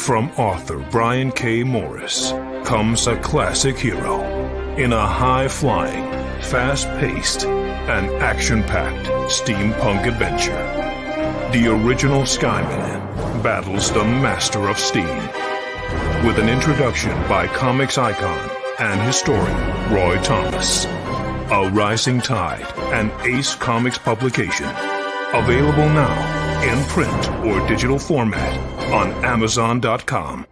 From author Brian K. Morris comes a classic hero in a high-flying, fast-paced, and action-packed steampunk adventure. The original Skyman battles the Master of Steam with an introduction by comics icon and historian Roy Thomas. A Rising Tide, an Ace Comics publication. Available now in print or digital format on Amazon.com.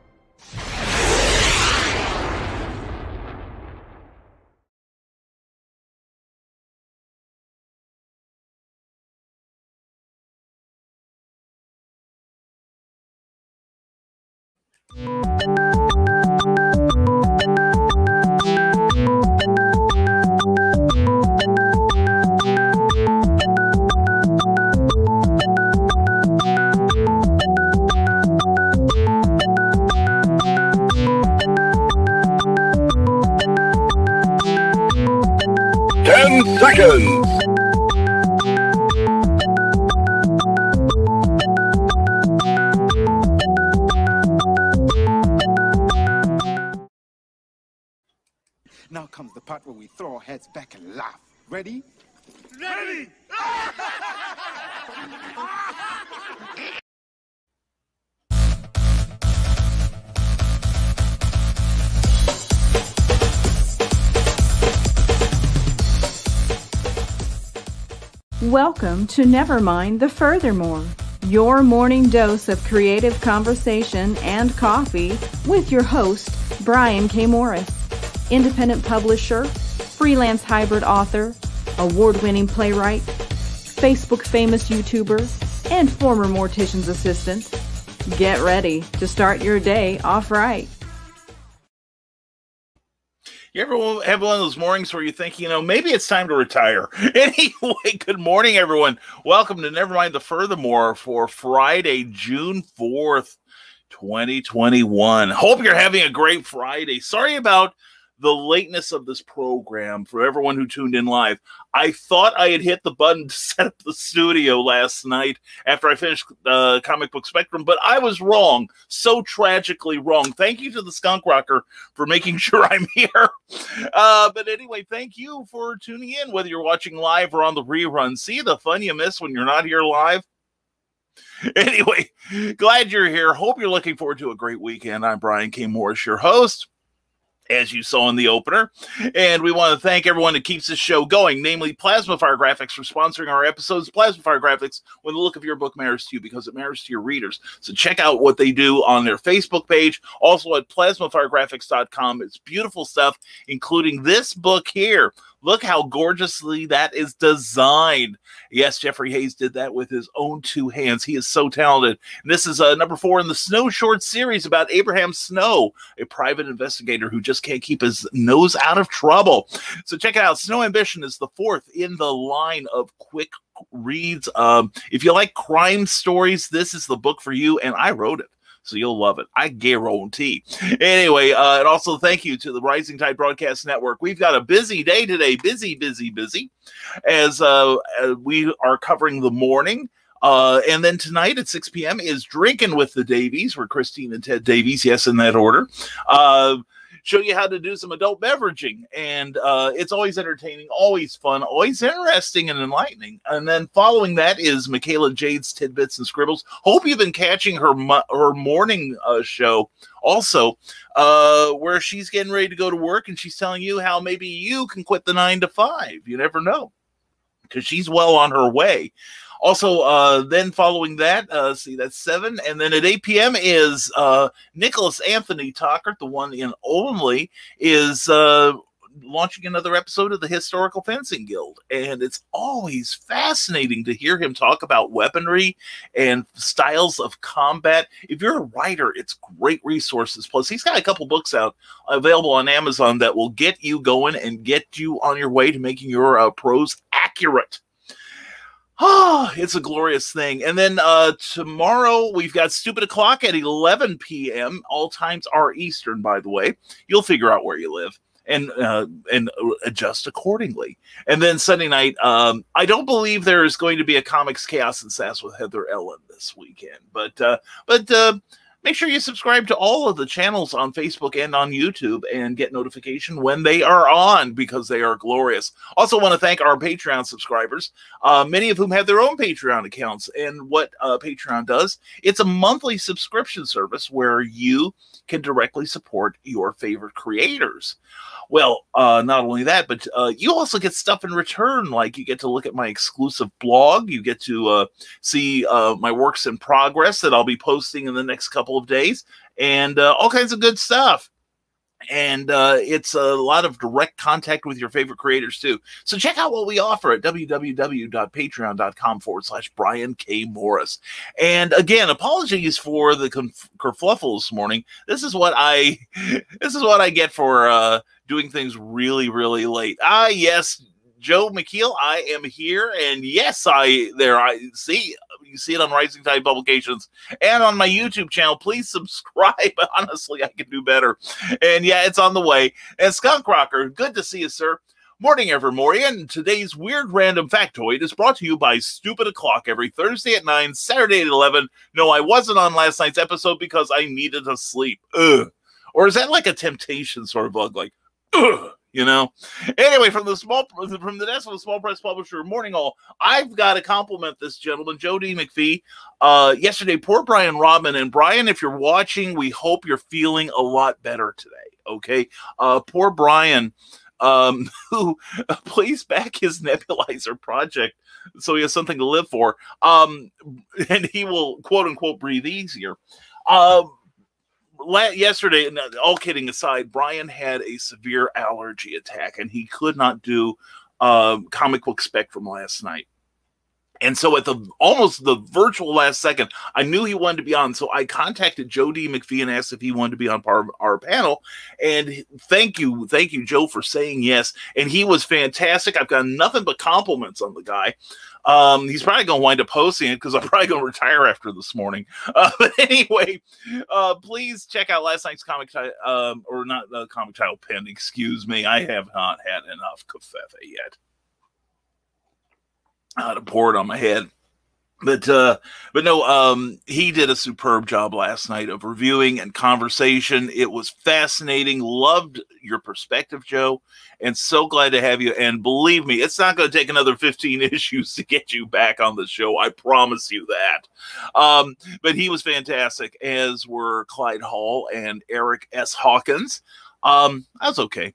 Seconds. Now comes the part where we throw our heads back and laugh. Ready? Ready! Welcome to Nevermind the Furthermore, your morning dose of creative conversation and coffee with your host, Brian K. Morris, independent publisher, freelance hybrid author, award-winning playwright, Facebook famous YouTuber, and former mortician's assistant. Get ready to start your day off right. You ever have one of those mornings where you think, maybe it's time to retire? Anyway, good morning, everyone. Welcome to Nevermind the Furthermore for Friday, June 4th, 2021. Hope you're having a great Friday. Sorry about the lateness of this program for everyone who tuned in live. I thought I had hit the button to set up the studio last night after I finished Comic Book Spectrum, but I was wrong. So tragically wrong. Thank you to the Skunk Rocker for making sure I'm here. But anyway, thank you for tuning in, whether you're watching live or on the rerun. See the fun you miss when you're not here live? Anyway, glad you're here. Hope you're looking forward to a great weekend. I'm Brian K. Morris, your host, as you saw in the opener. And we want to thank everyone that keeps this show going, namely Plasmafire Graphics for sponsoring our episodes. Plasmafire Graphics, when the look of your book matters to you because it matters to your readers. So check out what they do on their Facebook page. Also at plasmafiregraphics.com. It's beautiful stuff, including this book here. Look how gorgeously that is designed. Yes, Jeffrey Hayes did that with his own two hands. He is so talented. And this is number 4 in the Snow short series about Abraham Snow, a private investigator who just can't keep his nose out of trouble. So check it out. Snow Ambition is the 4th in the line of quick reads. If you like crime stories, this is the book for you, and I wrote it. So you'll love it. I guarantee. Anyway, and also thank you to the Rising Tide Broadcast Network. We've got a busy day today. Busy, as we are covering the morning. And then tonight at 6 p.m. is Drinking with the Davies, where Christine and Ted Davies, yes, in that order, show you how to do some adult beveraging. And it's always entertaining, always fun, always interesting and enlightening. And then following that is Michaela Jade's Tidbits and Scribbles. Hope you've been catching her morning show also, where she's getting ready to go to work and she's telling you how maybe you can quit the 9 to 5. You never know, because she's well on her way. Also, then following that, see, that's 7. And then at 8 p.m. is Nicholas Anthony Tockert, the one in only, is launching another episode of the Historical Fencing Guild. And it's always fascinating to hear him talk about weaponry and styles of combat. If you're a writer, it's great resources. Plus, he's got a couple books out available on Amazon that will get you going and get you on your way to making your prose accurate. Oh, it's a glorious thing. And then tomorrow we've got Stupid O'Clock at 11 p.m. All times are Eastern, by the way. You'll figure out where you live and adjust accordingly. And then Sunday night, I don't believe there is going to be a Comics Chaos and Sass with Heather Ellen this weekend. But make sure you subscribe to all of the channels on Facebook and on YouTube and get notification when they are on, because they are glorious. Also want to thank our Patreon subscribers, many of whom have their own Patreon accounts. And what Patreon does, it's a monthly subscription service where you can directly support your favorite creators. Well, not only that, but you also get stuff in return. Like you get to look at my exclusive blog. You get to see my works in progress that I'll be posting in the next couple of days, and all kinds of good stuff. And it's a lot of direct contact with your favorite creators, too. So check out what we offer at www.patreon.com/Brian K. Morris. And again, apologies for the kerfluffle this morning. This is what I get for doing things really, really late. Yes, Joe McKeel, I am here, and yes, I see. You see it on Rising Tide Publications and on my YouTube channel. Please subscribe. Honestly, I can do better. And yeah, it's on the way. And Skunk Rocker, good to see you, sir. Morning, Nevermorian. Today's weird random factoid is brought to you by Stupid O'Clock every Thursday at 9, Saturday at 11. No, I wasn't on last night's episode because I needed to sleep. Ugh. Or is that like a temptation sort of bug? Like, ugh. You know, anyway, from the desk of the small press publisher, Morning All, I've got to compliment this gentleman, Joe D. McPhee. Yesterday, poor Brian Rodman. And Brian, if you're watching, we hope you're feeling a lot better today. Okay. Poor Brian, who plays back his nebulizer project so he has something to live for. And he will, quote unquote, breathe easier. Yesterday, all kidding aside, Brian had a severe allergy attack, and he could not do comic book Spectrum last night. And so at almost the virtual last second, I knew he wanted to be on. So I contacted Joe D. McPhee and asked if he wanted to be on part of our panel. And thank you, Joe, for saying yes. And he was fantastic. I've got nothing but compliments on the guy. He's probably going to wind up posting it because I'm probably going to retire after this morning. But anyway, please check out last night's comic title, or not the comic title pen, excuse me. I have not had enough covfefe yet. I had to pour it on my head. But no, he did a superb job last night of reviewing and conversation. It was fascinating. Loved your perspective, Joe, and so glad to have you. And believe me, it's not going to take another 15 issues to get you back on the show. I promise you that. But he was fantastic, as were Clyde Hall and Eric S. Hawkins. That's okay.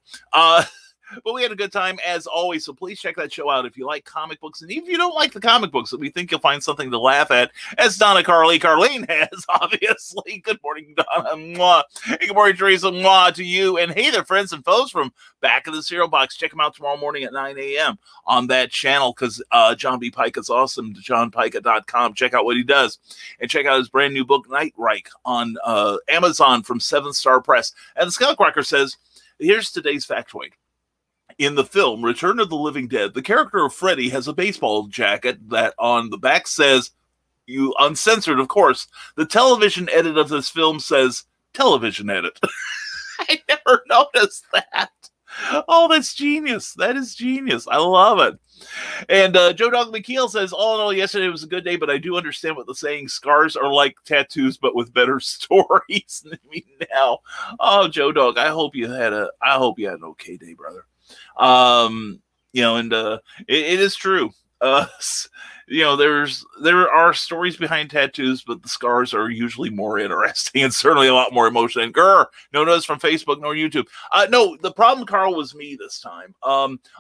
But we had a good time, as always, so please check that show out if you like comic books. And even if you don't like the comic books, we think you'll find something to laugh at, as Donna Carlene has, obviously. Good morning, Donna. Mwah. Hey, good morning, Teresa. Mwah to you. And hey there, friends and foes from Back of the Cereal Box. Check them out tomorrow morning at 9 a.m. on that channel, because John B. Pike is awesome. JohnPica.com. Check out what he does. And check out his brand new book, Night Reich, on Amazon from 7th Star Press. And the Skunk Rocker says, here's today's factoid. In the film Return of the Living Dead, the character of Freddy has a baseball jacket that on the back says, you uncensored, of course, the television edit of this film says, television edit. I never noticed that. Oh, that's genius. That is genius. I love it. And Joe Dog McKeel says, all in all, yesterday was a good day, but I do understand what the saying, scars are like tattoos, but with better stories. I mean, now, oh, Joe Dog, I hope you had an okay day, brother. You know, and it is true. You know, there are stories behind tattoos, but the scars are usually more interesting and certainly a lot more emotional. And no notice from Facebook nor YouTube. No, the problem, Carl, was me this time.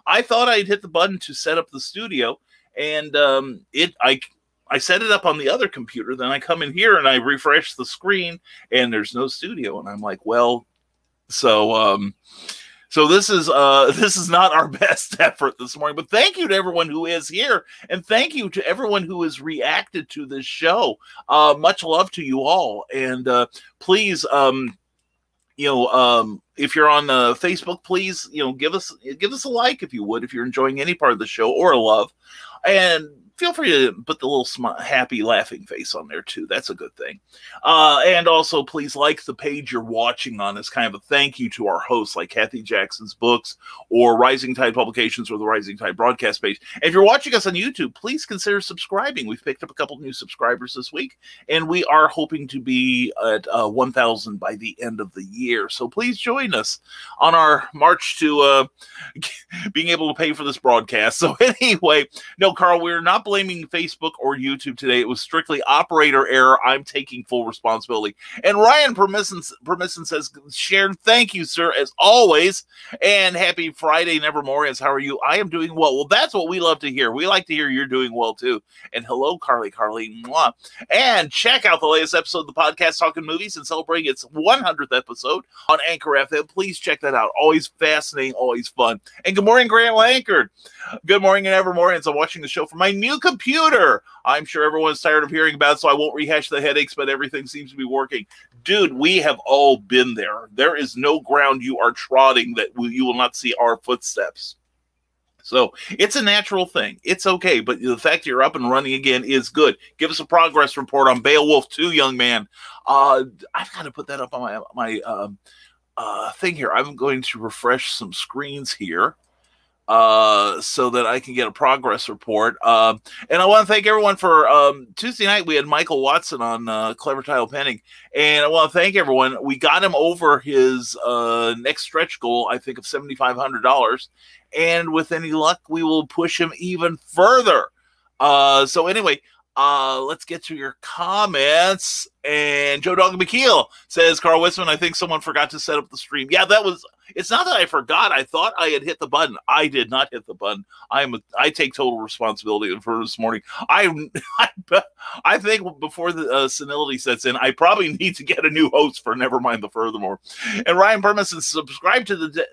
I thought I'd hit the button to set up the studio, and I set it up on the other computer. Then I come in here and I refresh the screen, and there's no studio. And I'm like, well, so this is not our best effort this morning, but thank you to everyone who is here, and thank you to everyone who has reacted to this show. Much love to you all, and please, you know, if you're on Facebook, please, you know, give us a like if you would, if you're enjoying any part of the show, or a love, and feel free to put the little happy laughing face on there too. That's a good thing. And also, please like the page you're watching on as kind of a thank you to our hosts, like Kathy Jackson's books or Rising Tide Publications or the Rising Tide broadcast page. And if you're watching us on YouTube, please consider subscribing. We've picked up a couple new subscribers this week, and we are hoping to be at 1,000 by the end of the year. So please join us on our march to being able to pay for this broadcast. So anyway, no, Carl, we're not blaming Facebook or YouTube today. It was strictly operator error. I'm taking full responsibility. And Ryan Permisson says, Sharon, thank you, sir, as always. And happy Friday, Nevermorians. How are you? I am doing well. Well, that's what we love to hear. We like to hear you're doing well, too. And hello, Carly. Mwah. And check out the latest episode of the podcast, Talking Movies, and celebrating its 100th episode on Anchor FM. Please check that out. Always fascinating, always fun. And good morning, Grant Lankard. Good morning, Nevermorians. I'm watching the show from my new computer. I'm sure everyone's tired of hearing about it, so I won't rehash the headaches, but everything seems to be working. Dude, we have all been there. There is no ground you are trotting that you will not see our footsteps. So it's a natural thing. It's okay, but the fact you're up and running again is good. Give us a progress report on Beowulf 2, young man. I've got to put that up on my thing here. I'm going to refresh some screens here so that I can get a progress report. And I want to thank everyone for Tuesday night. We had Michael Watson on Clever Title Penning, and I want to thank everyone. We got him over his next stretch goal, I think, of $7,500, and with any luck, we will push him even further. So anyway, let's get to your comments. And Joe Dog McKeel says, Carl Wisman, I think someone forgot to set up the stream. Yeah, it's not that I forgot. I thought I had hit the button. I did not hit the button. I take total responsibility for this morning. I think before the senility sets in, I probably need to get a new host for Nevermind the Furthermore. And Ryan Permisson, subscribe to that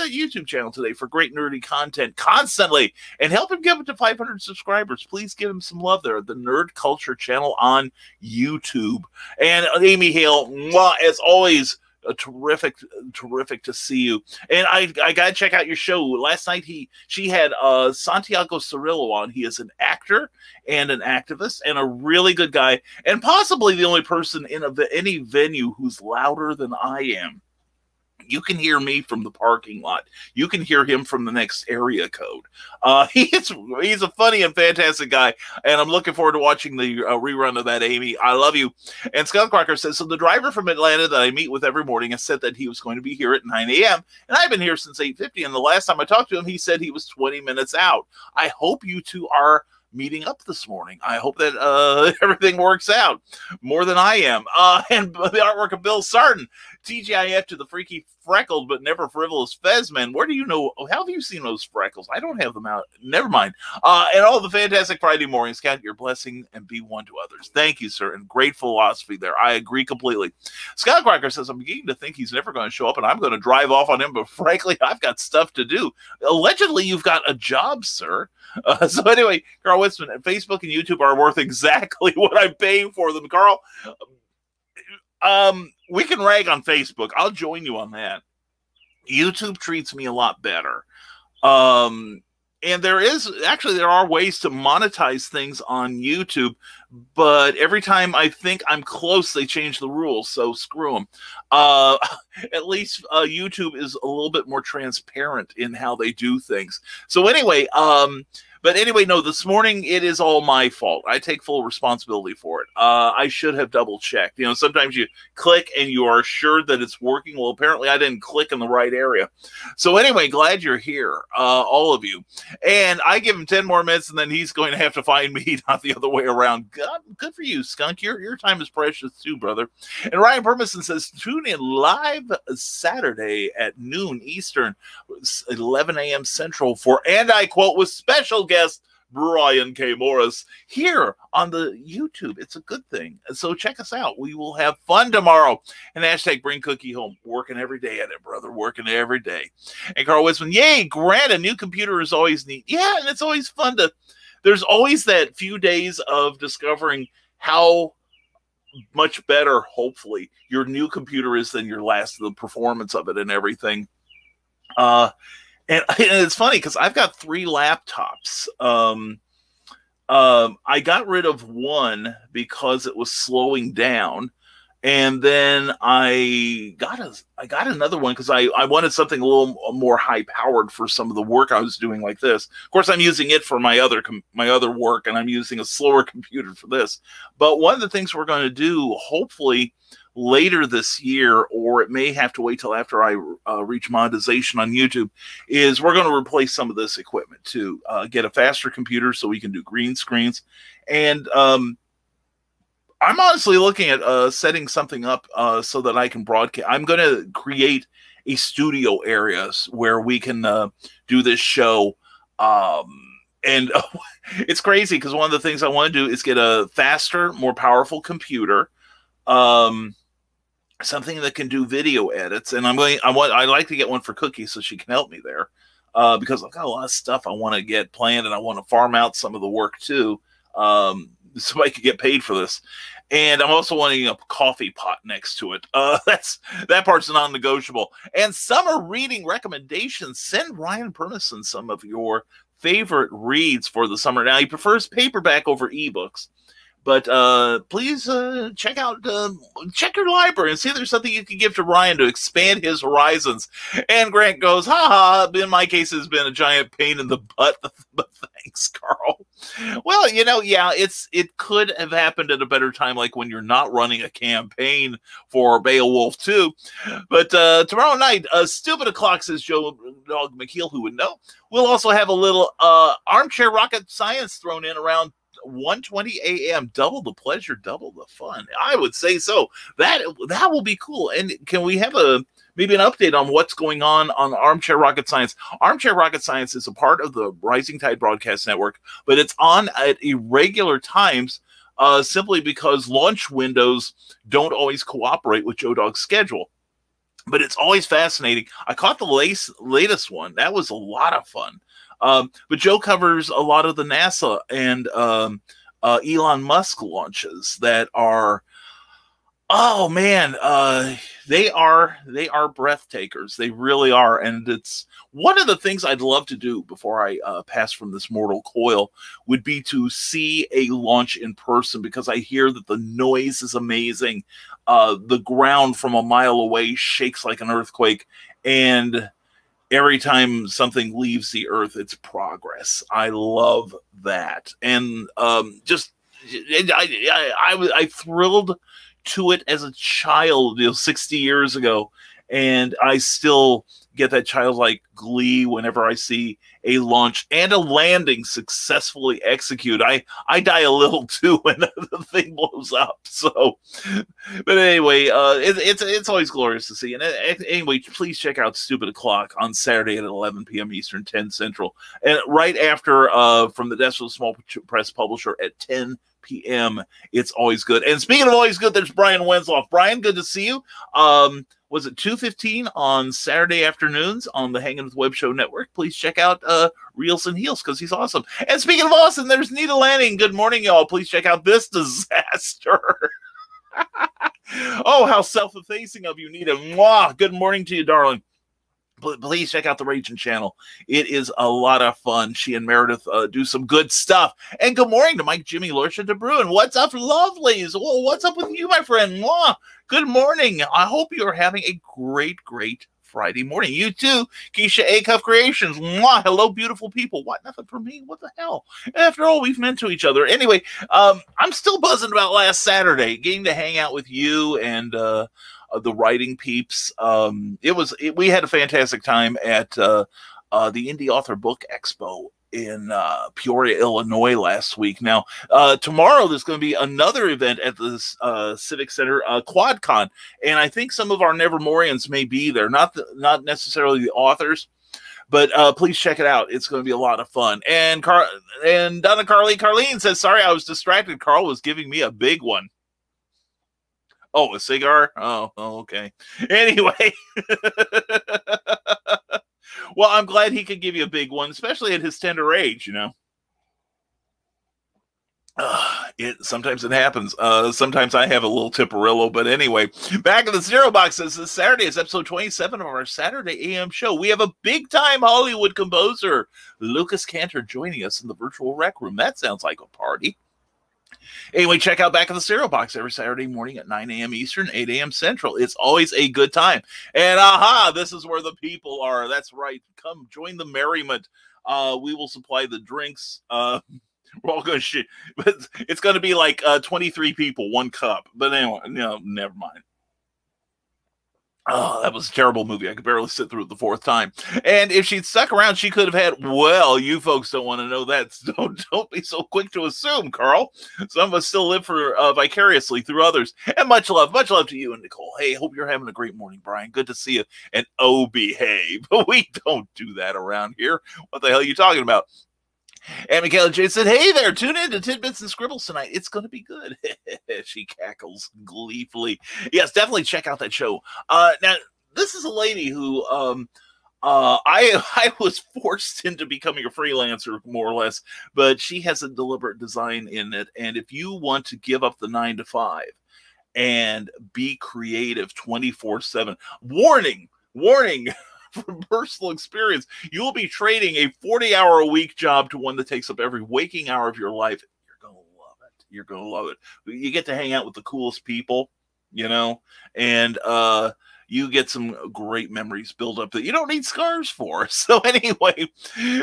YouTube channel today for great nerdy content constantly, and help him get up to 500 subscribers. Please give him some love there. The Nerd Culture channel on YouTube. And Amy Hale, as always, terrific to see you. And I gotta check out your show. Last night she had Santiago Cirillo on. He is an actor and an activist and a really good guy, and possibly the only person in any venue who's louder than I am. You can hear me from the parking lot. You can hear him from the next area code. He's a funny and fantastic guy, and I'm looking forward to watching the rerun of that, Amy. I love you. And Skullcracker says, so the driver from Atlanta that I meet with every morning has said that he was going to be here at 9 a.m., and I've been here since 8:50, and the last time I talked to him, he said he was 20 minutes out. I hope you two are meeting up this morning. I hope that everything works out more than I am. And the artwork of Bill Sarton, TGIF to the freaky freckled but never frivolous Fezman. Where do you know? How have you seen those freckles? I don't have them out. Never mind. And all the fantastic Friday mornings. Count your blessing and be one to others. Thank you, sir. And great philosophy there. I agree completely. Scott Cracker says, I'm beginning to think he's never going to show up, and I'm going to drive off on him, but frankly, I've got stuff to do. Allegedly, you've got a job, sir. So anyway, Carl Witzman, Facebook and YouTube are worth exactly what I'm paying for them. Carl, we can rag on Facebook. I'll join you on that. YouTube treats me a lot better. And there are ways to monetize things on YouTube, but every time I think I'm close, they change the rules. So screw them. At least YouTube is a little bit more transparent in how they do things. So anyway, no, this morning it is all my fault. I take full responsibility for it. I should have double checked. You know, sometimes you click and you are sure that it's working. Well, apparently I didn't click in the right area. So anyway, glad you're here, all of you. And I give him 10 more minutes, and then he's going to have to find me, not the other way around. God, good for you, Skunk. Your time is precious too, brother. And Ryan Permisson says, tune in live Saturday at noon Eastern, 11 a.m. Central for, and I quote, with special guest Brian K. Morris here on the YouTube. It's a good thing. So check us out. We will have fun tomorrow. And hashtag bring cookie home. Working every day at it, brother. Working every day. And Carl Wisman, yay, Grant, a new computer is always neat. Yeah, and it's always fun to, there's always that few days of discovering how much better, hopefully, your new computer is than your last, the performance of it and everything. And it's funny because I've got 3 laptops. I got rid of one because it was slowing down. And then I got another one because I wanted something a little more high powered for some of the work I was doing like this. Of course, I'm using it for my other work, and I'm using a slower computer for this. But one of the things we're going to do, hopefully later this year, or it may have to wait till after I reach monetization on YouTube, is we're going to replace some of this equipment to get a faster computer so we can do green screens. And I'm honestly looking at setting something up so that I can broadcast. I'm going to create a studio areas where we can do this show. And it's crazy because one of the things I want to do is get a faster, more powerful computer, something that can do video edits. And I like to get one for Cookie so she can help me there because I've got a lot of stuff I want to get planned, and I want to farm out some of the work too. So I could get paid for this. And I'm also wanting a coffee pot next to it. That part's non-negotiable. And summer reading recommendations. Send Ryan Pernison some of your favorite reads for the summer. Now, he prefers paperback over ebooks. But please check your library and see if there's something you can give to Ryan to expand his horizons. And Grant goes, haha, in my case, it's been a giant pain in the butt. But thanks, Carl. Well, yeah, it could have happened at a better time, like when you're not running a campaign for Beowulf 2. But tomorrow night, Stupid O'Clock, says Joe Dog McKeel, who would know. We'll also have a little armchair rocket science thrown in around 1:20 a.m. Double the pleasure, double the fun. I would say so. That will be cool. And can we have maybe an update on what's going on Armchair Rocket Science? Armchair Rocket Science is a part of the Rising Tide Broadcast Network, but it's on at irregular times simply because launch windows don't always cooperate with Joe Dog's schedule. But it's always fascinating. I caught the latest one. That was a lot of fun. But Joe covers a lot of the NASA and Elon Musk launches that are, oh man, they are breathtakers. They really are. And it's one of the things I'd love to do before I pass from this mortal coil would be to see a launch in person, because I hear that the noise is amazing. The ground from a mile away shakes like an earthquake, and every time something leaves the earth, it's progress. I love that. And I thrilled to it as a child, 60 years ago. And I still get that childlike glee whenever I see a launch and a landing successfully execute. I die a little too when the thing blows up. So, but anyway, it's always glorious to see. And anyway, please check out Stupid O'Clock on Saturday at 11 p.m. Eastern, 10 Central, and right after From the Desk of the Small Press Publisher at 10 p.m. It's always good. And speaking of always good, there's Brian Wensloff. Brian, good to see you. Was it 2:15 on Saturday afternoons on the Hanging with Web Show Network? Please check out Reels and Heels, because he's awesome. And speaking of awesome, there's Nita Lanning. Good morning, y'all. Please check out this disaster. Oh, how self-effacing of you, Nita. Mwah. Good morning to you, darling. Please check out the Raging channel. It is a lot of fun. She and Meredith do some good stuff. And good morning to Mike, Jimmy, Lorsha, DeBruin. What's up, lovelies? Well, what's up with you, my friend? Mwah. Good morning. I hope you are having a great, great Friday morning. You too, Keisha Acuff Creations. Mwah. Hello, beautiful people. What? Nothing for me? What the hell? After all, we've meant to each other. Anyway, I'm still buzzing about last Saturday, getting to hang out with you and the writing peeps. We had a fantastic time at the Indie Author Book Expo in Peoria, Illinois last week. Now, tomorrow there's going to be another event at the Civic Center, QuadCon, and I think some of our Nevermorians may be there. Not necessarily the authors, but please check it out. It's going to be a lot of fun. And Donna Carlene says, sorry, I was distracted. Carl was giving me a big one. Oh, a cigar? Oh, okay. Anyway. Well, I'm glad he could give you a big one, especially at his tender age, Sometimes it happens. Sometimes I have a little Tipperillo, but anyway, back in the Zero Box. This is Saturday. It's episode 27 of our Saturday AM show. We have a big-time Hollywood composer, Lucas Cantor, joining us in the virtual rec room. That sounds like a party. Anyway, check out Back in the Cereal Box every Saturday morning at 9 a.m. Eastern, 8 a.m. Central. It's always a good time. And this is where the people are. That's right. Come join the merriment. We will supply the drinks. We're all going to shit. But it's going to be like 23 people, one cup. But anyway, no, never mind. Oh, that was a terrible movie. I could barely sit through it the fourth time. And if she'd stuck around, she could have had, well, you folks don't want to know that. Don't be so quick to assume, Carl. Some of us still live for vicariously through others. And much love to you and Nicole. Hey, hope you're having a great morning, Brian. Good to see you. And behave. But we don't do that around here. What the hell are you talking about? And Michaela J said, hey there, tune in to Tidbits and Scribbles tonight. It's going to be good. She cackles gleefully. Yes, definitely check out that show. Now, this is a lady who I was forced into becoming a freelancer, more or less, but she has a deliberate design in it. And if you want to give up the 9 to 5 and be creative 24/7, warning, from personal experience, you will be trading a 40-hour-a-week job to one that takes up every waking hour of your life. You're going to love it. You're going to love it. You get to hang out with the coolest people, and you get some great memories built up that you don't need scars for. So anyway,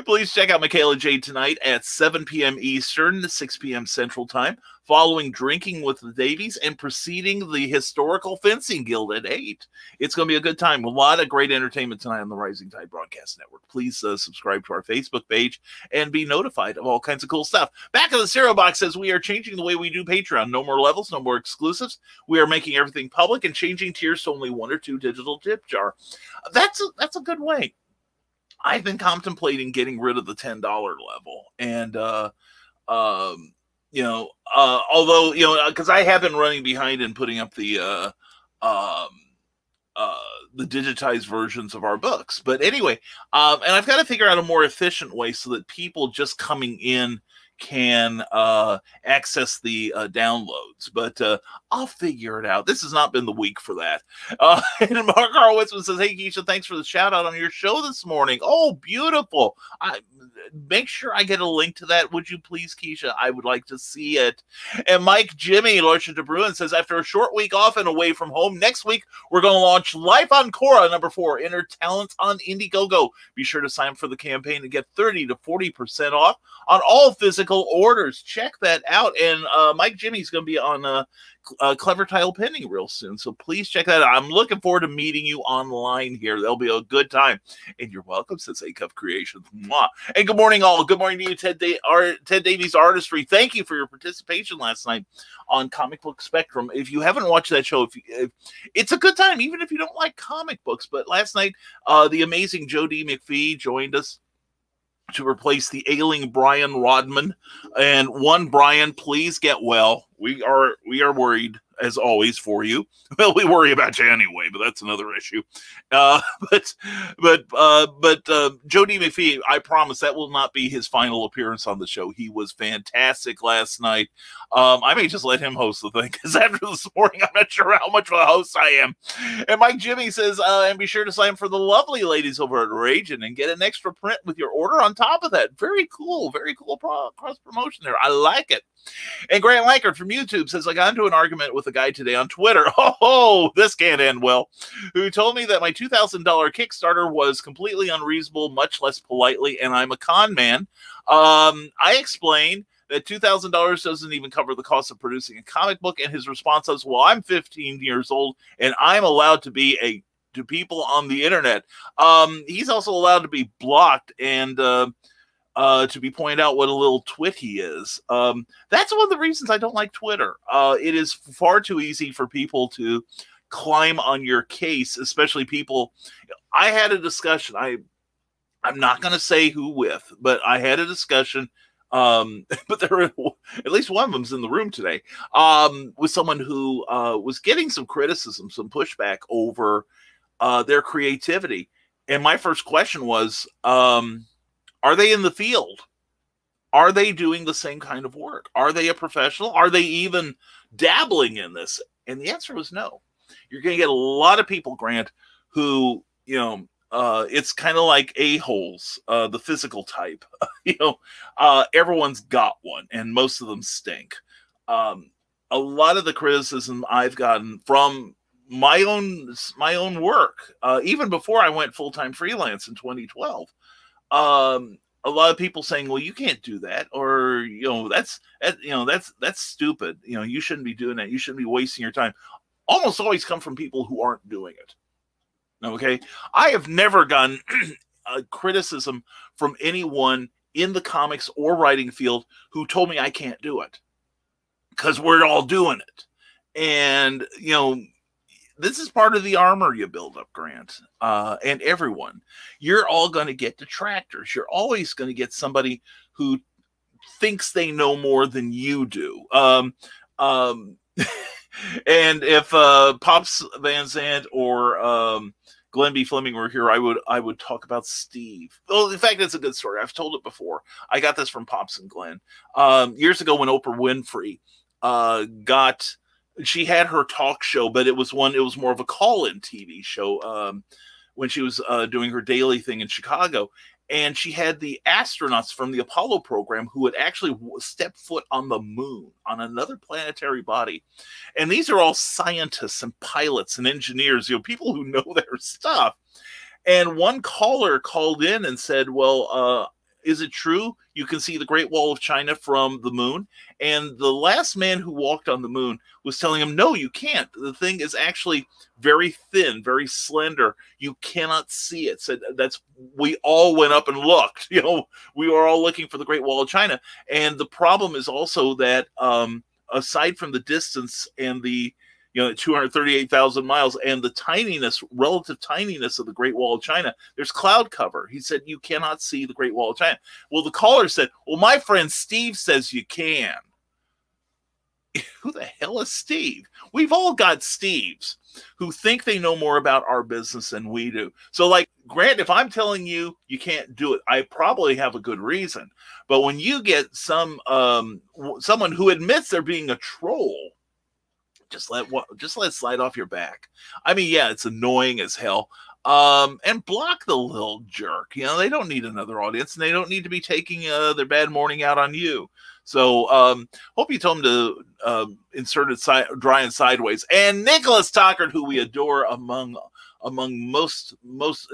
please check out Michaela J tonight at 7 p.m. Eastern, 6 p.m. Central Time, following Drinking with the Davies and preceding the Historical Fencing Guild at 8. It's going to be a good time. A lot of great entertainment tonight on the Rising Tide Broadcast Network. Please subscribe to our Facebook page and be notified of all kinds of cool stuff. Back in the Cereal Box says we are changing the way we do Patreon. No more levels, no more exclusives. We are making everything public and changing tiers to only 1 or 2 digital tip jar. That's a good way. I've been contemplating getting rid of the $10 level, and although because I have been running behind and putting up the digitized versions of our books. But anyway, and I've got to figure out a more efficient way so that people just coming in can access the downloads, but I'll figure it out. This has not been the week for that. And Mark Horowitz says, hey Keisha, thanks for the shout out on your show this morning. Oh, beautiful. Make sure I get a link to that, would you please, Keisha? I would like to see it. And Mike Jimmy Lorcha de Bruin says, after a short week off and away from home, next week we're going to launch Life on Quora #4, Inner Talents on Indiegogo. Be sure to sign up for the campaign and get 30 to 40% off on all physical orders. Check that out. And Mike Jimmy's going to be on Clever Tile Pending real soon, so please check that out. I'm looking forward to meeting you online here. That'll be a good time. And you're welcome, says A Cup Creations. Mwah. And good morning, all. Good morning to you, Ted Davies Artistry. Thank you for your participation last night on Comic Book Spectrum. If you haven't watched that show, if it's a good time, even if you don't like comic books. But last night, the amazing Joe D. McPhee joined us to replace the ailing Brian Rodman. And one, Brian, please get well. We are worried, as always, for you. Well, we worry about you anyway, but that's another issue. But Joe D. McPhee, I promise that will not be his final appearance on the show. He was fantastic last night. I may just let him host the thing, because after this morning, I'm not sure how much of a host I am. And Mike Jimmy says, and be sure to sign for the lovely ladies over at Ragin' and get an extra print with your order on top of that. Very cool cross promotion there. I like it. And Grant Lankard from YouTube says, I got into an argument with a guy today on Twitter. Oh, this can't end well. Who told me that my $2,000 Kickstarter was completely unreasonable, much less politely, and I'm a con man. I explained that $2,000 doesn't even cover the cost of producing a comic book, and his response was, well, I'm 15 years old, and I'm allowed to be to people on the internet. He's also allowed to be blocked and to be pointed out what a little twit he is. That's one of the reasons I don't like Twitter. It is far too easy for people to climb on your case, especially people. I had a discussion. I'm not going to say who with, but I had a discussion. But there were, at least one of them's in the room today, with someone who was getting some criticism, some pushback over their creativity. And my first question was, are they in the field? Are they doing the same kind of work? Are they a professional? Are they even dabbling in this? And the answer was no. You're going to get a lot of people, Grant, who, it's kind of like a-holes, the physical type. Everyone's got one, and most of them stink. A lot of the criticism I've gotten from my own work, even before I went full-time freelance in 2012, a lot of people saying, well, you can't do that, or, that's stupid. You shouldn't be doing that. You shouldn't be wasting your time. Almost always come from people who aren't doing it. Okay. I have never gotten a criticism from anyone in the comics or writing field who told me I can't do it, because we're all doing it. And, this is part of the armor you build up, Grant, and everyone. You're all going to get detractors. You're always going to get somebody who thinks they know more than you do. And if Pops Van Zandt or Glenn B. Fleming were here, I would talk about Steve. Well, in fact, it's a good story. I've told it before. I got this from Pops and Glenn years ago when Oprah Winfrey she had her talk show, but it was more of a call-in TV show when she was doing her daily thing in Chicago. And she had the astronauts from the Apollo program who had actually stepped foot on the moon, on another planetary body. And these are all scientists and pilots and engineers, people who know their stuff. And one caller called in and said, well, is it true you can see the Great Wall of China from the moon? And the last man who walked on the moon was telling him, no, you can't. The thing is actually very thin, very slender. You cannot see it. So we all went up and looked. We were all looking for the Great Wall of China. And the problem is also that aside from the distance and the 238,000 miles and the relative tininess of the Great Wall of China, there's cloud cover. He said, you cannot see the Great Wall of China. Well, the caller said, well, my friend Steve says you can. Who the hell is Steve? We've all got Steves who think they know more about our business than we do. So, like, Grant, if I'm telling you you can't do it, I probably have a good reason. But when you get someone who admits they're being a troll, just let it slide off your back. I mean, yeah, it's annoying as hell. And block the little jerk. They don't need another audience, and they don't need to be taking their bad morning out on you. So hope you told him to insert it dry and sideways. And Nicholas Tockard, who we adore among most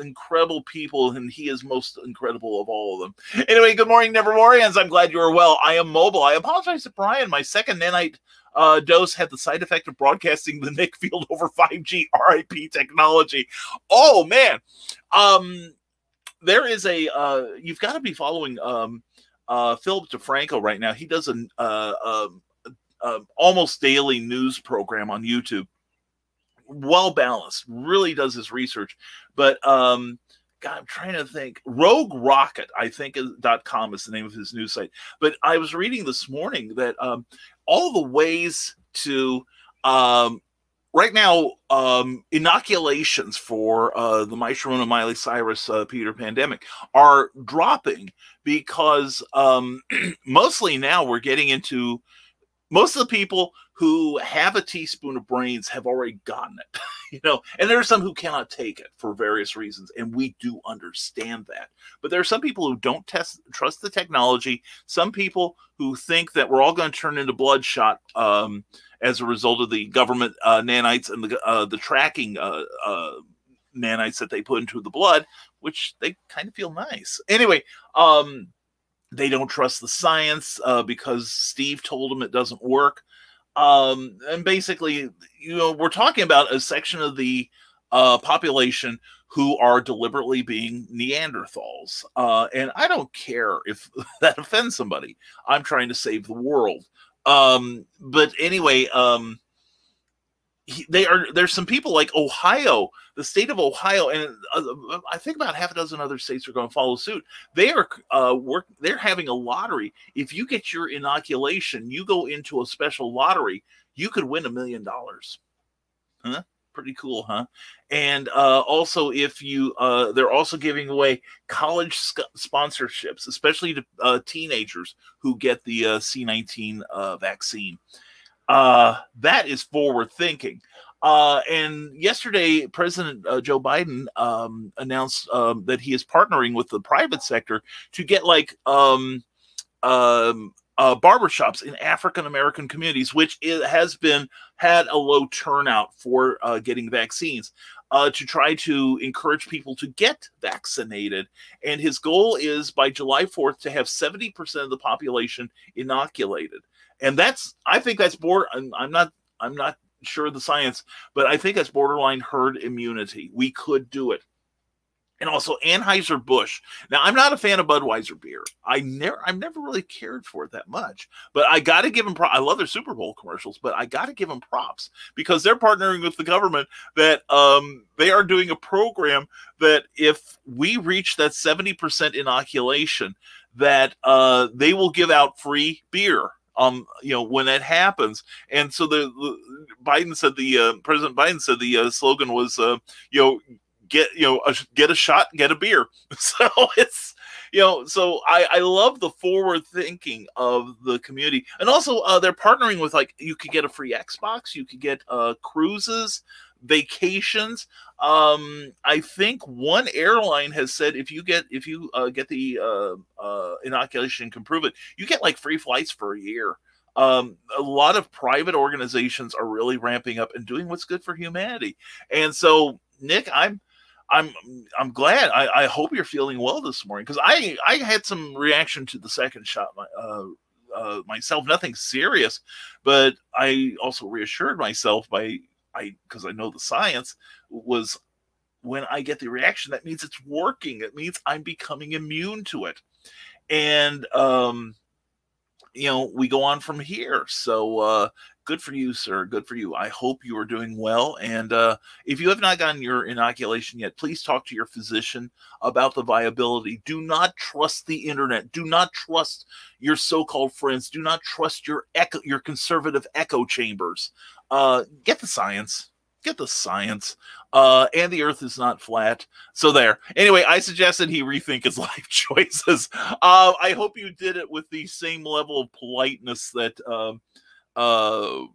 incredible people, and he is most incredible of all of them. Anyway, good morning, Nevermorians. I'm glad you are well. I am mobile. I apologize to Brian. My second nanite dose had the side effect of broadcasting the Nick field over 5G RIP technology. Oh man. There is you've got to be following Philip DeFranco right now. He does an almost daily news program on YouTube. Well balanced, really does his research. But God, I'm trying to think. Rogue Rocket, I think .com is the name of his news site. But I was reading this morning that all the ways to right now inoculations for the Myshorona Miley Cyrus Peter pandemic are dropping because mostly now we're getting into most of the people who have a teaspoon of brains have already gotten it, and there are some who cannot take it for various reasons. And we do understand that. But there are some people who don't trust the technology. Some people who think that we're all going to turn into bloodshot as a result of the government nanites and the tracking nanites that they put into the blood, which they kind of feel nice. Anyway, they don't trust the science because Steve told them it doesn't work. And basically, we're talking about a section of the population who are deliberately being Neanderthals. And I don't care if that offends somebody. I'm trying to save the world. But anyway, there's some people like Ohio, the state of Ohio, and I think about half a dozen other states are going to follow suit. They're having a lottery. If you get your inoculation, you go into a special lottery, you could win $1 million. Huh? Pretty cool, huh? And also, if you, they're also giving away college sponsorships, especially to teenagers who get the C19 vaccine. That is forward thinking. And yesterday, President Joe Biden announced that he is partnering with the private sector to get like barbershops in African American communities, which has had a low turnout for getting vaccines, to try to encourage people to get vaccinated. And his goal is by July 4th to have 70% of the population inoculated. And I think that's I'm not sure of the science, but I think that's borderline herd immunity. We could do it. And also Anheuser-Busch. Now, I'm not a fan of Budweiser beer. I've never really cared for it that much. But I got to give them props. I love their Super Bowl commercials, but I got to give them props because they're partnering with the government that they are doing a program that if we reach that 70% inoculation, that they will give out free beer. When that happens. And so President Biden said the slogan was, get a shot, get a beer. So it's, so I love the forward thinking of the community. And also they're partnering with, like, you could get a free Xbox, you could get cruises, vacations. I think one airline has said if you get the inoculation and can prove it, you get like free flights for a year. A lot of private organizations are really ramping up and doing what's good for humanity. And so, Nick, I'm glad. I hope you're feeling well this morning, because I had some reaction to the second shot myself. Nothing serious, but I also reassured myself because I know the science was, when I get the reaction, that means it's working. It means I'm becoming immune to it. And, we go on from here. So good for you, sir. Good for you. I hope you are doing well. And if you have not gotten your inoculation yet, please talk to your physician about the viability. Do not trust the internet. Do not trust your so-called friends. Do not trust your conservative echo chambers. Get the science. Get the science. And the earth is not flat. So there. Anyway, I suggested he rethink his life choices. I hope you did it with the same level of politeness that that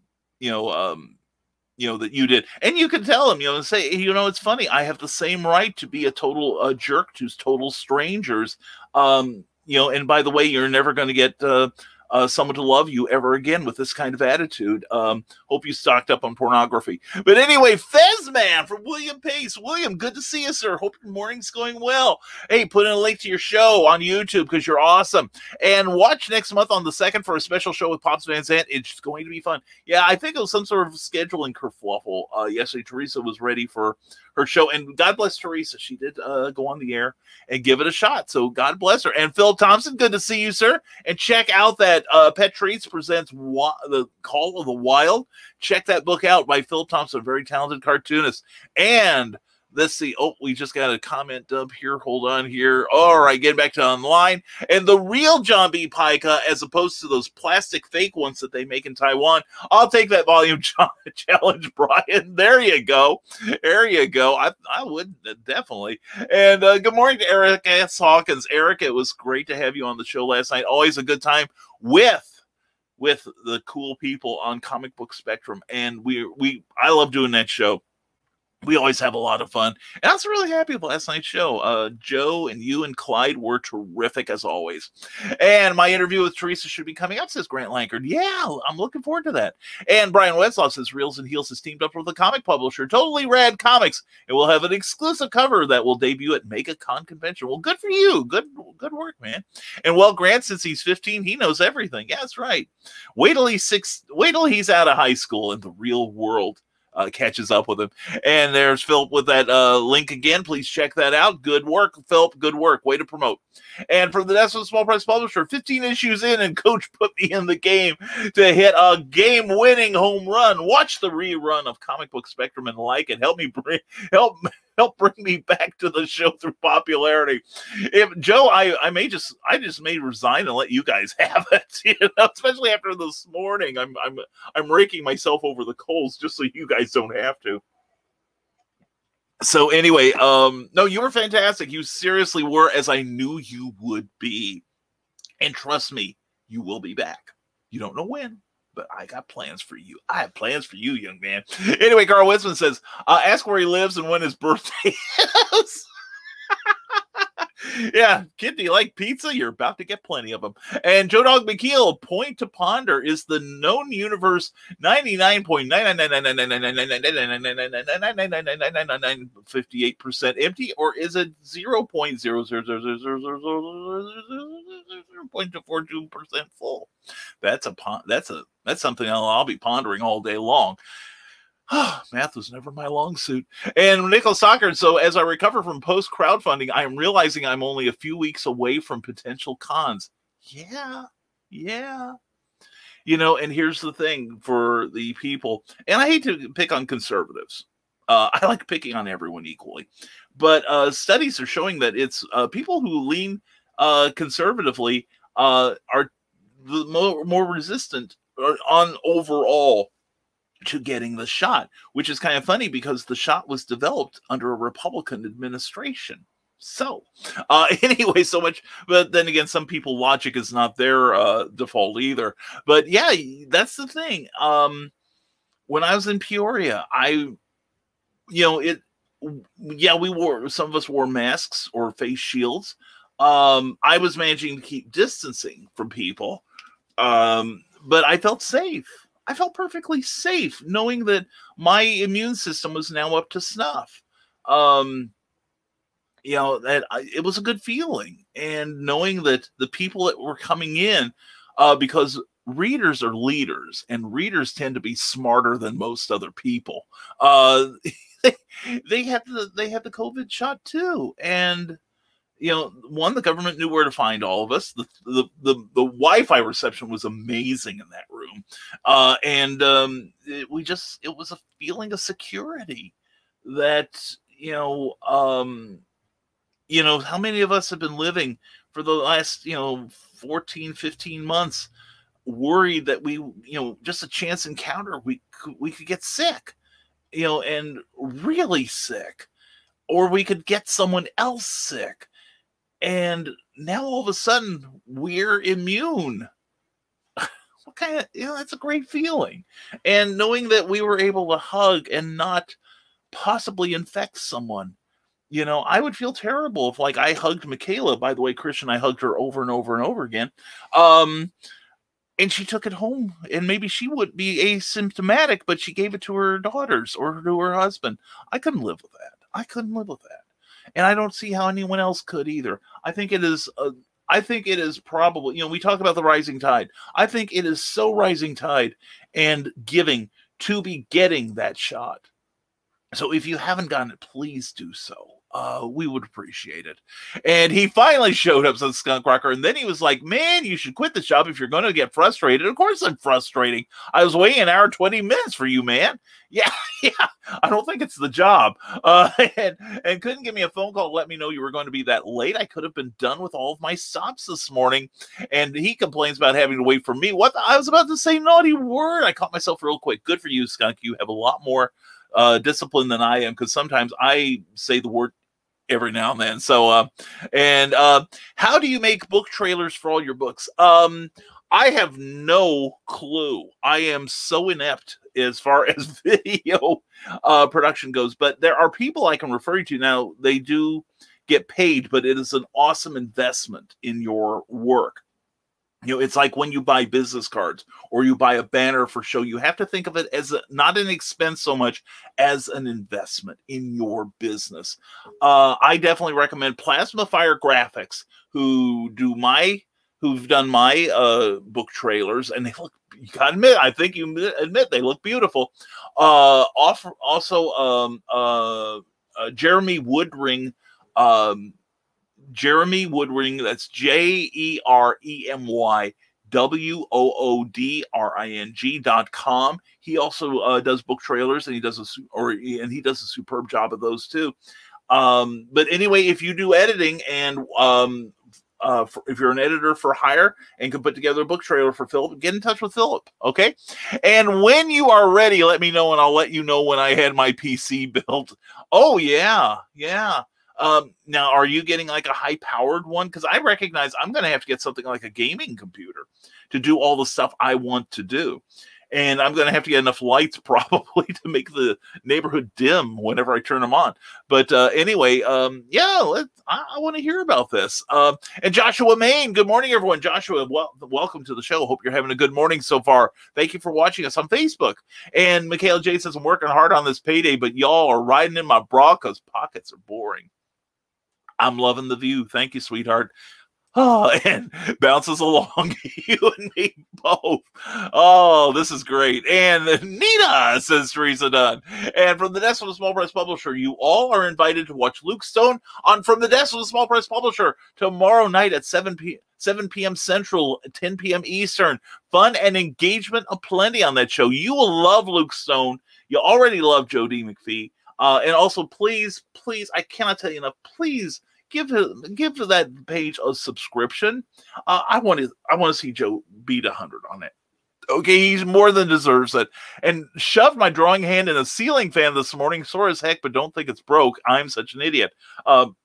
you did. And you can tell him, say, it's funny, I have the same right to be a total jerk to total strangers. And by the way, you're never going to get someone to love you ever again with this kind of attitude. Hope you stocked up on pornography. But anyway, Fezman from William Pace. William, good to see you, sir. Hope your morning's going well. Hey, put in a link to your show on YouTube because you're awesome. And watch next month on the 2nd for a special show with Pops Van Zandt. It's going to be fun. Yeah, I think it was some sort of scheduling kerfluffle. Yesterday, Teresa was ready for her show, and God bless Teresa. She did go on the air and give it a shot. So God bless her. And Phil Thompson, good to see you, sir. And check out that Pet Treats presents The Call of the Wild. Check that book out by Phil Thompson, a very talented cartoonist. And let's see. Oh, we just got a comment up here. Hold on here. All right, getting back to online. And the real John B. Pica, as opposed to those plastic fake ones that they make in Taiwan. I'll take that volume challenge, Brian. There you go. There you go. I would definitely. And good morning to Eric S. Hawkins. Eric, it was great to have you on the show last night. Always a good time with the cool people on Comic Book Spectrum. And I love doing that show. We always have a lot of fun. And I was really happy with last night's show. Joe and you and Clyde were terrific as always. And my interview with Teresa should be coming up, says Grant Lankard. Yeah, I'm looking forward to that. And Brian Wetzlaw says Reels and Heels has teamed up with a comic publisher, Totally Rad Comics. And we'll have an exclusive cover that will debut at MegaCon Convention. Well, good for you. Good work, man. And well, Grant, since he's 15, he knows everything. Yeah, that's right. Wait till he's out of high school and the real world catches up with him. And there's Philip with that link again. Please check that out. Good work, Philip. Good work. Way to promote. And from the National Small Press Publisher, 15 issues in, and Coach put me in the game to hit a game-winning home run. Watch the rerun of Comic Book Spectrum and like it. Help bring me back to the show through popularity. If Joe, I just may resign and let you guys have it. Especially after this morning, I'm raking myself over the coals just so you guys don't have to. So anyway, no, you were fantastic. You seriously were, as I knew you would be. And trust me, you will be back. You don't know when, but I got plans for you. I have plans for you, young man. Anyway, Carl Winsman says, ask where he lives and when his birthday is. Yeah, kid, do you like pizza? You're about to get plenty of them. And Joe Dog McKeel, point to ponder, is the known universe 99.999999999999998% empty, or is it 0.00000.242% full? That's something I'll be pondering all day long. Math was never my long suit. And Nicholas Socker, so as I recover from post crowdfunding, I am realizing I'm only a few weeks away from potential cons. Yeah. You know, and here's the thing for the people, and I hate to pick on conservatives. I like picking on everyone equally. But studies are showing that it's people who lean conservatively are the more resistant on overall to getting the shot, which is kind of funny because the shot was developed under a Republican administration. So anyway, so much, but then again, some people, logic is not their default either. But yeah, that's the thing. When I was in Peoria, some of us wore masks or face shields. I was managing to keep distancing from people, but I felt safe. I felt perfectly safe knowing that my immune system was now up to snuff. That it was a good feeling, and knowing that the people that were coming in, because readers are leaders, and readers tend to be smarter than most other people. They had the COVID shot too, and the government knew where to find all of us. The Wi-Fi reception was amazing in that room. It was a feeling of security that, how many of us have been living for the last, 14, 15 months, worried that we, just a chance encounter, we could get sick, and really sick, or we could get someone else sick. And now all of a sudden we're immune. What kind of, that's a great feeling. And knowing that we were able to hug and not possibly infect someone, I would feel terrible if, like, I hugged Michaela. By the way, Christian, I hugged her over and over and over again. And she took it home, and maybe she would be asymptomatic, but she gave it to her daughters or to her husband. I couldn't live with that. And I don't see how anyone else could either. I think it is probably, we talk about the rising tide. I think it is so rising tide and giving to be getting that shot. So if you haven't gotten it, please do so. We would appreciate it. And he finally showed up, said Skunk Rocker, and then he was like, man, you should quit the shop if you're going to get frustrated. Of course I'm frustrating. I was waiting an hour 20 minutes for you, man. Yeah. I don't think it's the job. And couldn't give me a phone call to let me know you were going to be that late. I could have been done with all of my stops this morning. And he complains about having to wait for me. I was about to say naughty word. I caught myself real quick. Good for you, Skunk. You have a lot more discipline than I am, because sometimes I say the word every now and then. So, how do you make book trailers for all your books? I have no clue. I am so inept as far as video production goes, but there are people I can refer you to. Now, they do get paid, but it is an awesome investment in your work. It's like when you buy business cards or you buy a banner for show, you have to think of it as not an expense so much as an investment in your business. I definitely recommend Plasma Fire Graphics, who've done my book trailers, and they look, you gotta admit, I think you admit they look beautiful. Jeremy Woodring, that's JeremyWoodring.com. He also does book trailers, and he does a superb job of those too. But anyway, if you do editing and if you're an editor for hire and can put together a book trailer for Philip, get in touch with Philip, okay? And when you are ready, let me know, and I'll let you know when I had my PC built. Oh, yeah. Now, are you getting like a high-powered one? Because I recognize I'm going to have to get something like a gaming computer to do all the stuff I want to do. And I'm going to have to get enough lights probably to make the neighborhood dim whenever I turn them on. But anyway, I want to hear about this. And Joshua Main, good morning, everyone. Joshua, welcome to the show. Hope you're having a good morning so far. Thank you for watching us on Facebook. And Michaela J says, I'm working hard on this payday, but y'all are riding in my bra because pockets are boring. I'm loving the view. Thank you, sweetheart. Oh, and bounces along you and me both. Oh, this is great. And Nina, says Teresa Dunn. And from the desk of the Small Press Publisher, you all are invited to watch Luke Stone on From the Desk of the Small Press Publisher tomorrow night at 7 p.m. Central, 10 p.m. Eastern. Fun and engagement aplenty on that show. You will love Luke Stone. You already love Joe D. McPhee. And also, please, I cannot tell you enough, please, give to that page a subscription. I want to see Joe beat 100 on it. Okay, he's more than deserves it. And shoved my drawing hand in a ceiling fan this morning, sore as heck, but don't think it's broke. I'm such an idiot. Well,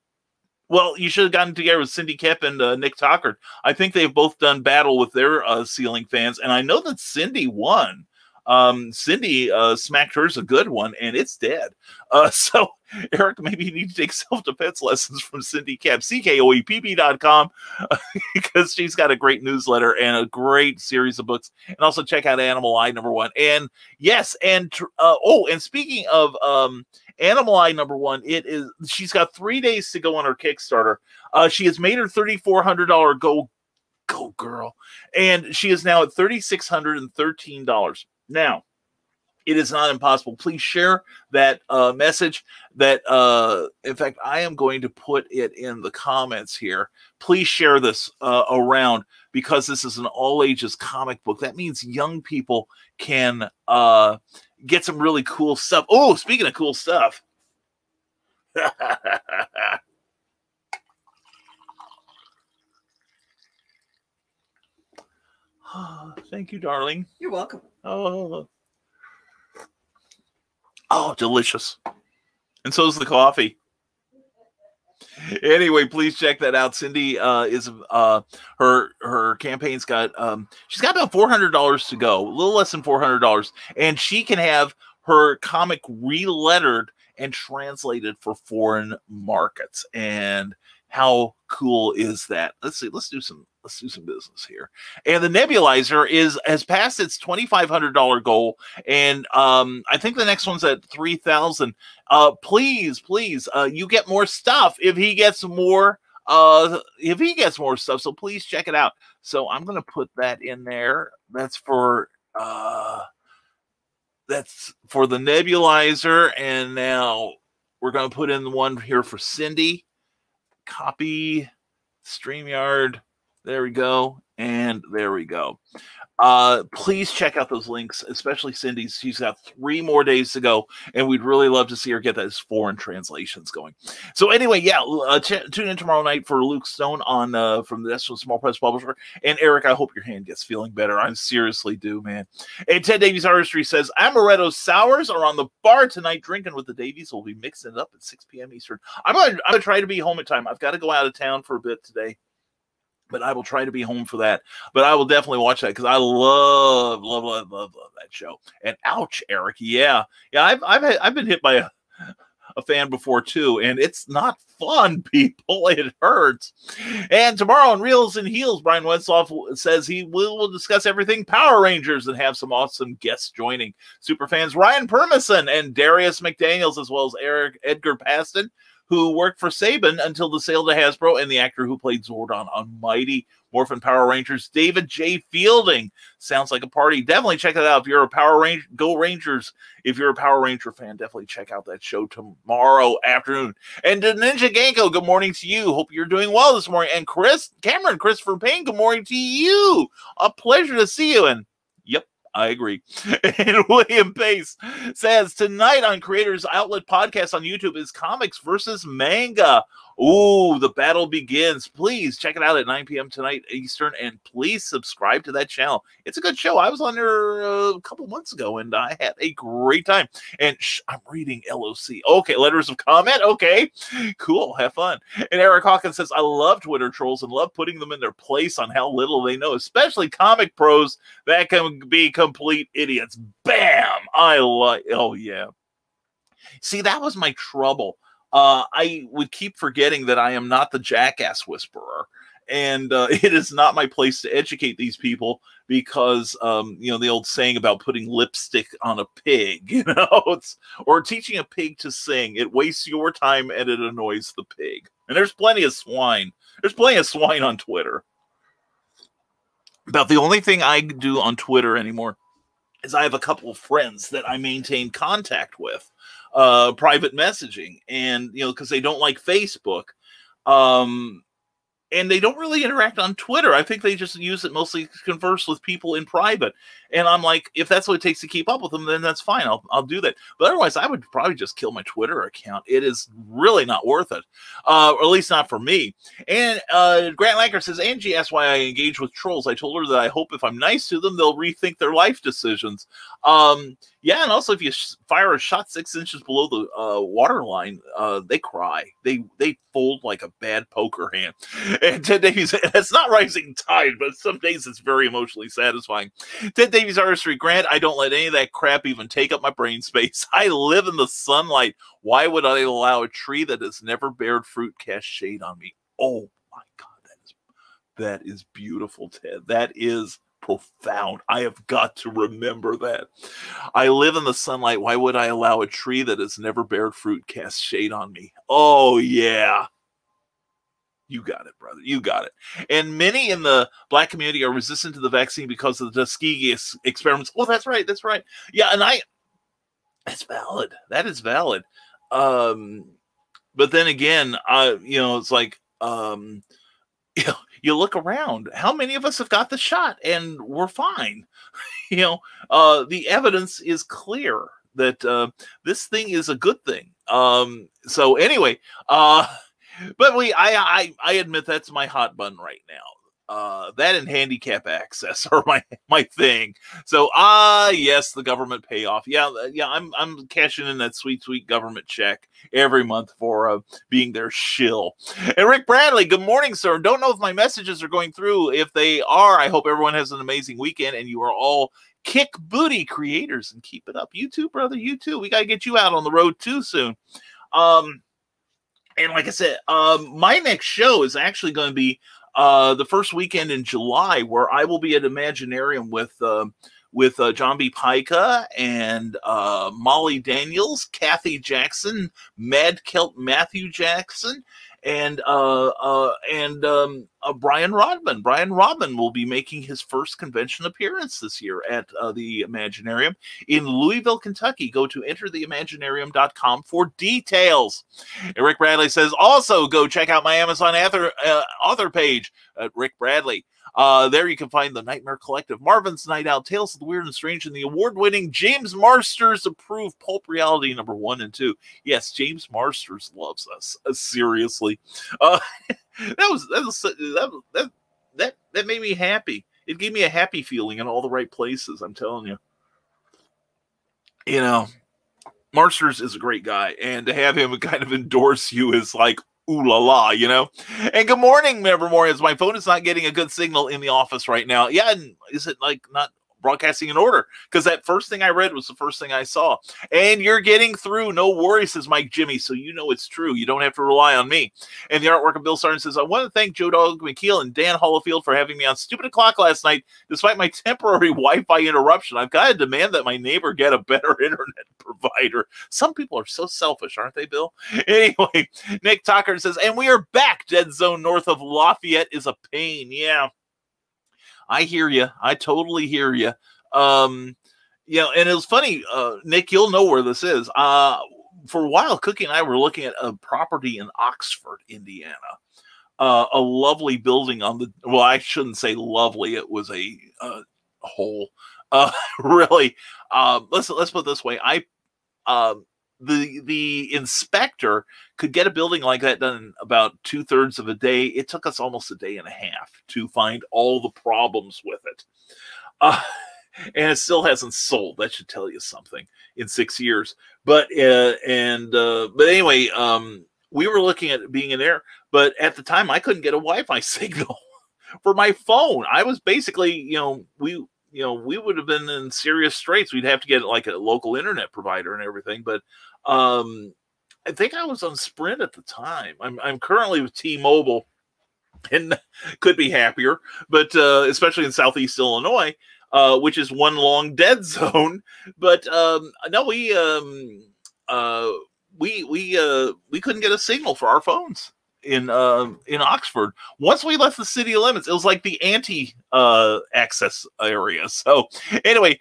you should have gotten together with Cindy Kep and Nick Tockard. I think they've both done battle with their ceiling fans, and I know that Cindy won. Cindy smacked hers a good one, and it's dead. So, Eric, maybe you need to take self-defense lessons from Cindy Kep, CKOEPP.com, because she's got a great newsletter and a great series of books. And also check out Animal Eye #1. And yes, and and speaking of Animal Eye #1, she's got 3 days to go on her Kickstarter. She has made her $3,400 goal. Go girl. And she is now at $3,613. Now, it is not impossible. Please share that message. That in fact, I am going to put it in the comments here. Please share this around, because this is an all ages comic book. That means young people can get some really cool stuff. Oh, speaking of cool stuff. Thank you, darling. You're welcome. Oh, delicious. And so is the coffee. Anyway, please check that out. Cindy is her campaign's got she's got about $400 to go, a little less than $400, and she can have her comic relettered and translated for foreign markets. And how cool is that? Let's see. Let's do some business here. And the Nebulizer has passed its $2,500 goal, and I think the next one's at $3,000. Please, you get more stuff if he gets more. Stuff, so please check it out. So I'm going to put that in there. That's for the Nebulizer, and now we're going to put in the one here for Cindy. Copy, StreamYard. There we go. And there we go. Please check out those links, especially Cindy's. She's got 3 more days to go, and we'd really love to see her get those foreign translations going. So anyway, yeah, tune in tomorrow night for Luke Stone on from the National Small Press Publisher. And Eric, I hope your hand gets feeling better. I seriously do, man. And Ted Davies Artistry says, Amaretto Sours are on the bar tonight. Drinking with the Davies. We'll be mixing it up at 6 p.m. Eastern. I'm gonna try to be home in time. I've got to go out of town for a bit today, but I will try to be home for that. But I will definitely watch that, because I love that show. And ouch, Eric. Yeah. I've been hit by a fan before too, and it's not fun, people. It hurts. And tomorrow on Reels and Heels, Brian Wentzloff says he will discuss everything Power Rangers and have some awesome guests joining. Superfans Ryan Permison and Darius McDaniels, as well as Edgar Paston, who worked for Saban until the sale to Hasbro, and the actor who played Zordon on Mighty Morphin Power Rangers, David J. Fielding. Sounds like a party. Definitely check it out. If you're a Power Ranger, go Rangers. If you're a Power Ranger fan, definitely check out that show tomorrow afternoon. And to Ninja Ganko, good morning to you. Hope you're doing well this morning. And Christopher Payne, good morning to you. A pleasure to see you. And yep, I agree. And William Pace says, tonight on Creators Outlet Podcast on YouTube is Comics versus Manga. Ooh, the battle begins. Please check it out at 9 p.m. tonight Eastern, and please subscribe to that channel. It's a good show. I was on there a couple months ago, and I had a great time. And I'm reading LOC. Okay, letters of comment. Okay, cool. Have fun. And Eric Hawkins says, I love Twitter trolls and love putting them in their place on how little they know, especially comic pros that can be complete idiots. Bam! Oh, yeah. See, that was my trouble. I would keep forgetting that I am not the jackass whisperer, and it is not my place to educate these people because, the old saying about putting lipstick on a pig, or teaching a pig to sing. It wastes your time and it annoys the pig. And there's plenty of swine. There's plenty of swine on Twitter. About the only thing I do on Twitter anymore is I have a couple of friends that I maintain contact with. Private messaging, and because they don't like Facebook, and they don't really interact on Twitter. I think they just use it mostly to converse with people in private. And I'm like, if that's what it takes to keep up with them, then that's fine. I'll do that. But otherwise, I would probably just kill my Twitter account. It is really not worth it, or at least not for me. And Grant Lacker says, Angie asked why I engage with trolls. I told her that I hope if I'm nice to them, they'll rethink their life decisions. Yeah, and also if you fire a shot 6 inches below the water line, they cry. They fold like a bad poker hand. And Ted Davies, it's not rising tide, but some days it's very emotionally satisfying. Ted Davies Artistry, Grant, I don't let any of that crap even take up my brain space. I live in the sunlight. Why would I allow a tree that has never bared fruit cast shade on me? Oh my God, that is beautiful, Ted. That is profound. I have got to remember that. I live in the sunlight. Why would I allow a tree that has never bared fruit cast shade on me? Oh, yeah. You got it, brother. You got it. And many in the Black community are resistant to the vaccine because of the Tuskegee experiments. Oh, that's right. That's right. Yeah, and that's valid. That is valid. But then again, it's like, you look around. How many of us have got the shot and we're fine? The evidence is clear that this thing is a good thing. So anyway, but I admit that's my hot button right now. That and handicap access are my thing. So yes, the government payoff. Yeah, I'm cashing in that sweet government check every month for being their shill. And Rick Bradley, good morning, sir. Don't know if my messages are going through. If they are, I hope everyone has an amazing weekend and you are all kick booty creators and keep it up. You too, brother. You too. We got to get you out on the road too soon. And like I said, my next show is actually going to be the first weekend in July, where I will be at Imaginarium with John B. Pica and Molly Daniels, Kathy Jackson, Mad Kelt Matthew Jackson, and Brian Rodman. Brian Rodman will be making his first convention appearance this year at the Imaginarium in Louisville, Kentucky. Go to entertheimaginarium.com for details. And Rick Bradley says, also go check out my Amazon author page at Rick Bradley. There you can find the Nightmare Collective, Marvin's Night Out, Tales of the Weird and Strange, and the award-winning James Marsters approved Pulp Reality number 1 and 2. Yes, James Marsters loves us. Seriously. That made me happy. It gave me a happy feeling in all the right places, I'm telling you. Marsters is a great guy, and to have him kind of endorse you is like, ooh la la, And good morning, Nevermorians. My phone is not getting a good signal in the office right now. Yeah, and is it like not broadcasting in order? Because that first thing I read was the first thing I saw. And you're getting through. No worries, says Mike Jimmy. So it's true. You don't have to rely on me. And the artwork of Bill Sargent says, I want to thank Joe Dog McKeel and Dan Hollifield for having me on Stupid O'Clock last night. Despite my temporary Wi-Fi interruption, I've got to demand that my neighbor get a better internet provider. Some people are so selfish, aren't they, Bill? Anyway, Nick Tucker says, and we are back. Dead zone north of Lafayette is a pain. Yeah. I hear you. I totally hear you. And it was funny, Nick, you'll know where this is. For a while, Cookie and I were looking at a property in Oxford, Indiana. A lovely building on the, well, I shouldn't say lovely. It was a hole. Really, let's put it this way. The inspector could get a building like that done in about 2/3 of a day. It took us almost a day and a half to find all the problems with it. And it still hasn't sold. That should tell you something in 6 years. But anyway, we were looking at being in there, but at the time I couldn't get a Wi-Fi signal for my phone. I was basically, we would have been in serious straits. We'd have to get like a local internet provider and everything. But I think I was on Sprint at the time. I'm currently with T-Mobile and could be happier, but especially in Southeast Illinois, which is one long dead zone. But no, we couldn't get a signal for our phones in Oxford. Once we left the city limits, it was like the anti access area. So anyway,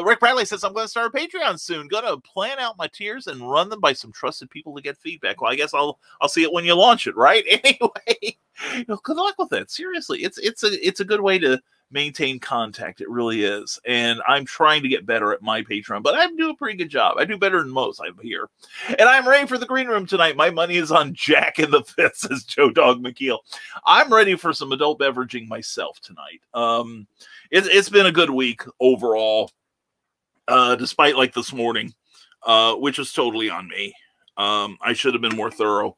Rick Bradley says, I'm going to start a Patreon soon. Going to plan out my tiers and run them by some trusted people to get feedback. Well, I guess I'll see it when you launch it, right? Anyway, good luck with it. Seriously, it's a good way to maintain contact. It really is. And I'm trying to get better at my Patreon, but I do a pretty good job. I do better than most, I'm here. And I'm ready for the green room tonight. My money is on Jack in the Fifth, says Joe Dog McKeel. I'm ready for some adult beveraging myself tonight. It's been a good week overall, despite like this morning, which was totally on me. I should have been more thorough,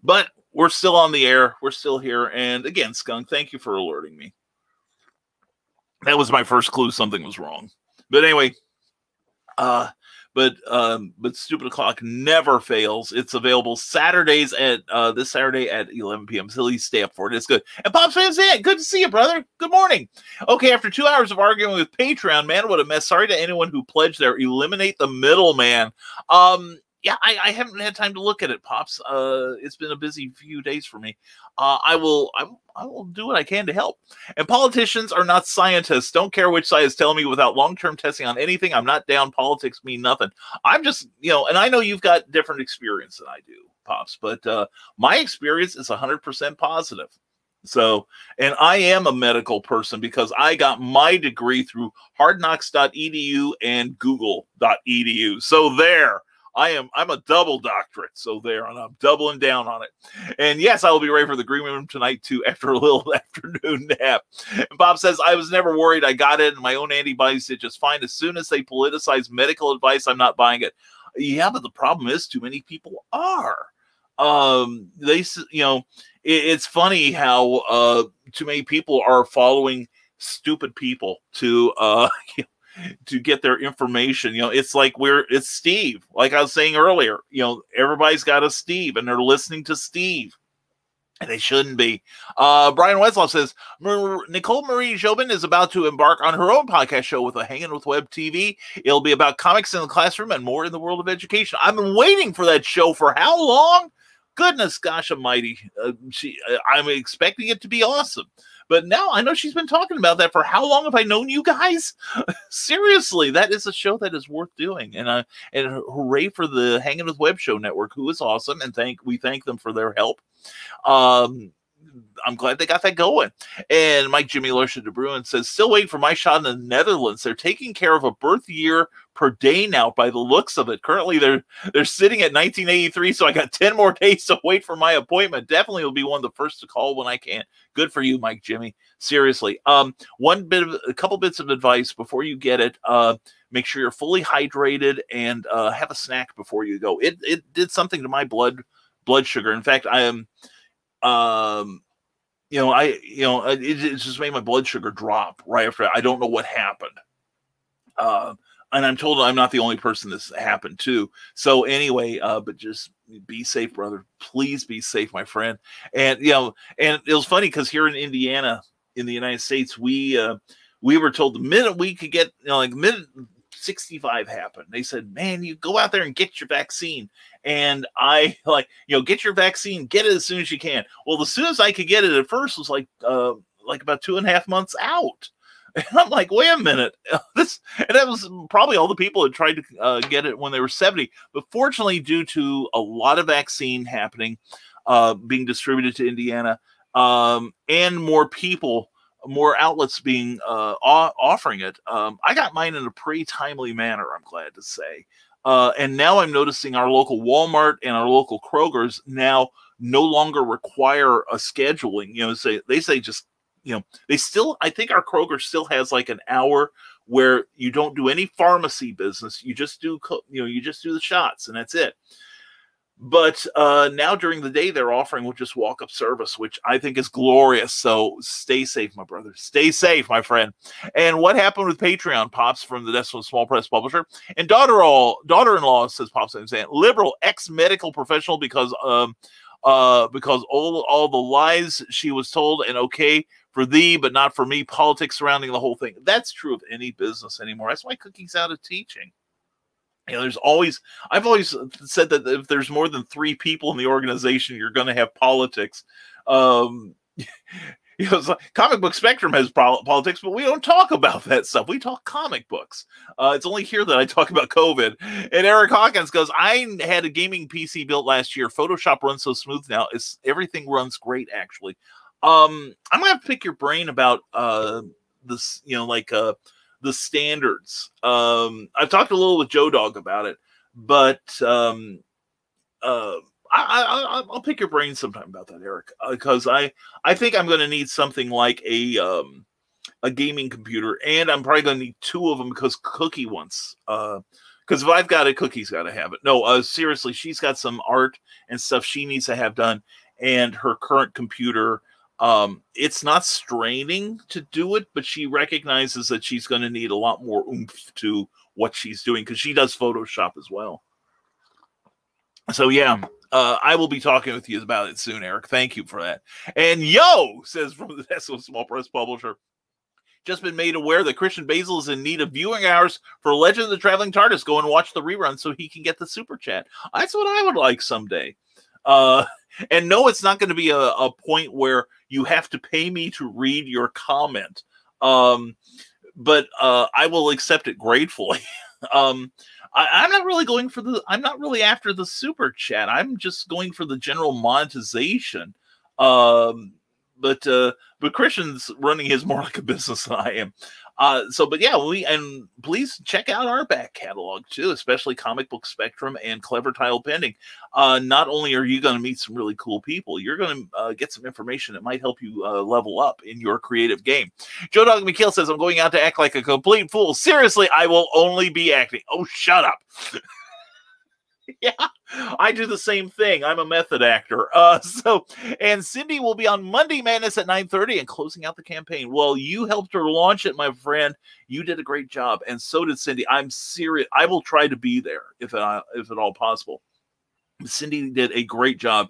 but we're still on the air. We're still here. And again, Skunk, thank you for alerting me. That was my first clue something was wrong. But anyway, but Stupid O'Clock never fails. It's available Saturdays at this Saturday at 11 p.m. Please stay up for it. It's good. And Pops Van Zandt, good to see you, brother. Good morning. Okay, after 2 hours of arguing with Patreon, man, what a mess. Sorry to anyone who pledged there. Eliminate the middleman. Yeah, I haven't had time to look at it, Pops. It's been a busy few days for me. I will do what I can to help. And politicians are not scientists. Don't care which side is telling me without long-term testing on anything. I'm not down. Politics mean nothing. I'm just, and I know you've got different experience than I do, Pops, but my experience is 100% positive. So, and I am a medical person because I got my degree through hardknocks.edu and google.edu. So there. I'm a double doctorate, so there, and I'm doubling down on it. And yes, I will be ready for the green room tonight too after a little afternoon nap. And Bob says, I was never worried. I got it, and my own antibodies did just fine. As soon as they politicize medical advice, I'm not buying it. Yeah, but the problem is too many people are. It's funny how too many people are following stupid people to to get their information. It's like it's Steve. Like I was saying earlier, everybody's got a Steve and they're listening to Steve. And they shouldn't be. Brian Wesloff says, Nicole Marie Jobin is about to embark on her own podcast show with a Hanging with Web TV. It'll be about comics in the classroom and more in the world of education. I've been waiting for that show for how long? Goodness gosh almighty. I'm expecting it to be awesome. But now I know she's been talking about that for how long have I known you guys? Seriously, that is a show that is worth doing. And hooray for the Hanging with Web Show Network, who is awesome. And we thank them for their help. I'm glad they got that going. And Mike Jimmy Lursha de Bruin says, still waiting for my shot in the Netherlands. They're taking care of a birth year per day now by the looks of it. Currently, they're sitting at 1983, so I got 10 more days to wait for my appointment. Definitely will be one of the first to call when I can. Good for you, Mike Jimmy. Seriously. A couple bits of advice before you get it. Make sure you're fully hydrated and have a snack before you go. It did something to my blood sugar. In fact, I am it just made my blood sugar drop right after. I don't know what happened. And I'm told I'm not the only person this happened to. So anyway, but just be safe, brother. Please be safe, my friend. And, and it was funny because here in Indiana, in the United States, we were told the minute we could get, minute 65 happened, they said, man, you go out there and get your vaccine. And I get your vaccine, get it as soon as you can. Well, as soon as I could get it at first was like about 2.5 months out. And I'm like, wait a minute. And that was probably all the people that tried to get it when they were 70. But fortunately, due to a lot of vaccine happening, being distributed to Indiana, and more people more outlets being offering it. I got mine in a pretty timely manner, I'm glad to say. And now I'm noticing our local Walmart and our local Kroger's now no longer require a scheduling. They say just, they still, I think our Kroger still has like an hour where you don't do any pharmacy business. You just do, you just do the shots and that's it. But now during the day, they're offering just walk-up service, which I think is glorious. So stay safe, my brother. Stay safe, my friend. And what happened with Patreon, Pops from the Decimal Small Press Publisher? And daughter-in-law, says Pops, I'm saying, liberal ex-medical professional because all the lies she was told, and okay for thee, but not for me, politics surrounding the whole thing. That's true of any business anymore. That's why cooking's out of teaching. I've always said that if there's more than 3 people in the organization, you're going to have politics. It's like Comic Book Spectrum has politics, but we don't talk about that stuff. We talk comic books. It's only here that I talk about COVID. And Eric Hawkins goes, I had a gaming PC built last year. Photoshop runs so smooth now. Everything runs great, actually. I'm going to have to pick your brain about this, the standards. I've talked a little with Joe Dog about it, but I'll pick your brain sometime about that, Eric, because I think I'm going to need something like a gaming computer, and I'm probably going to need 2 of them because Cookie wants. Because if I've got it, Cookie's got to have it. No, seriously, she's got some art and stuff she needs to have done, and her current computer. It's not straining to do it, but she recognizes that she's going to need a lot more oomph to what she's doing because she does Photoshop as well. So yeah, I will be talking with you about it soon, Eric. Thank you for that. And Yo says from the Decimal Small Press Publisher, just been made aware that Christian Basil is in need of viewing hours for Legend of the Traveling TARDIS. Go and watch the rerun so he can get the super chat. That's what I would like someday. And no, it's not going to be a point where you have to pay me to read your comment. But I will accept it gratefully. I'm not really after the super chat. I'm just going for the general monetization. But Christian's running his more like a business than I am. But yeah, and please check out our back catalog too, especially Comic Book Spectrum and Clever Tile Pending. Not only are you going to meet some really cool people, you're going to get some information that might help you level up in your creative game. Joe Dog McKeel says, I'm going out to act like a complete fool. Seriously, I will only be acting. Oh, shut up. Yeah, I do the same thing. I'm a method actor. And Cindy will be on Monday Madness at 9:30 and closing out the campaign. Well, you helped her launch it, my friend. You did a great job, and so did Cindy. I'm serious. I will try to be there if at all possible. Cindy did a great job.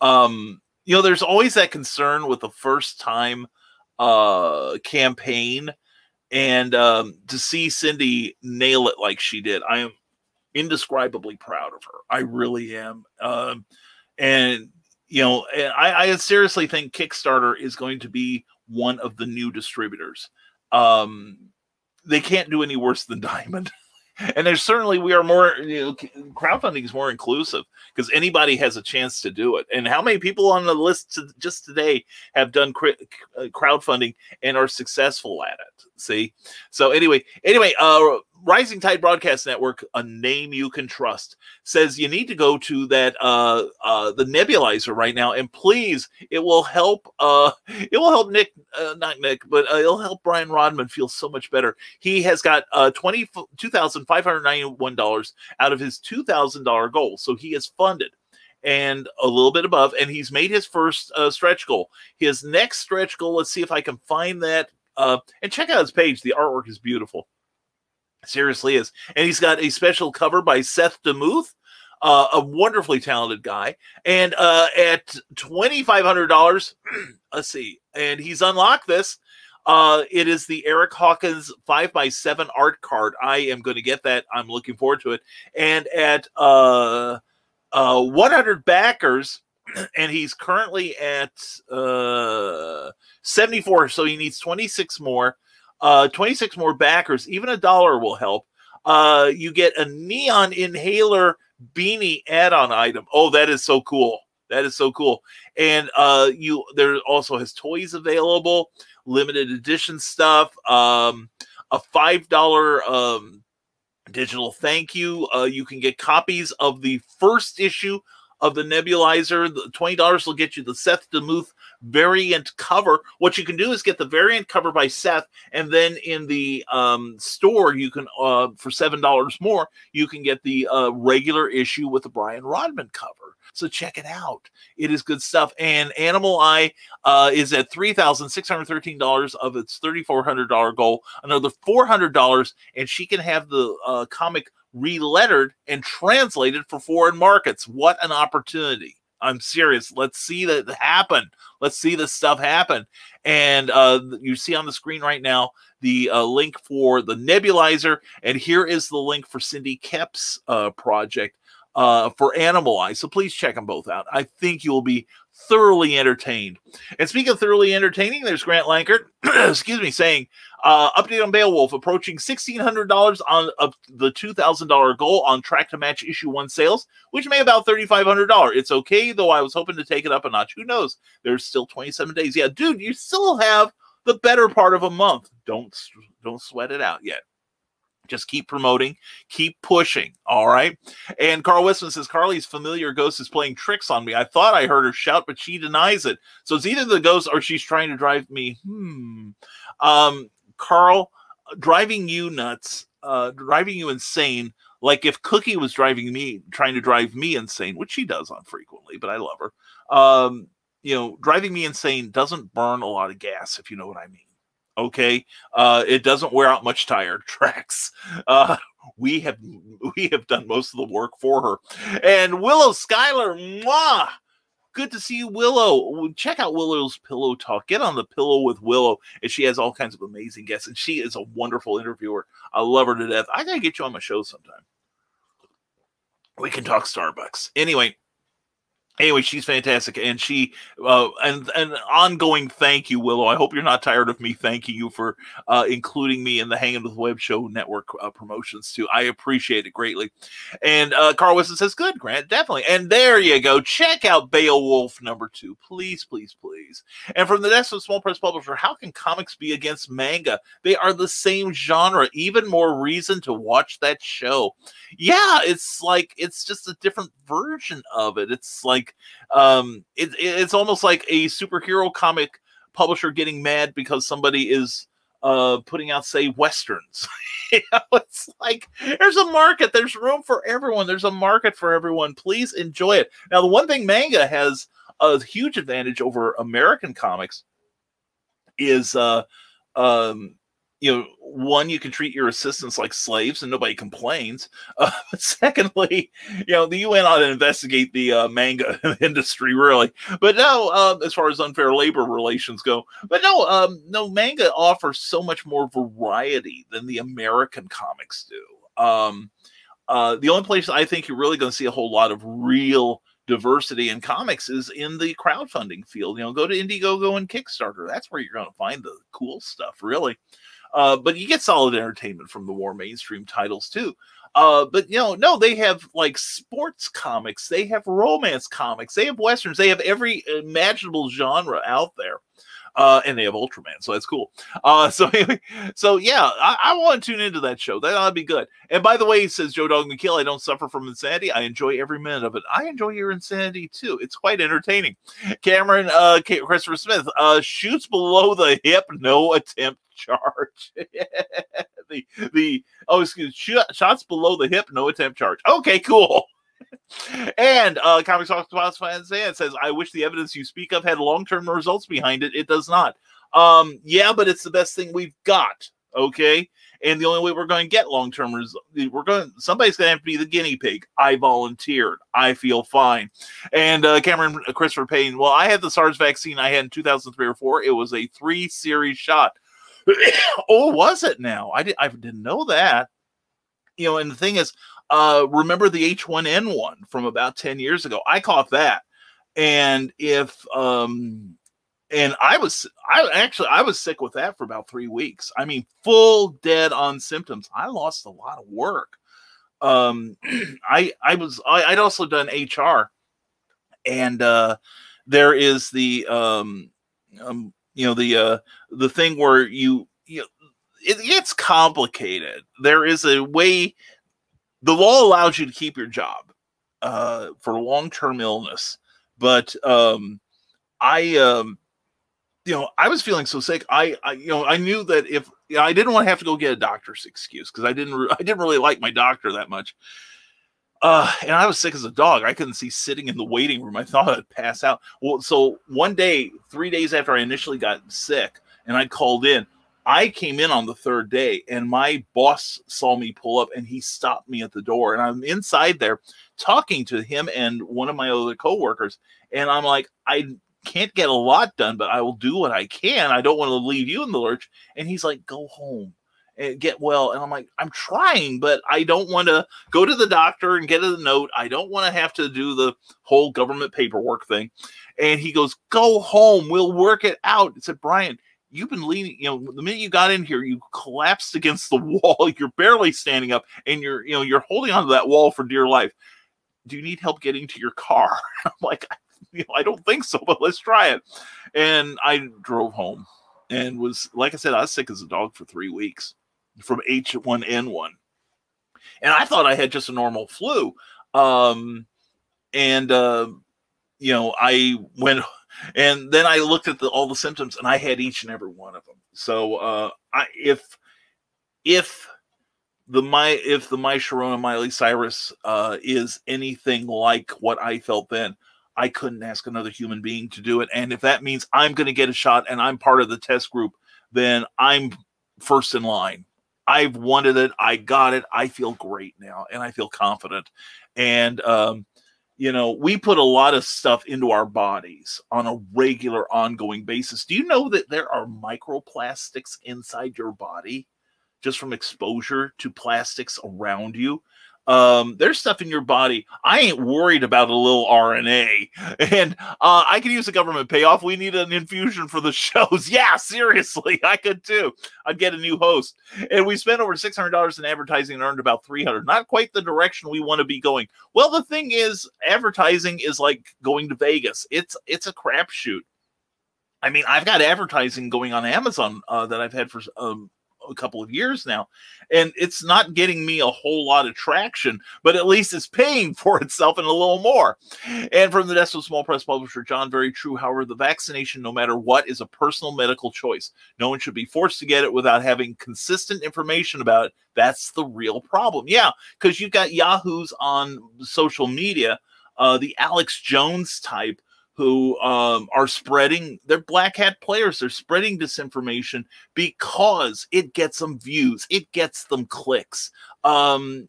There's always that concern with the first time campaign, and to see Cindy nail it like she did, I am indescribably proud of her. I really am. And I seriously think Kickstarter is going to be one of the new distributors. They can't do any worse than Diamond. And we are more, crowdfunding is more inclusive because anybody has a chance to do it. And how many people on the list just today have done crowdfunding and are successful at it? See? So anyway, Rising Tide Broadcast Network, a name you can trust, says you need to go to that the nebulizer right now, and please, it will help Nick, not Nick, but it'll help Brian Rodman feel so much better. He has got $22,591 out of his $2,000 goal, so he is funded and a little bit above, and he's made his first stretch goal. His next stretch goal, let's see if I can find that, and check out his page. The artwork is beautiful. Seriously is. And he's got a special cover by Seth DeMuth, a wonderfully talented guy. And at $2,500, let's see, and he's unlocked this. It is the Eric Hawkins 5x7 art card. I am going to get that. I'm looking forward to it. And at 100 backers, and he's currently at 74, so he needs 26 more. 26 more backers. Even $1 will help. You get a neon inhaler beanie add-on item. Oh, that is so cool. That is so cool. And there also has toys available. limited edition stuff, a $5 digital thank you. You can get copies of the first issue of the Nebulizer. The $20 will get you the Seth DeMuth variant cover. What you can do is get the variant cover by Seth, and then in the store, you can for $7 more, you can get the regular issue with the Brian Rodman cover. So check it out. It is good stuff. And Animal Eye is at $3,613 of its $3,400 goal. Another $400, and she can have the comic relettered and translated for foreign markets. What an opportunity. I'm serious. Let's see that happen. Let's see this stuff happen. And you see on the screen right now the link for the Nebulizer, and here is the link for Cindy Kep's project for Animal Eye. So please check them both out. I think you'll be thoroughly entertained. And speaking of thoroughly entertaining, there's Grant Lankert, excuse me, saying, update on Beowulf, approaching $1,600 on the $2,000 goal, on track to match issue 1 sales, which made about $3,500. It's okay, though I was hoping to take it up a notch. Who knows? There's still 27 days. Yeah, dude, you still have the better part of a month. Don't sweat it out yet. Just keep promoting, keep pushing, all right? And Carl Wisman says, Carly's familiar ghost is playing tricks on me. I thought I heard her shout, but she denies it. So it's either the ghost or she's trying to drive me. Carl, driving you nuts, driving you insane, like if Cookie was trying to drive me insane, which she does on frequently, but I love her. You know, driving me insane doesn't burn a lot of gas, if you know what I mean. Okay, it doesn't wear out much tire tracks. We have done most of the work for her. And Willow Schuyler, mwah! Good to see you, Willow. Check out Willow's Pillow Talk. Get on the pillow with Willow, and she has all kinds of amazing guests, and she is a wonderful interviewer. I love her to death. I gotta get you on my show sometime. We can talk Starbucks. Anyway, she's fantastic, and she and an ongoing thank you, Willow. I hope you're not tired of me thanking you for including me in the Hanging with Web Show Network promotions too. I appreciate it greatly. And Carl Wilson says, "Good, Grant, definitely." And there you go. Check out Beowulf #2, please, please, please. And from the desk of Small Press Publisher, how can comics be against manga? They are the same genre. Even more reason to watch that show. Yeah, it's like it's just a different version of it. It's like it's almost like a superhero comic publisher getting mad because somebody is putting out, say, westerns. You know, it's like there's a market, there's room for everyone, there's a market for everyone. Please enjoy it. Now, the one thing manga has a huge advantage over American comics is you know, one, you can treat your assistants like slaves and nobody complains. But secondly, you know, you went on to investigate the manga industry, really. But no, as far as unfair labor relations go, but no, manga offers so much more variety than the American comics do. The only place I think you're really going to see a whole lot of real diversity in comics is in the crowdfunding field. You know, go to Indiegogo and Kickstarter. That's where you're going to find the cool stuff, really. But you get solid entertainment from the more mainstream titles too. But you know, no, they have like sports comics, they have romance comics, they have westerns, they have every imaginable genre out there. And they have Ultraman, so that's cool. So anyway, so yeah, I want to tune into that show. That'll be good. And by the way, says Joe Dog McKeel, I don't suffer from insanity. I enjoy every minute of it. I enjoy your insanity too. It's quite entertaining. Cameron, Christopher Smith, shoots below the hip, no attempt charge. Shots below the hip, no attempt charge. Okay, cool. And Comics Talk fan says, I wish the evidence you speak of had long-term results behind it. It does not. Yeah, but it's the best thing we've got. Okay. And the only way we're going to get long-term results, somebody's going to have to be the guinea pig. I volunteered. I feel fine. And Cameron Christopher Payne, well, I had the SARS vaccine I had in 2003 or 4. It was a 3-series shot. Oh, was it now? I didn't know that. You know, and the thing is, remember the H1N1 from about 10 years ago? I caught that. And and I was sick with that for about 3 weeks. I mean, full dead on symptoms. I lost a lot of work. I'd also done HR, and there is the the thing where it gets complicated. There is a way. The law allows you to keep your job for long-term illness, but I was feeling so sick. I knew that if I didn't want to have to go get a doctor's excuse, because I didn't really like my doctor that much. And I was sick as a dog. I couldn't see sitting in the waiting room. I thought I'd pass out. Well, so one day, 3 days after I initially got sick and I called in, I came in on the third day, and my boss saw me pull up, and he stopped me at the door, and I'm inside there talking to him and one of my other coworkers. And I'm like, I can't get a lot done, but I will do what I can. I don't want to leave you in the lurch. And he's like, go home and get well. And I'm like, I'm trying, but I don't want to go to the doctor and get a note. I don't want to have to do the whole government paperwork thing. And he goes, go home. We'll work it out. I said, Brian, you've been leaning, the minute you got in here, you collapsed against the wall. You're barely standing up, and you're holding onto that wall for dear life. Do you need help getting to your car? I'm like, I don't think so, but let's try it. And I drove home and was, like I said, I was sick as a dog for 3 weeks from H1N1. And I thought I had just a normal flu. I went, and then I looked at all the symptoms, and I had each and every one of them. So if the My Sharona Miley Cyrus is anything like what I felt then, I couldn't ask another human being to do it. And if that means I'm going to get a shot and I'm part of the test group, then I'm first in line. I've wanted it. I got it. I feel great now, and I feel confident. And we put a lot of stuff into our bodies on a regular, ongoing basis. Do you know that there are microplastics inside your body just from exposure to plastics around you? There's stuff in your body. I ain't worried about a little RNA. And I could use a government payoff. We need an infusion for the shows. Yeah, seriously, I could too. I'd get a new host. And we spent over $600 in advertising and earned about $300. Not quite the direction we want to be going. Well, the thing is, advertising is like going to Vegas. It's a crapshoot. I mean, I've got advertising going on Amazon that I've had for a couple of years now, and it's not getting me a whole lot of traction, but at least it's paying for itself and a little more. And from the desk of small press publisher John, very true. However, the vaccination, no matter what, is a personal medical choice. No one should be forced to get it without having consistent information about it. That's the real problem. Yeah, because you've got yahoos on social media, the Alex Jones type, who are spreading, they're black hat players. They're spreading disinformation because it gets them views. It gets them clicks. In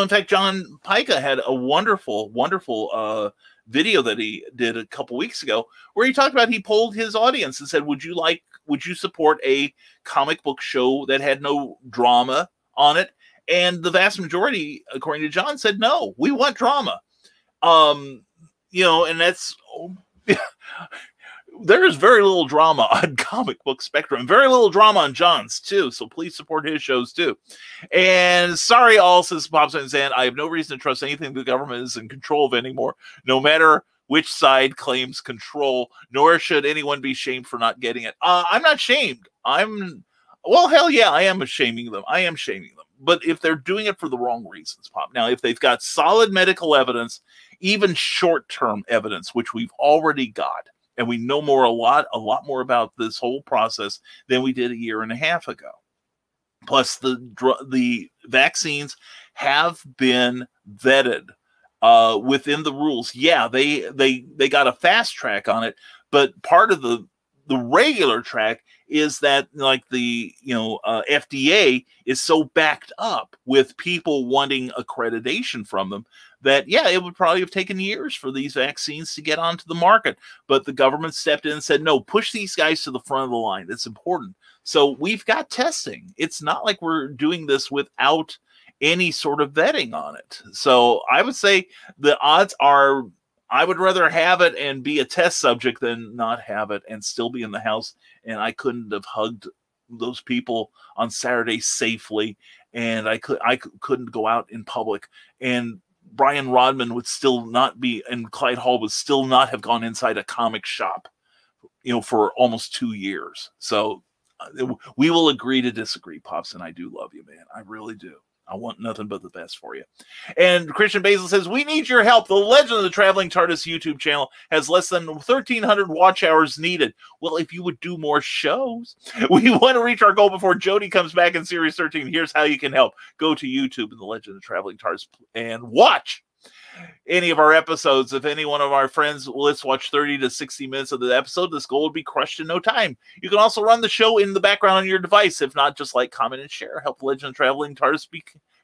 fact, John Pica had a wonderful video that he did a couple weeks ago where he talked about, he polled his audience and said, would you support a comic book show that had no drama on it? And the vast majority, according to John, said, no, we want drama. And that's... There is very little drama on Comic Book Spectrum, very little drama on John's too, so please support his shows too. And sorry, all, says Pops and Zan, I have no reason to trust anything the government is in control of anymore, no matter which side claims control, nor should anyone be shamed for not getting it. I'm not shamed. Well, hell yeah, I am shaming them. But if they're doing it for the wrong reasons, Pop. Now, if they've got solid medical evidence, even short-term evidence, which we've already got, and we know a lot more about this whole process than we did a year and a half ago. Plus, the vaccines have been vetted within the rules. Yeah, they got a fast track on it, but part of the regular track is that, like, the FDA is so backed up with people wanting accreditation from them that, yeah, it would probably have taken years for these vaccines to get onto the market. But the government stepped in and said, no, push these guys to the front of the line. It's important. So we've got testing. It's not like we're doing this without any sort of vetting on it. So I would say the odds are, I would rather have it and be a test subject than not have it and still be in the house. And I couldn't have hugged those people on Saturday safely, and I couldn't go out in public. And Brian Rodman would still not be, and Clyde Hall would still not have gone inside a comic shop for almost 2 years. So we will agree to disagree, Pops, and I do love you, man. I really do. I want nothing but the best for you. And Christian Basil says, we need your help. The Legend of the Traveling TARDIS YouTube channel has less than 1,300 watch hours needed. Well, if you would do more shows, we want to reach our goal before Jodie comes back in Series 13. Here's how you can help. Go to YouTube and The Legend of the Traveling TARDIS and watch any of our episodes. If any one of our friends, let's watch 30 to 60 minutes of the episode, this goal would be crushed in no time. You can also run the show in the background on your device. If not, just like, comment, and share. Help Legend of Traveling TARDIS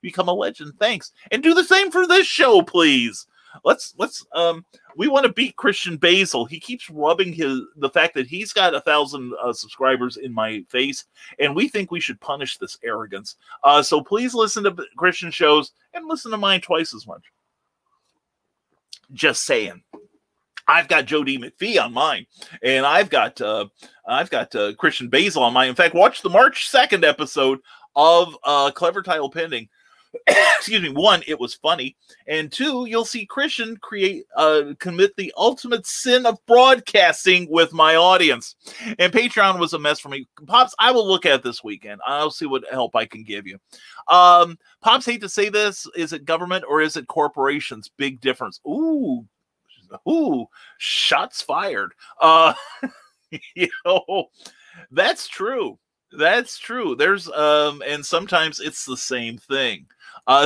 become a legend. Thanks. And do the same for this show, please. We want to beat Christian Basil. He keeps rubbing the fact that he's got 1,000 subscribers in my face, and we think we should punish this arrogance. So please listen to Christian shows and listen to mine twice as much. Just saying. I've got Jodie McPhee on mine, and I've got Christian Basil on mine. In fact, watch the March 2nd episode of Clever Title Pending. Excuse me. 1, it was funny, and 2, you'll see Christian commit the ultimate sin of broadcasting with my audience. And Patreon was a mess for me. Pops, I will look at it this weekend. I'll see what help I can give you. Pops, hate to say this, is it government or is it corporations? Big difference. Ooh, shots fired. That's true. That's true. There's and sometimes it's the same thing.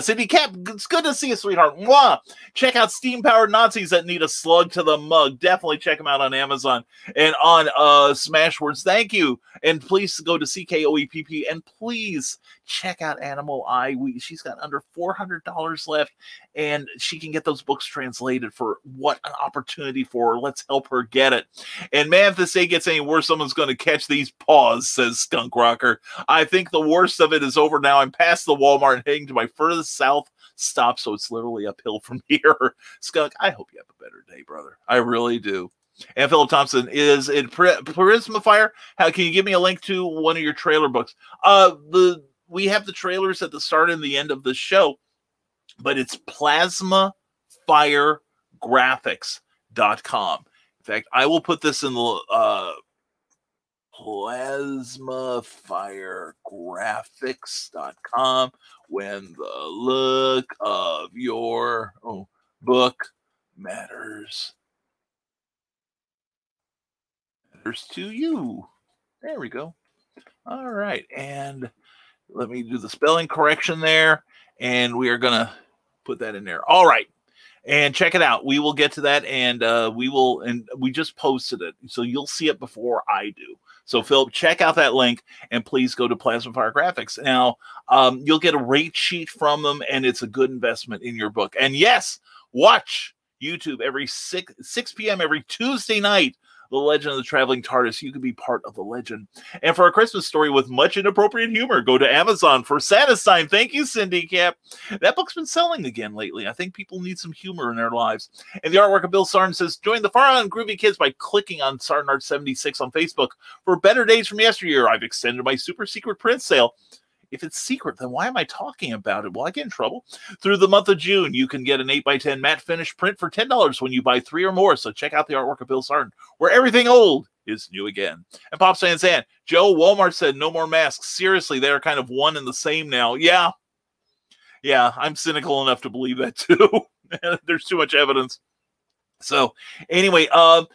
Cindy Cap, it's good to see you, sweetheart. Mwah! Check out Steam Powered Nazis that need a slug to the mug. Definitely check them out on Amazon and on Smashwords. Thank you. And please go to CKOEPP and please check out Animal Eye. She's got under $400 left, and she can get those books translated. For what an opportunity for her. Let's help her get it. And man, if this day gets any worse, someone's going to catch these paws, says Skunk Rocker. I think the worst of it is over now. I'm past the Walmart and heading to my furthest south stop, so it's literally uphill from here. Skunk, I hope you have a better day, brother. I really do. And Philip Thompson, is it Prisma Fire? How can you give me a link to one of your trailer books? We have the trailers at the start and the end of the show, but it's plasmafiregraphics.com. In fact, I will put this in the plasmafiregraphics.com when the look of your book matters to you. There we go. All right. And let me do the spelling correction there. And we are going to put that in there. All right. And check it out. We will get to that, and we just posted it, so you'll see it before I do. So, Philip, check out that link, and please go to Plasma Fire Graphics. Now, you'll get a rate sheet from them, and it's a good investment in your book. And yes, watch YouTube every 6 p.m. every Tuesday night. The Legend of the Traveling TARDIS. You can be part of the legend. And for a Christmas story with much inappropriate humor, go to Amazon for Santa's Time. Thank you, Cindy Cap. That book's been selling again lately. I think people need some humor in their lives. And the artwork of Bill Sarn says, join the Far Out and Groovy Kids by clicking on SarnArt76 on Facebook. For better days from yesteryear, I've extended my super secret print sale. If it's secret, then why am I talking about it? Will I get in trouble? Through the month of June, you can get an 8x10 matte finish print for $10 when you buy 3 or more. So check out the artwork of Bill Sarn, where everything old is new again. And Pop San San, Joe, Walmart said no more masks. Seriously, they're kind of one and the same now. Yeah, I'm cynical enough to believe that too. There's too much evidence. So anyway, no,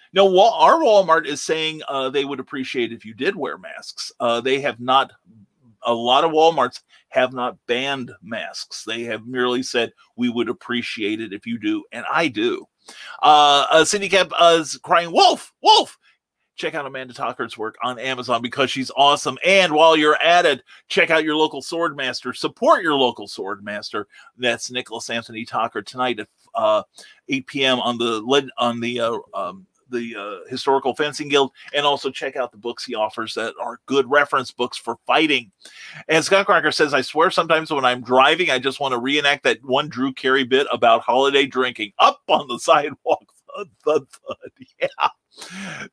our Walmart is saying they would appreciate if you did wear masks. They have not. A lot of Walmarts have not banned masks. They have merely said, we would appreciate it if you do. And I do. Cindy Cap is crying, Wolf! Check out Amanda Tocker's work on Amazon because she's awesome. And while you're at it, check out your local Swordmaster. Support your local Swordmaster. That's Nicholas Anthony Tocker tonight at 8 p.m. on the Historical Fencing Guild, and also check out the books he offers that are good reference books for fighting. And Scott Crocker says, I swear sometimes when I'm driving, I just want to reenact that one Drew Carey bit about holiday drinking. Up on the sidewalk, thud, thud, thud. Yeah.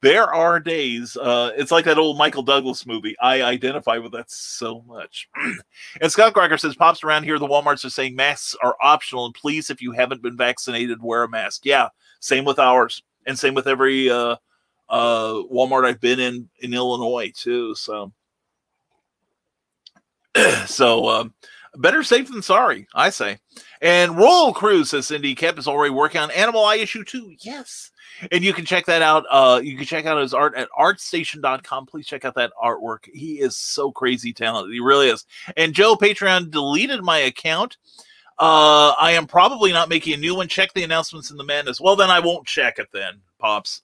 There are days. It's like that old Michael Douglas movie. I identify with that so much. And Scott Crocker says, Pops, around here, the Walmarts are saying masks are optional, and please, if you haven't been vaccinated, wear a mask. Yeah, same with ours. And same with every Walmart I've been in Illinois too. So, better safe than sorry, I say. And Royal Cruise, says Cindy, Kep is already working on Animal Eye issue 2. Yes. And you can check that out. You can check out his art at artstation.com. Please check out that artwork. He is so crazy talented. He really is. And Joe, Patreon deleted my account. I am probably not making a new one. Check the announcements in the madness. Well, then I won't check it then, Pops.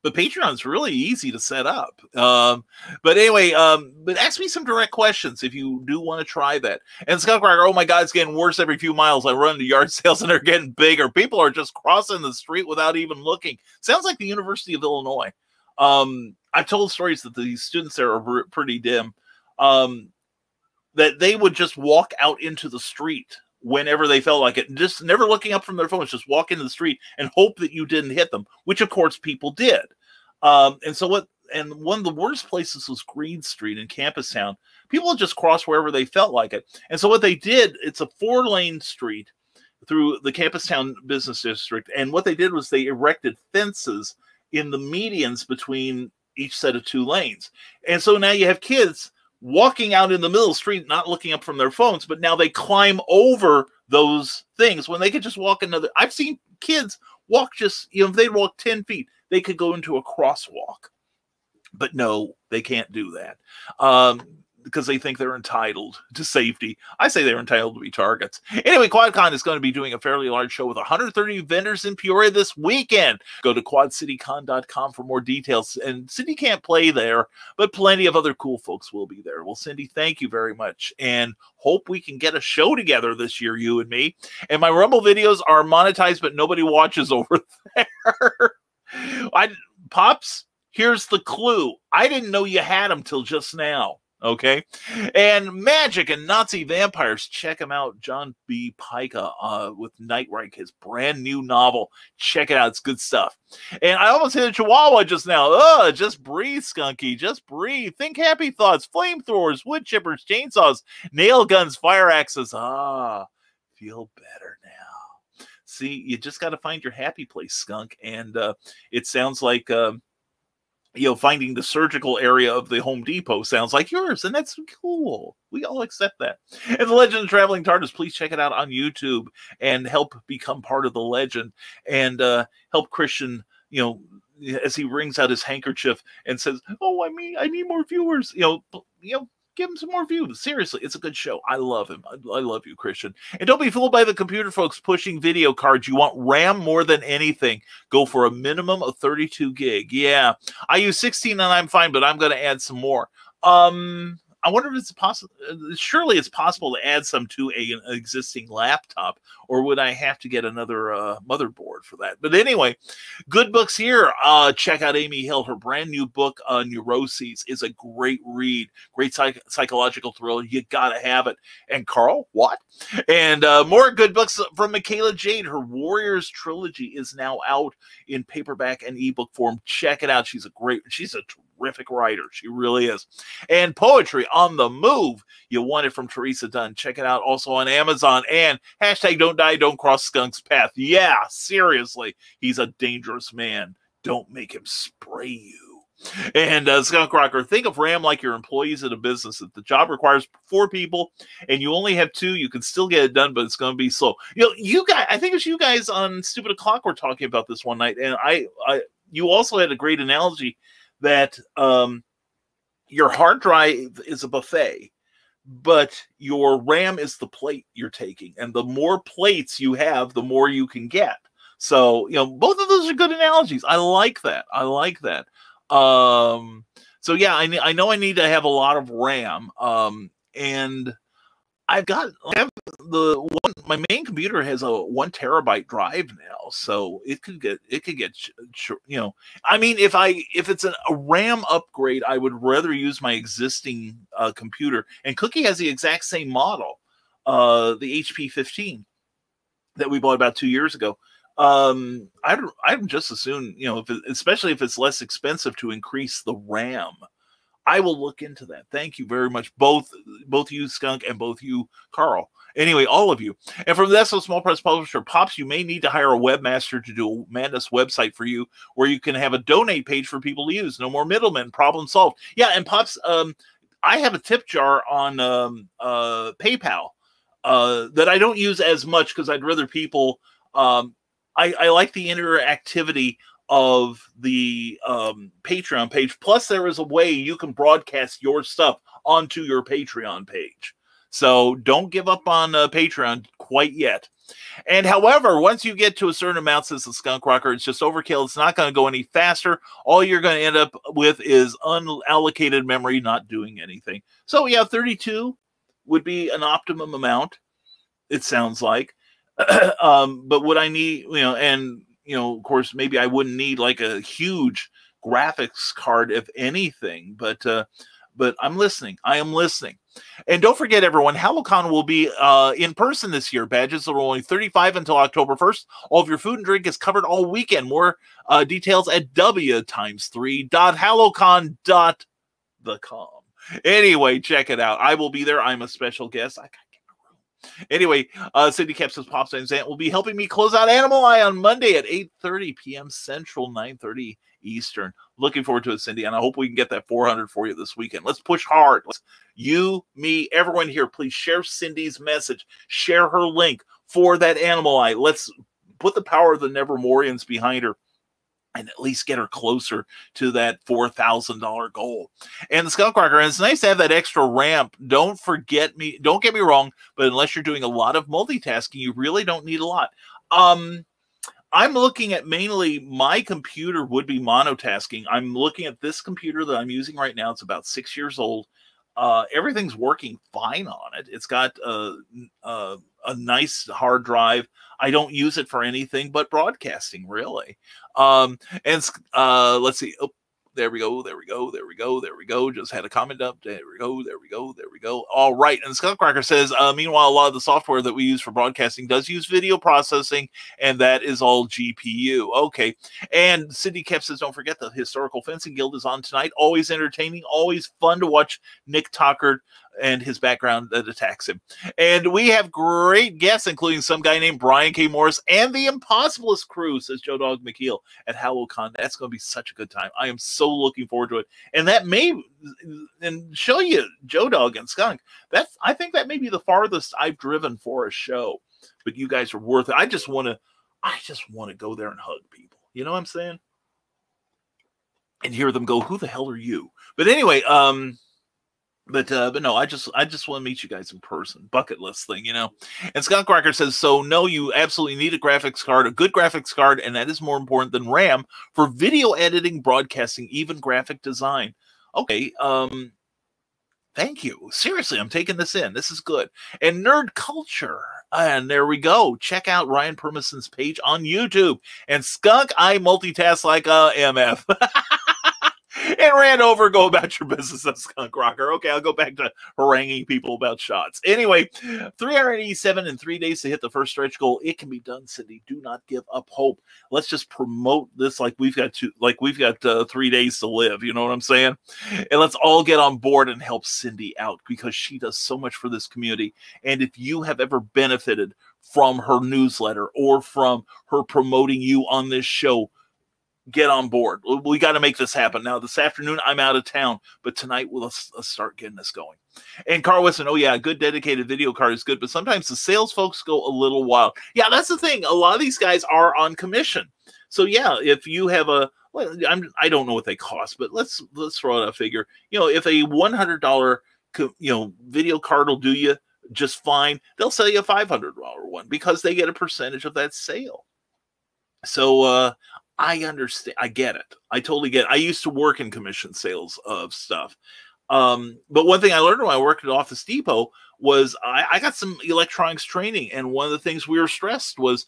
But Patreon's really easy to set up. But anyway, but ask me some direct questions if you do want to try that. And Skunk Rocker, oh my God, it's getting worse every few miles. I run to yard sales and they're getting bigger. People are just crossing the street without even looking. Sounds like the University of Illinois. I've told stories that the students there are pretty dim. That they would just walk out into the street whenever they felt like it, just never looking up from their phones, just walk into the street and hope that you didn't hit them, which of course people did. And one of the worst places was Green Street in Campus Town. People would just cross wherever they felt like it. And so what they did, it's a 4-lane street through the Campus Town business district. And what they did was they erected fences in the medians between each set of 2 lanes. And so now you have kids walking out in the middle of the street, not looking up from their phones, but now they climb over those things when they could just walk another. I've seen kids walk just, if they walk 10 feet, they could go into a crosswalk. But no, they can't do that because they think they're entitled to safety. I say they're entitled to be targets. Anyway, QuadCon is going to be doing a fairly large show with 130 vendors in Peoria this weekend. Go to quadcitycon.com for more details. And Cindy can't play there, but plenty of other cool folks will be there. Well, Cindy, thank you very much. And hope we can get a show together this year, you and me. And my Rumble videos are monetized, but nobody watches over there. Pops, here's the clue. I didn't know you had them till just now. Okay. And Magic and Nazi Vampires. Check him out. John B. Pica with Nightreich, his brand new novel. Check it out. It's good stuff. And I almost hit a chihuahua just now. Just breathe, Skunky. Just breathe. Think happy thoughts. Flamethrowers, wood chippers, chainsaws, nail guns, fire axes. Feel better now. See, you just got to find your happy place, Skunk. And it sounds like... finding the surgical area of the Home Depot sounds like yours, and that's cool. We all accept that. And the Legend of Traveling TARDIS, please check it out on YouTube and help become part of the legend and help Christian, as he wrings out his handkerchief and says, "Oh, I need more viewers." Give him some more views. Seriously, it's a good show. I love him. I love you, Christian. And don't be fooled by the computer folks pushing video cards. You want RAM more than anything. Go for a minimum of 32 gig. Yeah, I use 16 and I'm fine, but I'm going to add some more. I wonder if it's possible. Surely it's possible to add some to an existing laptop, or would I have to get another motherboard for that? But anyway, good books here. Check out Amy Hill. Her brand new book, Neuroses, is a great read. Great psychological thriller. You got to have it. And Carl, what? And more good books from Michaela Jade. Her Warriors trilogy is now out in paperback and ebook form. Check it out. She's a terrific writer. She really is. And poetry on the move. You want it from Teresa Dunn. Check it out also on Amazon. And hashtag don't die, don't cross Skunk's path. Yeah, seriously. He's a dangerous man. Don't make him spray you. And Skunk Rocker, think of RAM like your employees at a business. If the job requires 4 people and you only have 2, you can still get it done, but it's going to be slow. You guys, I think it was you guys on Stupid O'Clock were talking about this one night. And you also had a great analogy that your hard drive is a buffet, but your RAM is the plate you're taking. And the more plates you have, the more you can get. So, both of those are good analogies. I like that. So yeah, I know I need to have a lot of RAM. And my main computer has a 1 terabyte drive now, so it could get I mean, if it's a RAM upgrade, I would rather use my existing computer. And Cookie has the exact same model, the HP 15 that we bought about 2 years ago. I'd just as soon, especially if it's less expensive to increase the RAM. I will look into that. Thank you very much, both you, Skunk, and both you, Carl. Anyway, all of you. And from the SO Small Press Publisher, Pops, you may need to hire a webmaster to do a Madness website for you, where you can have a donate page for people to use. No more middlemen. Problem solved. Yeah, and Pops, I have a tip jar on PayPal that I don't use as much because I'd rather people. I like the interactivity of the Patreon page. Plus, there is a way you can broadcast your stuff onto your Patreon page. So don't give up on Patreon quite yet. And however, once you get to a certain amount, says the Skunk Rocker, it's just overkill. It's not going to go any faster. All you're going to end up with is unallocated memory not doing anything. So yeah, 32 would be an optimum amount, it sounds like. But what I need, and of course, maybe I wouldn't need like a huge graphics card, if anything, but I'm listening. I am listening. And don't forget, everyone, HalloCon will be in person this year. Badges are only $35 until October 1st. All of your food and drink is covered all weekend. More details at w3.hallocon.com. Anyway, check it out. I will be there. I'm a special guest. I got to get my room. Anyway, Cindy Cap says Pops and Zant will be helping me close out Animal Eye on Monday at 8:30 p.m. Central, 9:30 Eastern. Looking forward to it, Cindy, and I hope we can get that 400 for you this weekend. Let's push hard. You, me, everyone here, please share Cindy's message. Share her link for that Animal Eye. Let's put the power of the Nevermorians behind her and at least get her closer to that $4,000 goal. And the Skunk Rocker, and it's nice to have that extra ramp. Don't get me wrong, but unless you're doing a lot of multitasking, you really don't need a lot. I'm looking at mainly my computer would be monotasking. I'm looking at this computer that I'm using right now. It's about 6 years old. Everything's working fine on it. It's got a nice hard drive. I don't use it for anything but broadcasting, really. Let's see. Oh, there we go. Just had a comment up. There we go. All right. And Skunk Cracker says, meanwhile, a lot of the software that we use for broadcasting does use video processing, and that is all GPU. Okay. And Cindy Kep says, don't forget the Historical Fencing Guild is on tonight. Always entertaining, always fun to watch Nick Tockard and his background that attacks him. And we have great guests, including some guy named Brian K. Morris and the Impossibilist crew, says Joe Dog McKeel at HalloCon. That's going to be such a good time. I am so looking forward to it. And that may show you Joe Dog and Skunk. I think that may be the farthest I've driven for a show. But you guys are worth it. I just want to go there and hug people. You know what I'm saying? And hear them go, who the hell are you? But anyway, But no, I just want to meet you guys in person. Bucket list thing, And Skunk Cracker says, so no, you absolutely need a graphics card, a good graphics card, and that is more important than RAM for video editing, broadcasting, even graphic design. Okay, thank you. Seriously, I'm taking this in. This is good. And Nerd Culture. And there we go. Check out Ryan Permison's page on YouTube. And Skunk, I multitask like a MF. And ran over, go about your business, Skunk Rocker. Okay, I'll go back to haranguing people about shots. Anyway, 387 in 3 days to hit the first stretch goal. It can be done, Cindy. Do not give up hope. Let's just promote this like we've got 3 days to live. You know what I'm saying? And let's all get on board and help Cindy out because she does so much for this community. And if you have ever benefited from her newsletter or from her promoting you on this show, get on board. We got to make this happen. Now, this afternoon, I'm out of town, but tonight, let's start getting this going. And Carl Weston, oh yeah, a good dedicated video card is good, but sometimes the sales folks go a little wild. Yeah, that's the thing. A lot of these guys are on commission. So yeah, if you have I don't know what they cost, but let's throw out a figure. If a $100 video card will do you just fine, they'll sell you a $500 one because they get a percentage of that sale. So I understand. I get it. I totally get it. I used to work in commission sales of stuff. But one thing I learned when I worked at Office Depot was I got some electronics training. And one of the things we were stressed was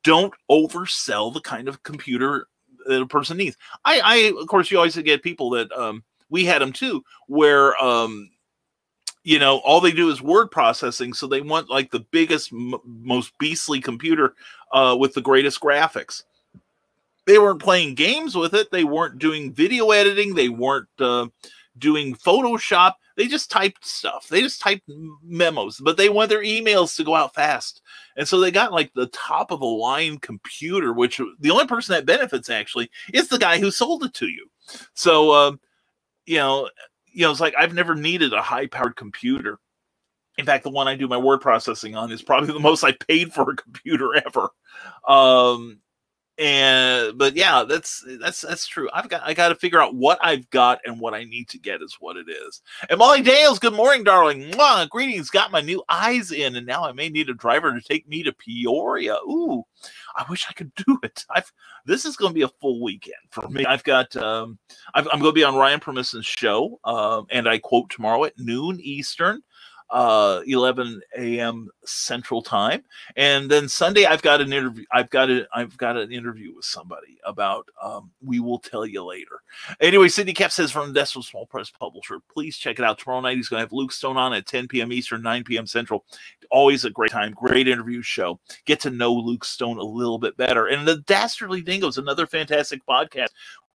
don't oversell the kind of computer that a person needs. Of course, you always get people that we had them too, where, all they do is word processing. So they want like the biggest, most beastly computer with the greatest graphics. They weren't playing games with it. They weren't doing video editing. They weren't doing Photoshop. They just typed stuff. They just typed memos, but they want their emails to go out fast. And so they got like the top of the line computer, which the only person that benefits actually is the guy who sold it to you. So, it's like I've never needed a high powered computer. In fact, the one I do my word processing on is probably the most I paid for a computer ever. But yeah, that's true. I got to figure out what I've got, and what I need to get is what it is. And Molly Dales, good morning, darling. Mwah, greetings. Got my new eyes in, and now I may need a driver to take me to Peoria. Ooh, I wish I could do it. This is going to be a full weekend for me. I've got I'm going to be on Ryan Permission's show, and I quote tomorrow at noon Eastern. 11 a.m. Central Time, and then Sunday I've got an interview. I've got an interview with somebody about. We will tell you later. Anyway, Cindy Cap says from Desperate Small Press Publisher, please check it out tomorrow night. He's going to have Luke Stone on at 10 p.m. Eastern, 9 p.m. Central. Always a great time, great interview show. Get to know Luke Stone a little bit better. And the Dastardly Dingoes, another fantastic podcast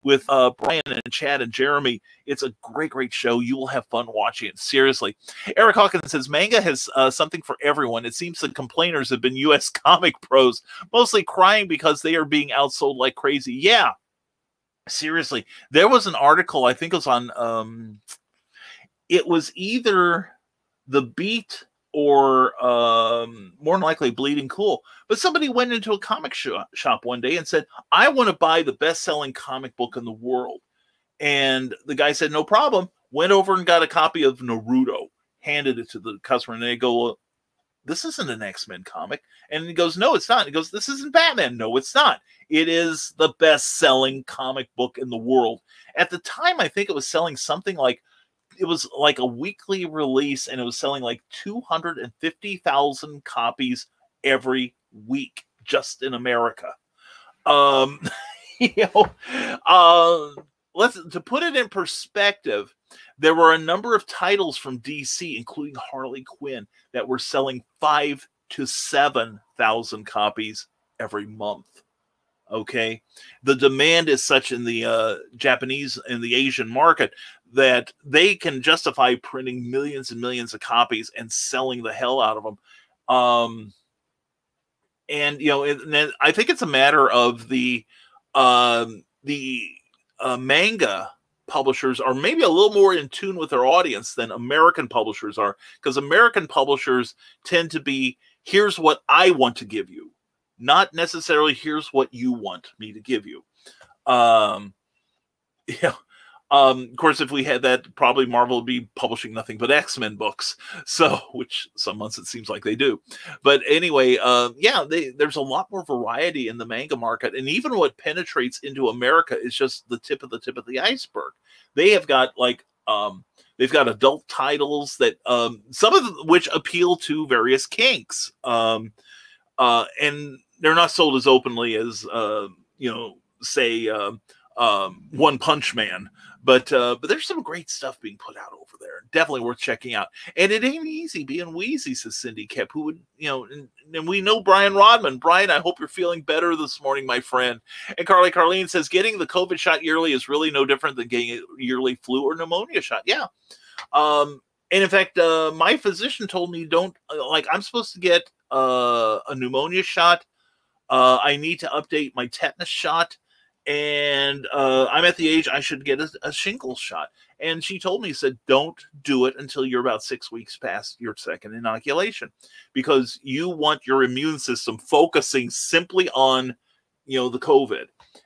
with Brian and Chad and Jeremy. It's a great show. You will have fun watching it. Seriously. Eric Hawkins says, manga has something for everyone. It seems the complainers have been U.S. comic pros, mostly crying because they are being outsold like crazy. Yeah. Seriously. There was an article, I think it was on, it was either The Beat or more than likely Bleeding Cool. But somebody went into a comic shop one day and said, I want to buy the best-selling comic book in the world. And the guy said, no problem. Went over and got a copy of Naruto, handed it to the customer, and they go, well, this isn't an X-Men comic. And he goes, no, it's not. He goes, this isn't Batman. No, it's not. It is the best-selling comic book in the world. At the time, I think it was selling something like, it was like a weekly release, and it was selling like 250,000 copies every week just in America. To put it in perspective, there were a number of titles from DC, including Harley Quinn, that were selling 5,000 to 7,000 copies every month. Okay, the demand is such in the Japanese and the Asian market that they can justify printing millions and millions of copies and selling the hell out of them. And I think it's a matter of the manga publishers are maybe a little more in tune with their audience than American publishers are, because American publishers tend to be, here's what I want to give you, not necessarily here's what you want me to give you. Of course, if we had that, probably Marvel would be publishing nothing but X-Men books. So, which some months it seems like they do. But anyway, there's a lot more variety in the manga market. And even what penetrates into America is just the tip of the iceberg. They have got like, they've got adult titles that, some of which appeal to various kinks. And they're not sold as openly as, say, One Punch Man. But there's some great stuff being put out over there. Definitely worth checking out. And it ain't easy being wheezy, says Cindy Kep, who would, and we know Brian Rodman. Brian, I hope you're feeling better this morning, my friend. And Carleen says, getting the COVID shot yearly is really no different than getting a yearly flu or pneumonia shot. Yeah. And in fact, my physician told me I'm supposed to get a pneumonia shot. I need to update my tetanus shot. And I'm at the age I should get a shingles shot. And she told me, said, don't do it until you're about 6 weeks past your second inoculation, because you want your immune system focusing simply on, the COVID.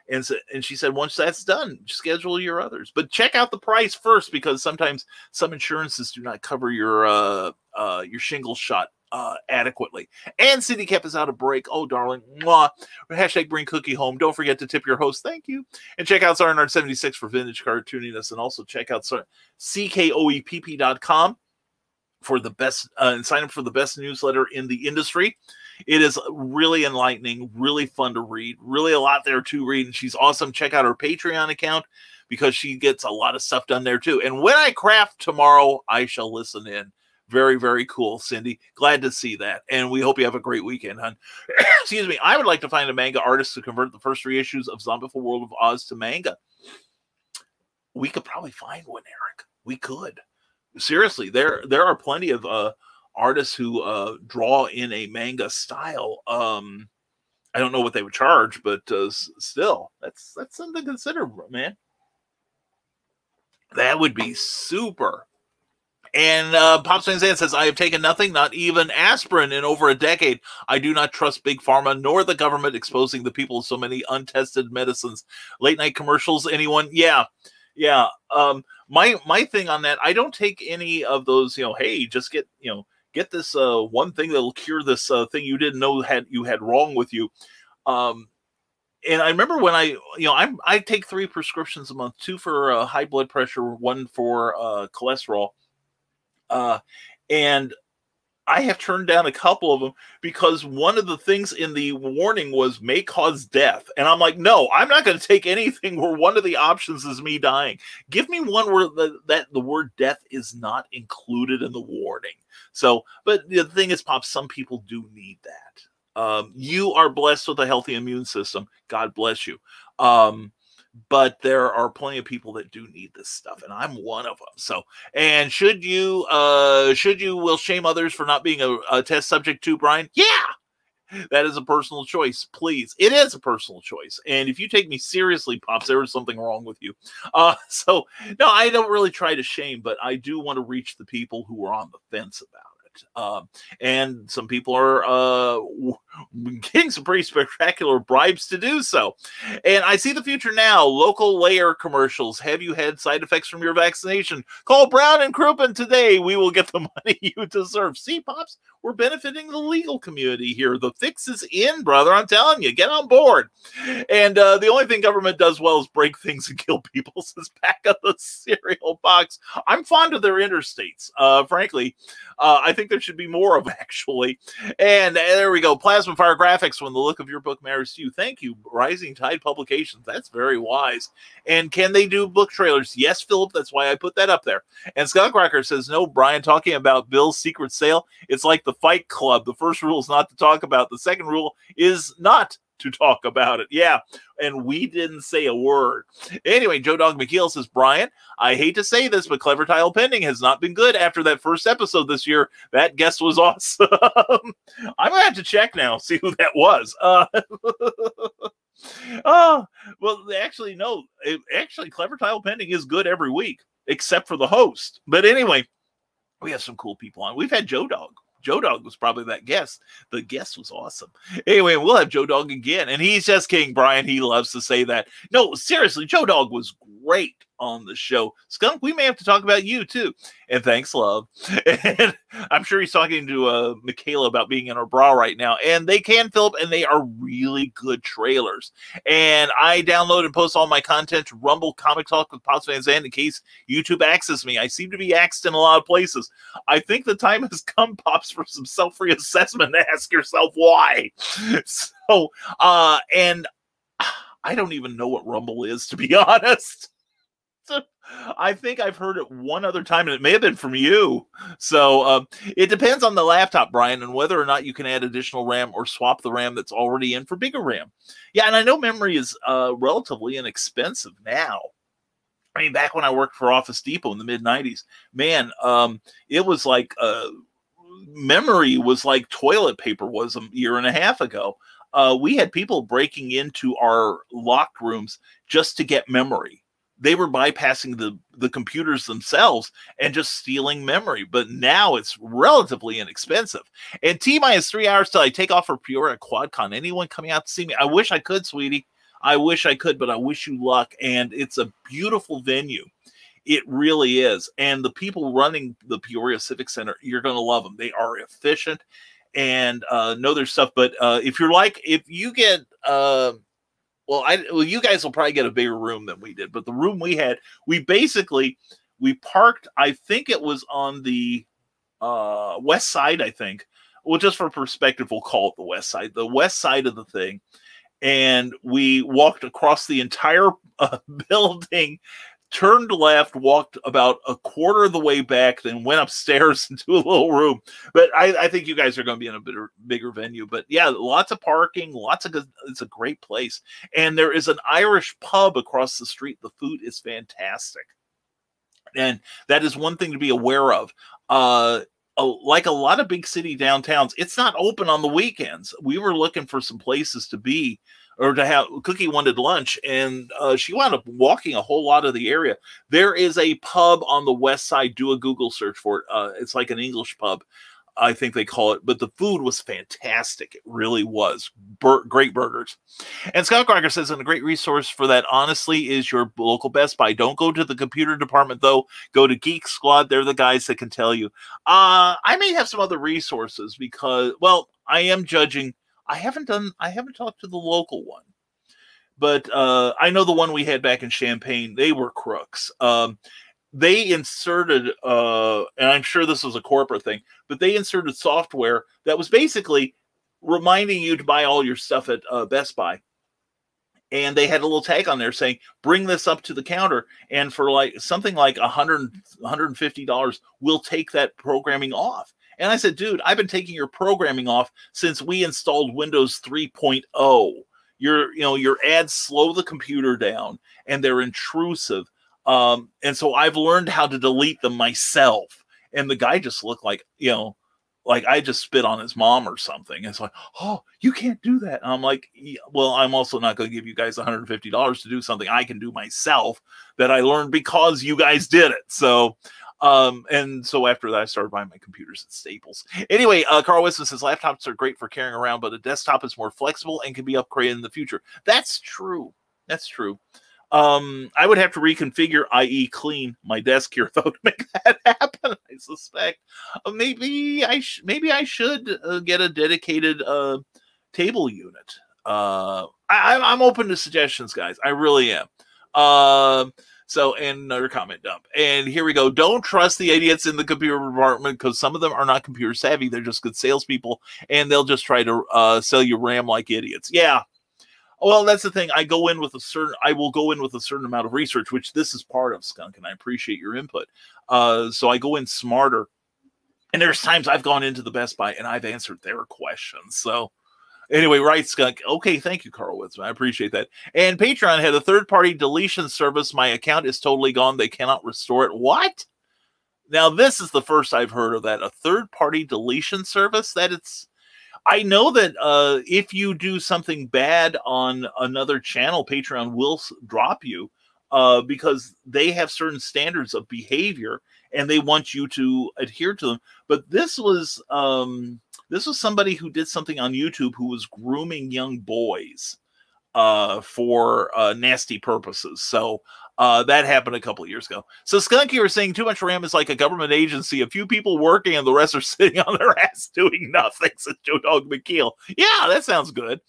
And she said, once that's done, schedule your others. But check out the price first, because sometimes some insurances do not cover your shingles shot adequately. And City Cap is out of break. Oh, darling. Mwah. Hashtag bring cookie home. Don't forget to tip your host. Thank you. And check out Sarnard76 for vintage cartooniness. And also check out CKOEPP.com for the best, and sign up for the best newsletter in the industry. It is really enlightening, really fun to read, really a lot there to read. And she's awesome. Check out her Patreon account, because she gets a lot of stuff done there too. And when I craft tomorrow, I shall listen in. Very, very cool, Cindy. Glad to see that. And we hope you have a great weekend, hon. Excuse me. I would like to find a manga artist to convert the first 3 issues of Zombieful World of Oz to manga. We could probably find one, Eric. We could. Seriously, there are plenty of artists who draw in a manga style. I don't know what they would charge, but still, that's something to consider, man. That would be super. And Pops Van Zandt says, I have taken nothing, not even aspirin, in over a decade. I do not trust Big Pharma nor the government exposing the people to so many untested medicines. Late night commercials, anyone? Yeah. My thing on that, I don't take any of those, hey, just get this one thing that'll cure this thing you didn't know you had wrong with you. And I remember when I take 3 prescriptions a month, 2 for high blood pressure, 1 for cholesterol. And I have turned down a couple of them because one of the things in the warning was may cause death. And I'm like, no, I'm not going to take anything where one of the options is me dying. Give me one where the word death is not included in the warning. So, but the thing is, Pop, some people do need that. You are blessed with a healthy immune system. God bless you. But there are plenty of people that do need this stuff, and I'm one of them. So, and should you will shame others for not being a test subject too, Brian? Yeah, that is a personal choice. Please, it is a personal choice. And if you take me seriously, Pops, there is something wrong with you. So no, I don't really try to shame, but I do want to reach the people who are on the fence about it. And some people are getting some pretty spectacular bribes to do so. And I see the future now. Local layer commercials. Have you had side effects from your vaccination? Call Brown and Crouppen today. We will get the money you deserve. See, Pops, we're benefiting the legal community here. The fix is in, brother. I'm telling you, get on board. And the only thing government does well is break things and kill people. Says back of the cereal box. I'm fond of their interstates. Frankly, I think there should be more of actually. And there we go. Plasma Fire Graphics, when the look of your book matters to you. Thank you, Rising Tide Publications. That's very wise. And can they do book trailers? Yes, Philip. That's why I put that up there. And Skunkrocker says, no, Brian, talking about Bill's secret sale, it's like the Fight Club. The first rule is not to talk about. The second rule is not to talk about it. Yeah, and we didn't say a word. Anyway, Joe Dog McKeel says, Brian, I hate to say this, but Clever Tile Pending has not been good after that first episode this year. That guest was awesome. I'm going to have to check now, see who that was. Well, actually, no. Actually, Clever Tile Pending is good every week, except for the host. But anyway, we have some cool people on. We've had Joe Dog. Joe Dog was probably that guest. The guest was awesome. Anyway, we'll have Joe Dog again. And he's just King, Brian. He loves to say that. No, seriously, Joe Dog was great on the show. Skunk, we may have to talk about you too. And thanks, love. And I'm sure he's talking to Michaela about being in her bra right now. And they can, Philip, and they are really good trailers. And I download and post all my content to Rumble Comic Talk with Pops Van Zandt in case YouTube axes me. I seem to be axed in a lot of places. I think the time has come, Pops, for some self-reassessment to ask yourself why. So, and I don't even know what Rumble is, to be honest. I think I've heard it one other time, and it may have been from you. So it depends on the laptop, Brian, and whether or not you can add additional RAM or swap the RAM that's already in for bigger RAM. Yeah, and I know memory is relatively inexpensive now. I mean, back when I worked for Office Depot in the mid-'90s, man, it was like memory was like toilet paper was a year and a half ago. We had people breaking into our locked rooms just to get memory. They were bypassing the computers themselves and just stealing memory. But now it's relatively inexpensive. And T-minus 3 hours till I take off for Peoria QuadCon. Anyone coming out to see me? I wish I could, sweetie. I wish I could, but I wish you luck. And it's a beautiful venue. It really is. And the people running the Peoria Civic Center, you're going to love them. They are efficient and know their stuff. But if you get... Well, you guys will probably get a bigger room than we did, but the room we had, we parked, I think it was on the west side, I think. Well, just for perspective, we'll call it the west side of the thing. And we walked across the entire building, turned left, walked about a quarter of the way back, then went upstairs into a little room. But I think you guys are going to be in a bigger venue. But yeah, lots of parking, lots of good. It's a great place. And there is an Irish pub across the street. The food is fantastic. And that is one thing to be aware of. Like a lot of big city downtowns, it's not open on the weekends. We were looking for some places to be or to have. Cookie wanted lunch, and she wound up walking a whole lot of the area. There is a pub on the west side. Do a Google search for it. It's like an English pub, I think they call it, but the food was fantastic. It really was. Great burgers. And Scott Crocker says, and a great resource for that, honestly, is your local Best Buy. Don't go to the computer department, though. Go to Geek Squad. They're the guys that can tell you. I may have some other resources because, well, I am judging. I haven't talked to the local one, but I know the one we had back in Champaign. They were crooks. They inserted, and I'm sure this was a corporate thing, but they inserted software that was basically reminding you to buy all your stuff at Best Buy. And they had a little tag on there saying, bring this up to the counter. And for like something like $150, we'll take that programming off. And I said, dude, I've been taking your programming off since we installed Windows 3.0. Your ads slow the computer down and they're intrusive. And so I've learned how to delete them myself. And the guy just looked like, like I just spit on his mom or something. It's like, oh, you can't do that. And I'm like, yeah, well, I'm also not going to give you guys $150 to do something I can do myself that I learned because you guys did it. So, and so after that, I started buying my computers at Staples. Anyway, Carl Wisman says laptops are great for carrying around, but a desktop is more flexible and can be upgraded in the future. That's true. That's true. I would have to reconfigure, i.e. clean my desk here, though, to make that happen. I suspect maybe I should get a dedicated table unit. I'm open to suggestions, guys. I really am. So, and another comment dump. And here we go. Don't trust the idiots in the computer department because some of them are not computer savvy. They're just good salespeople, and they'll just try to sell you RAM like idiots. Yeah. Well, that's the thing. I will go in with a certain amount of research, which this is part of, Skunk, and I appreciate your input. So I go in smarter. And there's times I've gone into the Best Buy and I've answered their questions. So anyway, right, Skunk. Okay, thank you, Carl Witzman. I appreciate that. And Patreon had a third-party deletion service. My account is totally gone. They cannot restore it. What? Now, this is the first I've heard of that. A third-party deletion service? I know that if you do something bad on another channel, Patreon will drop you because they have certain standards of behavior and they want you to adhere to them. But this was somebody who did something on YouTube who was grooming young boys for nasty purposes. So that happened a couple of years ago. So Skunk, you were saying too much RAM is like a government agency. A few people working and the rest are sitting on their ass doing nothing, says Joe Dog McKeel. Yeah, that sounds good.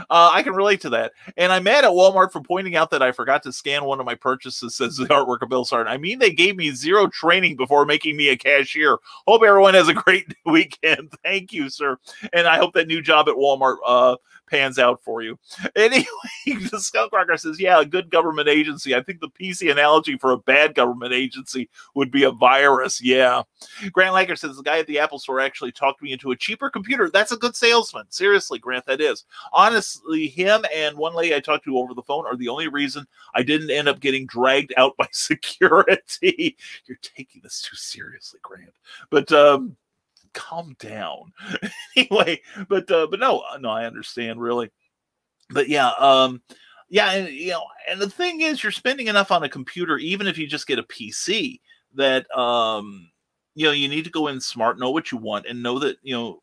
I can relate to that. And I'm mad at Walmart for pointing out that I forgot to scan one of my purchases, says the artwork of Bill Sargent. I mean, they gave me zero training before making me a cashier. Hope everyone has a great weekend. Thank you, sir. And I hope that new job at Walmart pans out for you. Anyway, the Skunk Rocker says, yeah, a good government agency. I think the PC analogy for a bad government agency would be a virus. Yeah. Grant Langer says, the guy at the Apple store actually talked me into a cheaper computer. That's a good salesman. Seriously, Grant, that is. Honestly, him and one lady I talked to over the phone are the only reason I didn't end up getting dragged out by security. You're taking this too seriously, Grant. But, calm down. Anyway, but no, I understand really. But yeah, yeah, and and the thing is, you're spending enough on a computer, even if you just get a PC, that you need to go in smart, know what you want, and know that you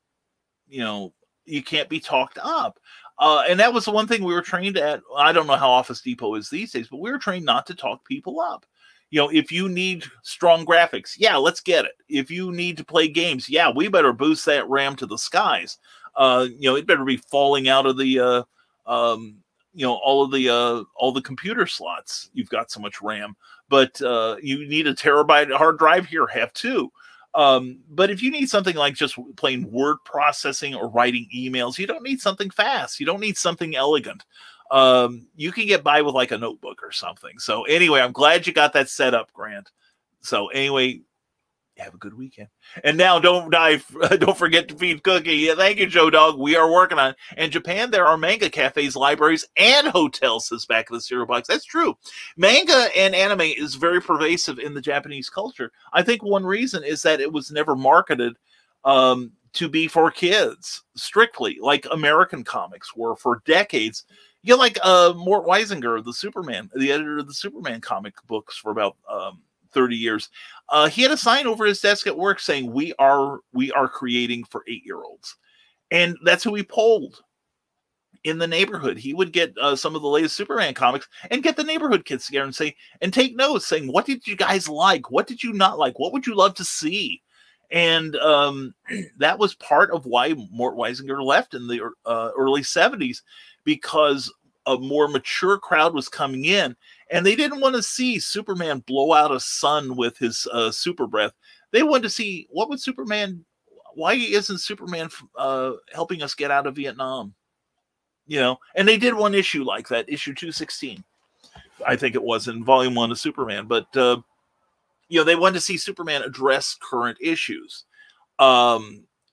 can't be talked up. And that was the one thing we were trained at. I don't know how Office Depot is these days, but we were trained not to talk people up. If you need strong graphics, yeah, let's get it. If you need to play games, yeah, we better boost that RAM to the skies. It better be falling out of the, all the computer slots. You've got so much RAM, but you need a terabyte hard drive here, have two. But if you need something like just plain word processing or writing emails, you don't need something fast. You don't need something elegant. You can get by with like a notebook or something. So anyway, I'm glad you got that set up, Grant. So anyway, Have a good weekend. And now don't forget to feed Cookie. Yeah, thank you, Joe Dog. We are working on it. In Japan, there are manga cafes, libraries, and hotels, says back of the cereal box. That's true. Manga and anime is very pervasive in the Japanese culture. I think one reason is that it was never marketed to be for kids, strictly, like American comics were for decades. You know, like Mort Weisinger, the editor of the Superman comic books for about 30 years. He had a sign over his desk at work saying, we are creating for 8-year-olds. And that's who he polled in the neighborhood. He would get some of the latest Superman comics and get the neighborhood kids together and take notes saying, what did you guys like? What did you not like? What would you love to see? And that was part of why Mort Weisinger left in the early 70s, because a more mature crowd was coming in, and they didn't want to see Superman blow out a sun with his super breath. They wanted to see, what would Superman, why isn't Superman helping us get out of Vietnam? You know, and they did one issue like that, issue 216, I think it was, in volume 1 of Superman. But, you know, they wanted to see Superman address current issues.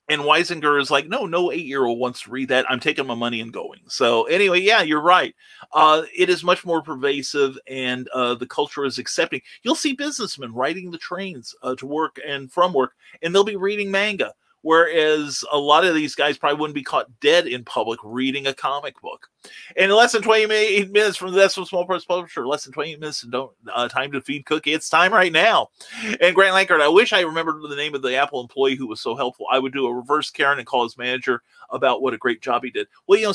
And Weisinger is like, no 8-year-old wants to read that. I'm taking my money and going. So anyway, yeah, you're right. It is much more pervasive, and the culture is accepting. You'll see businessmen riding the trains to work and from work, and they'll be reading manga. Whereas a lot of these guys probably wouldn't be caught dead in public reading a comic book. And in less than 28 minutes from the That's What Small Press Publisher, less than 28 minutes and time to feed Cookie. It's time right now. And Grant Lankard, I wish I remembered the name of the Apple employee who was so helpful. I would do a reverse Karen and call his manager about what a great job he did. Well, you know,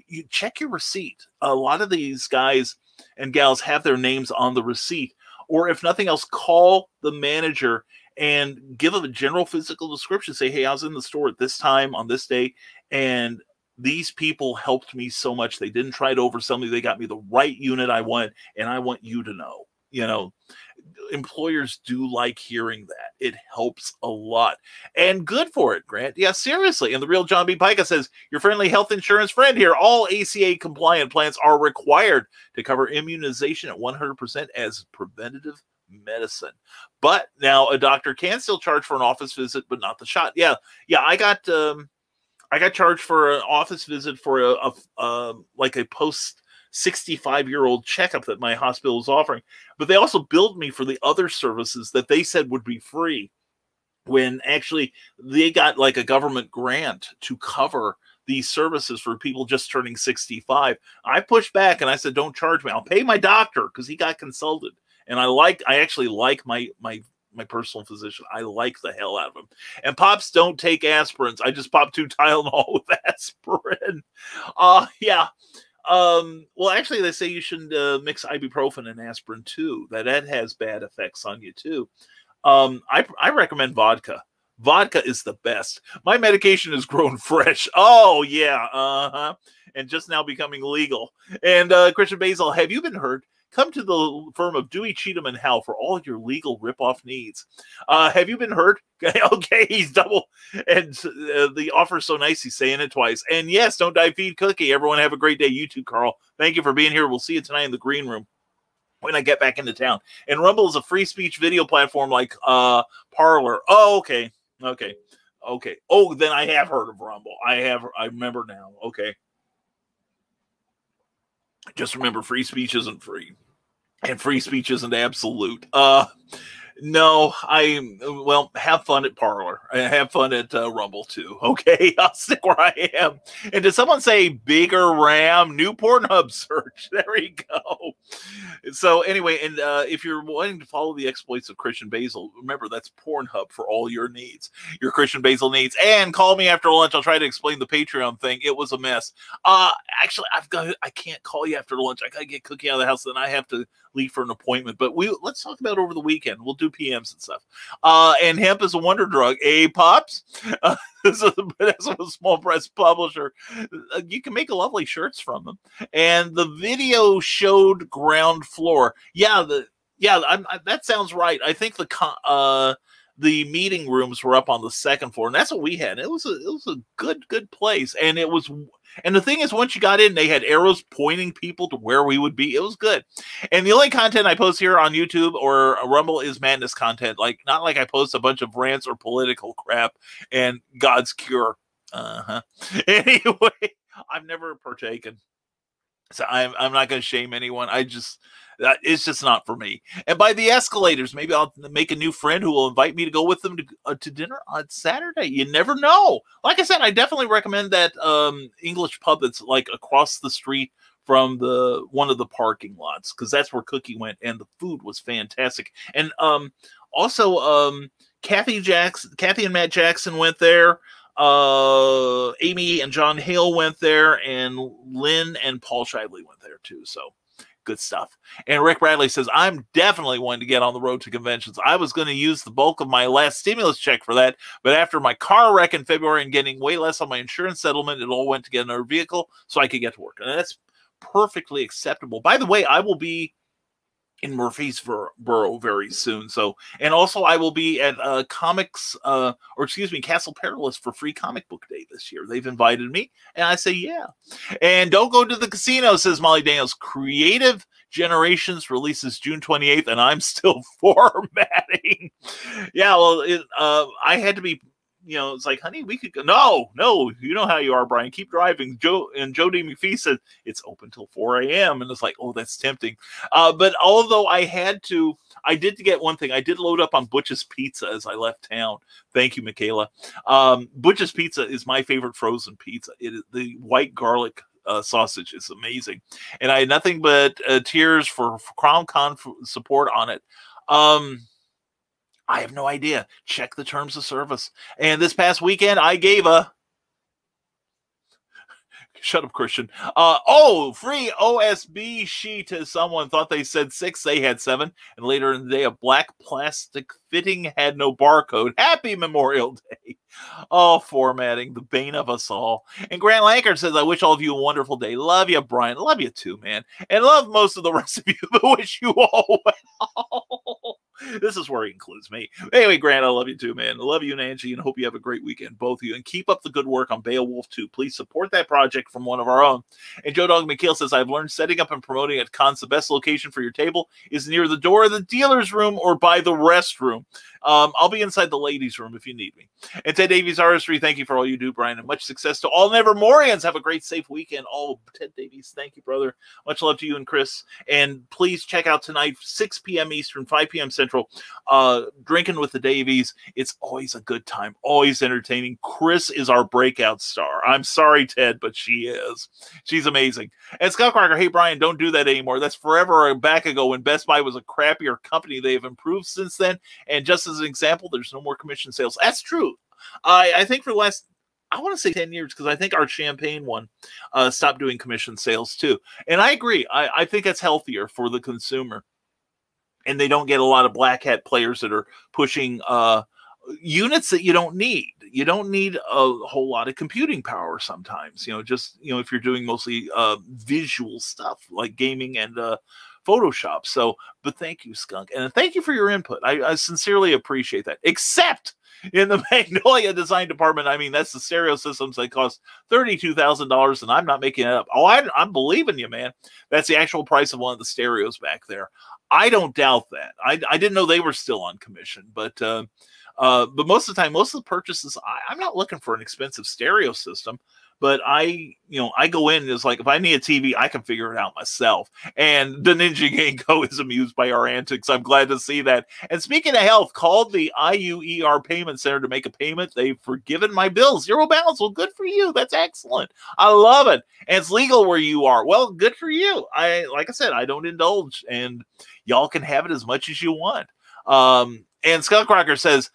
you check your receipt. A lot of these guys and gals have their names on the receipt. Or if nothing else, call the manager and give them a general physical description. Say, hey, I was in the store at this time on this day, and these people helped me so much. They didn't try to oversell me. They got me the right unit I wanted, and I want you to know. You know, employers do like hearing that. It helps a lot. And good for it, Grant. Yeah, seriously. And the real John B. Pica says, your friendly health insurance friend here. All ACA compliant plans are required to cover immunization at 100% as preventative medicine. But now a doctor can still charge for an office visit, but not the shot. Yeah. I got charged for an office visit for like a post 65-year-old checkup that my hospital was offering. But they also billed me for the other services that they said would be free, when actually they got like a government grant to cover these services for people just turning 65. I pushed back and I said, don't charge me. I'll pay my doctor, because he got consulted. And I actually like my personal physician. I like the hell out of him. And Pops don't take aspirins. I just pop 2 Tylenol with aspirin. Yeah. Well, actually, they say you shouldn't mix ibuprofen and aspirin too. That has bad effects on you too. I recommend vodka. Vodka is the best. My medication has grown fresh. Oh yeah. And just now becoming legal. And Christian Basil, have you been hurt? Come to the firm of Dewey, Cheatham, and Howe for all your legal ripoff needs. Have you been hurt? Okay, he's double. And the offer's so nice, he's saying it twice. And yes, don't die, feed Cookie. Everyone have a great day. You too, Carl. Thank you for being here. We'll see you tonight in the green room when I get back into town. And Rumble is a free speech video platform like Parler. Oh, okay. Oh, then I have heard of Rumble. I remember now. Okay. Just remember, free speech isn't free, and free speech isn't absolute. No, well, have fun at Parler. Have fun at Rumble too. Okay, I'll stick where I am. And did someone say bigger RAM? New Pornhub search. There you go. So anyway, and if you're wanting to follow the exploits of Christian Basil, remember that's Pornhub for all your needs, your Christian Basil needs. And call me after lunch. I'll try to explain the Patreon thing. It was a mess. Actually, I can't call you after lunch. I gotta get Cookie out of the house, then I have to leave for an appointment. But let's talk about over the weekend. We'll do PMs and stuff. And hemp is a wonder drug. Pops? This is a small press publisher. You can make lovely shirts from them. And the video showed ground floor. Yeah, that sounds right. I think the meeting rooms were up on the second floor, and that's what we had. It was a good place, and the thing is, once you got in, they had arrows pointing people to where we would be. It was good. And the only content I post here on YouTube or Rumble is madness content. Like, not like I post a bunch of rants or political crap and God's cure. Anyway, I've never partaken, so I'm not going to shame anyone. It's just not for me. And by the escalators, maybe I'll make a new friend who will invite me to go with them to dinner on Saturday. You never know. Like I said, I definitely recommend that English pub that's like across the street from one of the parking lots, because that's where Cookie went, and the food was fantastic. And also Kathy and Matt Jackson went there. Amy and John Hale went there, and Lynn and Paul Shively went there too. So good stuff. And Rick Bradley says, I'm definitely wanting to get on the road to conventions. I was going to use the bulk of my last stimulus check for that, but after my car wreck in February and getting way less on my insurance settlement, it all went to get another vehicle so I could get to work. And that's perfectly acceptable. By the way, I will be in Murfreesboro very soon. So, and also I will be at Castle Perilous for Free Comic Book Day this year. They've invited me, and I say, yeah. And don't go to the casino, says Molly Daniels. Creative Generations releases June 28th, and I'm still formatting. Yeah, well, I had to be, it's like, honey, we could go. No, you know how you are, Brian. Keep driving. Joe D. McPhee said it's open till 4 a.m. And it's like, oh, that's tempting. But although I did get one thing. I did load up on Butch's Pizza as I left town. Thank you, Michaela. Butch's Pizza is my favorite frozen pizza. It is the white garlic sausage is amazing. And I had nothing but tears for CrownCon support on it. I have no idea. Check the terms of service. And this past weekend, I gave shut up, Christian. Free OSB sheet to someone. Thought they said 6. They had 7. And later in the day, a black plastic fitting had no barcode. Happy Memorial Day. Oh, formatting, the bane of us all. And Grant Lankard says, I wish all of you a wonderful day. Love you, Brian. Love you too, man. And love most of the rest of you, but wish you all well. This is where he includes me. Anyway, Grant, I love you too, man. I love you, Nancy, and hope you have a great weekend, both of you. And keep up the good work on Beowulf 2. Please support that project from one of our own. And Joe Dog McKeel says, I've learned setting up and promoting at cons, the best location for your table is near the door of the dealer's room or by the restroom. I'll be inside the ladies' room if you need me. And Ted Davies Artistry, thank you for all you do, Brian, and much success to all Nevermorians. Have a great, safe weekend. Oh, Ted Davies, thank you, brother. Much love to you and Chris. And please check out tonight, 6 p.m. Eastern, 5 p.m. Central, Drinking with the Davies. It's always a good time, always entertaining. Chris is our breakout star. I'm sorry, Ted, but she is. She's amazing. And Scott Crocker, hey, Brian, don't do that anymore. That's forever back ago when Best Buy was a crappier company. They have improved since then. And just as an example, there's no more commission sales. That's true. I think for the last, I want to say 10 years, because I think our Champagne one stopped doing commission sales too. And I agree. I think it's healthier for the consumer. And they don't get a lot of black hat players that are pushing units that you don't need. You don't need a whole lot of computing power sometimes. If you're doing mostly visual stuff like gaming and Photoshop. So, but thank you, Skunk. And thank you for your input. I sincerely appreciate that. Except in the Magnolia design department, I mean, that's the stereo systems that cost $32,000, and I'm not making it up. Oh, I'm believing you, man. That's the actual price of one of the stereos back there. I don't doubt that. I didn't know they were still on commission, but most of the time, most of the purchases, I'm not looking for an expensive stereo system. But I go in, it's like, if I need a TV, I can figure it out myself. And the Ninja Gang Co. is amused by our antics. I'm glad to see that. And speaking of health, called the IUER Payment Center to make a payment. They've forgiven my bill. 0 balance. Well, good for you. That's excellent. I love it. And it's legal where you are. Well, good for you. Like I said, I don't indulge. And y'all can have it as much as you want. And Scott Crocker says,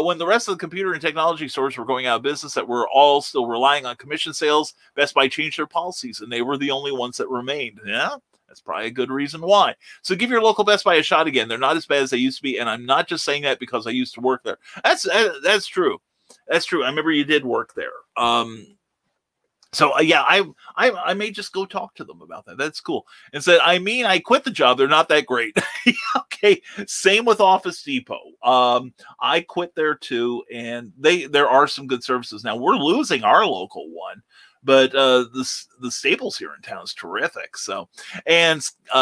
when the rest of the computer and technology stores were going out of business that were all still relying on commission sales, Best Buy changed their policies, and they were the only ones that remained. Yeah, that's probably a good reason why. So give your local Best Buy a shot again. They're not as bad as they used to be, and I'm not just saying that because I used to work there. That's true. That's true. I remember you did work there. So yeah, I may just go talk to them about that. That's cool. And said, I mean, I quit the job. They're not that great. Okay. Same with Office Depot. I quit there too, and there are some good services now. We're losing our local one, but the Staples here in town is terrific. So, and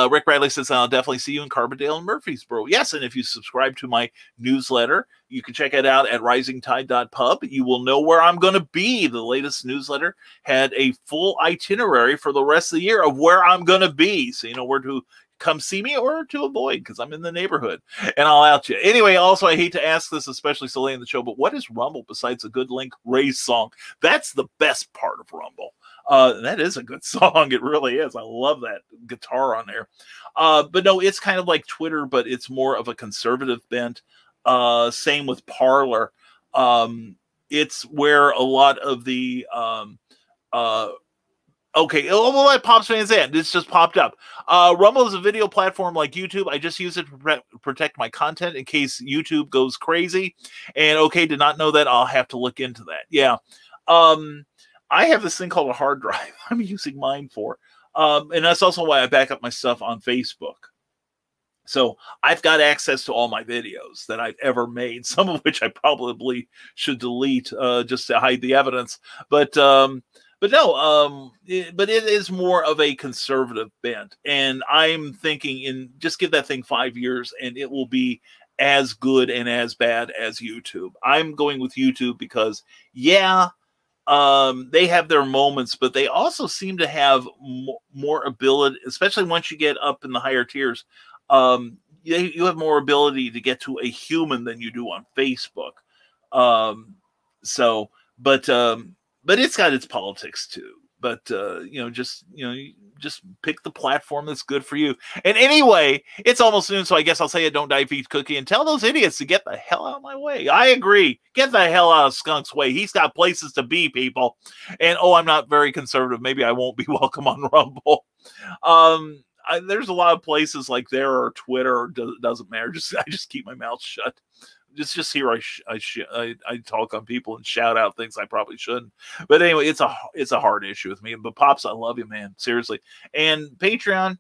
Rick Bradley says, I'll definitely see you in Carbondale and Murfreesboro. Yes, and if you subscribe to my newsletter, you can check it out at risingtide.pub. You will know where I'm going to be. The latest newsletter had a full itinerary for the rest of the year of where I'm going to be. So you know where to come see me or to avoid, because I'm in the neighborhood and I'll out you. Anyway, also, I hate to ask this, especially so late in the show, but what is Rumble besides a good Link Ray's song? That's the best part of Rumble. That is a good song. It really is. I love that guitar on there. But no, it's kind of like Twitter, but it's more of a conservative bent. Same with Parler. It's where a lot of the okay, we'll let Pops fans in. This just popped up. Rumble is a video platform like YouTube. I just use it to protect my content in case YouTube goes crazy. And okay, did not know that. I'll have to look into that. Yeah. I have this thing called a hard drive I'm using mine for. And that's also why I back up my stuff on Facebook. So I've got access to all my videos that I've ever made, some of which I probably should delete just to hide the evidence. But no, but it is more of a conservative bent. And I'm thinking just give that thing 5 years and it will be as good and as bad as YouTube. I'm going with YouTube because, yeah, they have their moments, but they also seem to have more ability, especially once you get up in the higher tiers. You have more ability to get to a human than you do on Facebook. But it's got its politics too. But just pick the platform that's good for you. And anyway, it's almost noon, so I guess I'll say it. Don't die, feed Cookie, and tell those idiots to get the hell out of my way. I agree. Get the hell out of Skunk's way. He's got places to be, people. And I'm not very conservative. Maybe I won't be welcome on Rumble. There's a lot of places like there or Twitter, or doesn't matter. I just keep my mouth shut. Just here I talk on people and shout out things I probably shouldn't. But anyway, it's a hard issue with me. But Pops, I love you, man. Seriously. And Patreon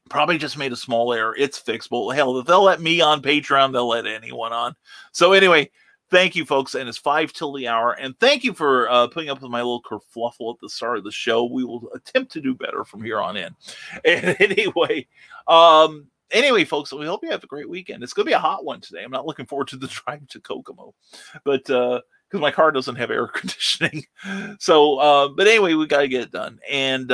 probably just made a small error. It's fixable. Hell, if they'll let me on Patreon, they'll let anyone on. So anyway, thank you, folks. And it's 5 till the hour. And thank you for putting up with my little kerfluffle at the start of the show. We will attempt to do better from here on in. And anyway, folks, we hope you have a great weekend. It's going to be a hot one today. I'm not looking forward to the drive to Kokomo, but because my car doesn't have air conditioning. So, but anyway, we got to get it done. And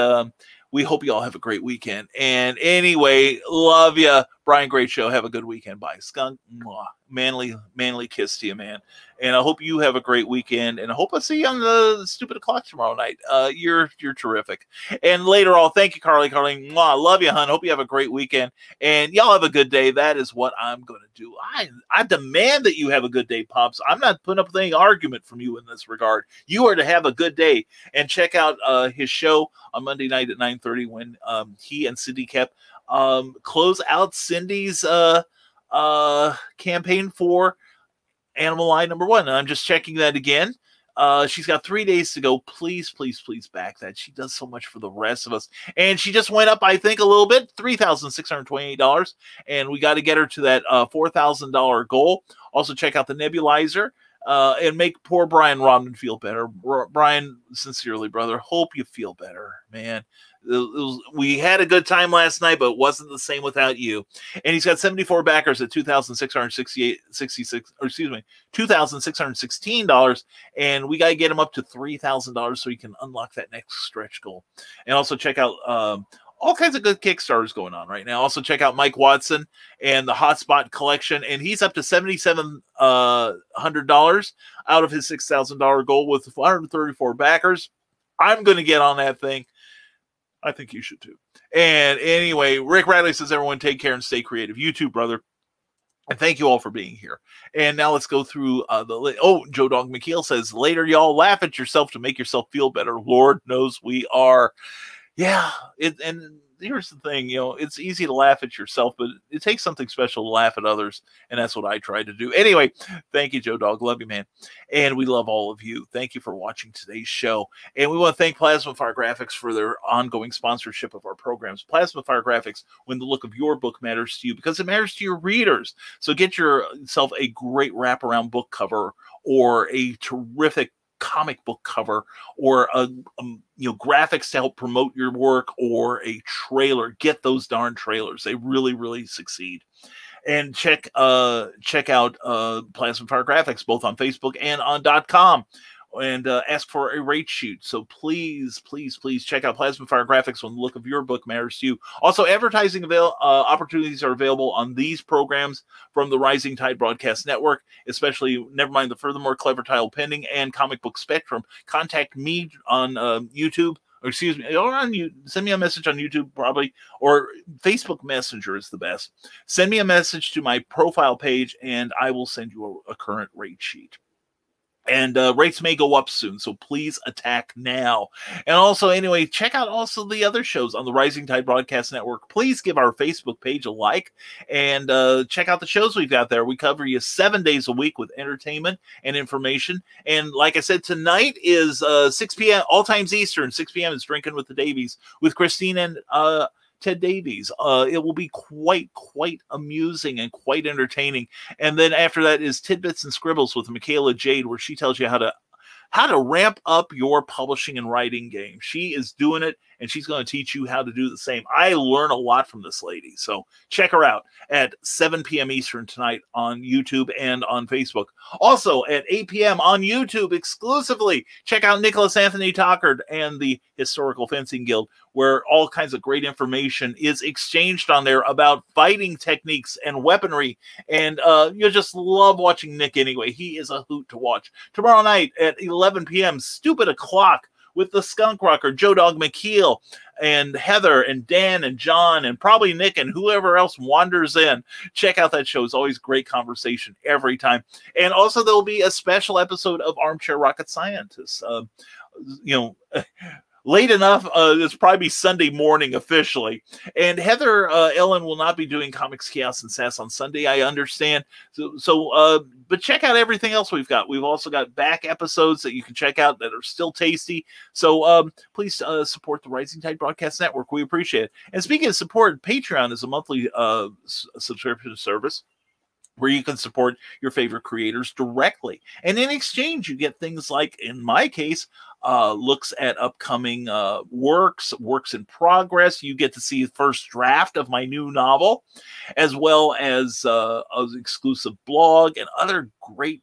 we hope you all have a great weekend. And anyway, love you. Brian, great show. Have a good weekend. Bye. Skunk. Mwah. Manly kiss to you, man. And I hope you have a great weekend. And I hope I see you on the stupid o'clock tomorrow night. You're terrific. And later on, thank you, Carly. Mwah. Love you, hon. Hope you have a great weekend. And y'all have a good day. That is what I'm going to do. I demand that you have a good day, Pops. I'm not putting up with any argument from you in this regard. You are to have a good day. And check out his show on Monday night at 9:30 when he and Cindy kept close out Cindy's campaign for Animal Line #1. And I'm just checking that again. She's got 3 days to go. Please, please, please back that. She does so much for the rest of us. And she just went up, I think, a little bit, $3,628. And we got to get her to that $4,000 goal. Also, check out the nebulizer and make poor Brian Rodman feel better. Brian, sincerely, brother, hope you feel better, man. We had a good time last night, but it wasn't the same without you. And he's got 74 backers at $2,616. And we got to get him up to $3,000 so he can unlock that next stretch goal. And also check out all kinds of good Kickstarters going on right now. Also check out Mike Watson and the Hotspot collection. And he's up to $7,700 out of his $6,000 goal with 134 backers. I'm going to get on that thing. I think you should too. And anyway, Rick Radley says, everyone take care and stay creative. You too, brother. And thank you all for being here. And now let's go through Joe Dog McKeel says, later, y'all, laugh at yourself to make yourself feel better. Lord knows we are. Yeah. And here's the thing, it's easy to laugh at yourself, but it takes something special to laugh at others, and that's what I try to do. Anyway, thank you, Joe Dog. Love you, man. And we love all of you. Thank you for watching today's show. And we want to thank Plasma Fire Graphics for their ongoing sponsorship of our programs. Plasma Fire Graphics, when the look of your book matters to you, because it matters to your readers. So get yourself a great wraparound book cover, or a terrific comic book cover, or graphics to help promote your work, or a trailer. Get those darn trailers. They really, really succeed. And check out Plasma Fire Graphics both on Facebook and on .com, and ask for a rate sheet. So please, please, please check out Plasma Fire Graphics when the look of your book matters to you. Also, advertising opportunities are available on these programs from the Rising Tide Broadcast Network, especially Nevermind the Furthermore, Clever Title Pending, and Comic Book Spectrum. Contact me on YouTube. Or excuse me, or send me a message on YouTube, probably, or Facebook Messenger is the best. Send me a message to my profile page, and I will send you a current rate sheet. And rates may go up soon, so please attack now. And also, anyway, check out also the other shows on the Rising Tide Broadcast Network. Please give our Facebook page a like, and check out the shows we've got there. We cover you 7 days a week with entertainment and information. And like I said, tonight is 6 p.m. all times Eastern. 6 p.m. is Drinking with the Davies with Christine and Ted Davies. It will be quite amusing and quite entertaining. And then after that is Tidbits and Scribbles with Michaela Jade, where she tells you how to ramp up your publishing and writing game. She is doing it, and she's going to teach you how to do the same. I learn a lot from this lady, so check her out at 7 p.m. Eastern tonight on YouTube and on Facebook. Also at 8 p.m. on YouTube exclusively, check out Nicholas Anthony Tockard and the Historical Fencing Guild, where all kinds of great information is exchanged on there about fighting techniques and weaponry. And you'll just love watching Nick anyway. He is a hoot to watch. Tomorrow night at 11 p.m., Stupid O'Clock with the Skunk Rocker, Joe Dog McKeel, and Heather, and Dan, and John, and probably Nick, and whoever else wanders in. Check out that show. It's always great conversation every time. And also there will be a special episode of Armchair Rocket Scientists. Late enough, it's probably Sunday morning officially. And Heather Ellen will not be doing Comics, Chaos, and Sass on Sunday, I understand. But check out everything else we've got. We've also got back episodes that you can check out that are still tasty. So please support the Rising Tide Broadcast Network. We appreciate it. And speaking of support, Patreon is a monthly subscription service where you can support your favorite creators directly. And in exchange, you get things like, in my case, looks at upcoming works in progress. You get to see the first draft of my new novel, as well as an exclusive blog and other great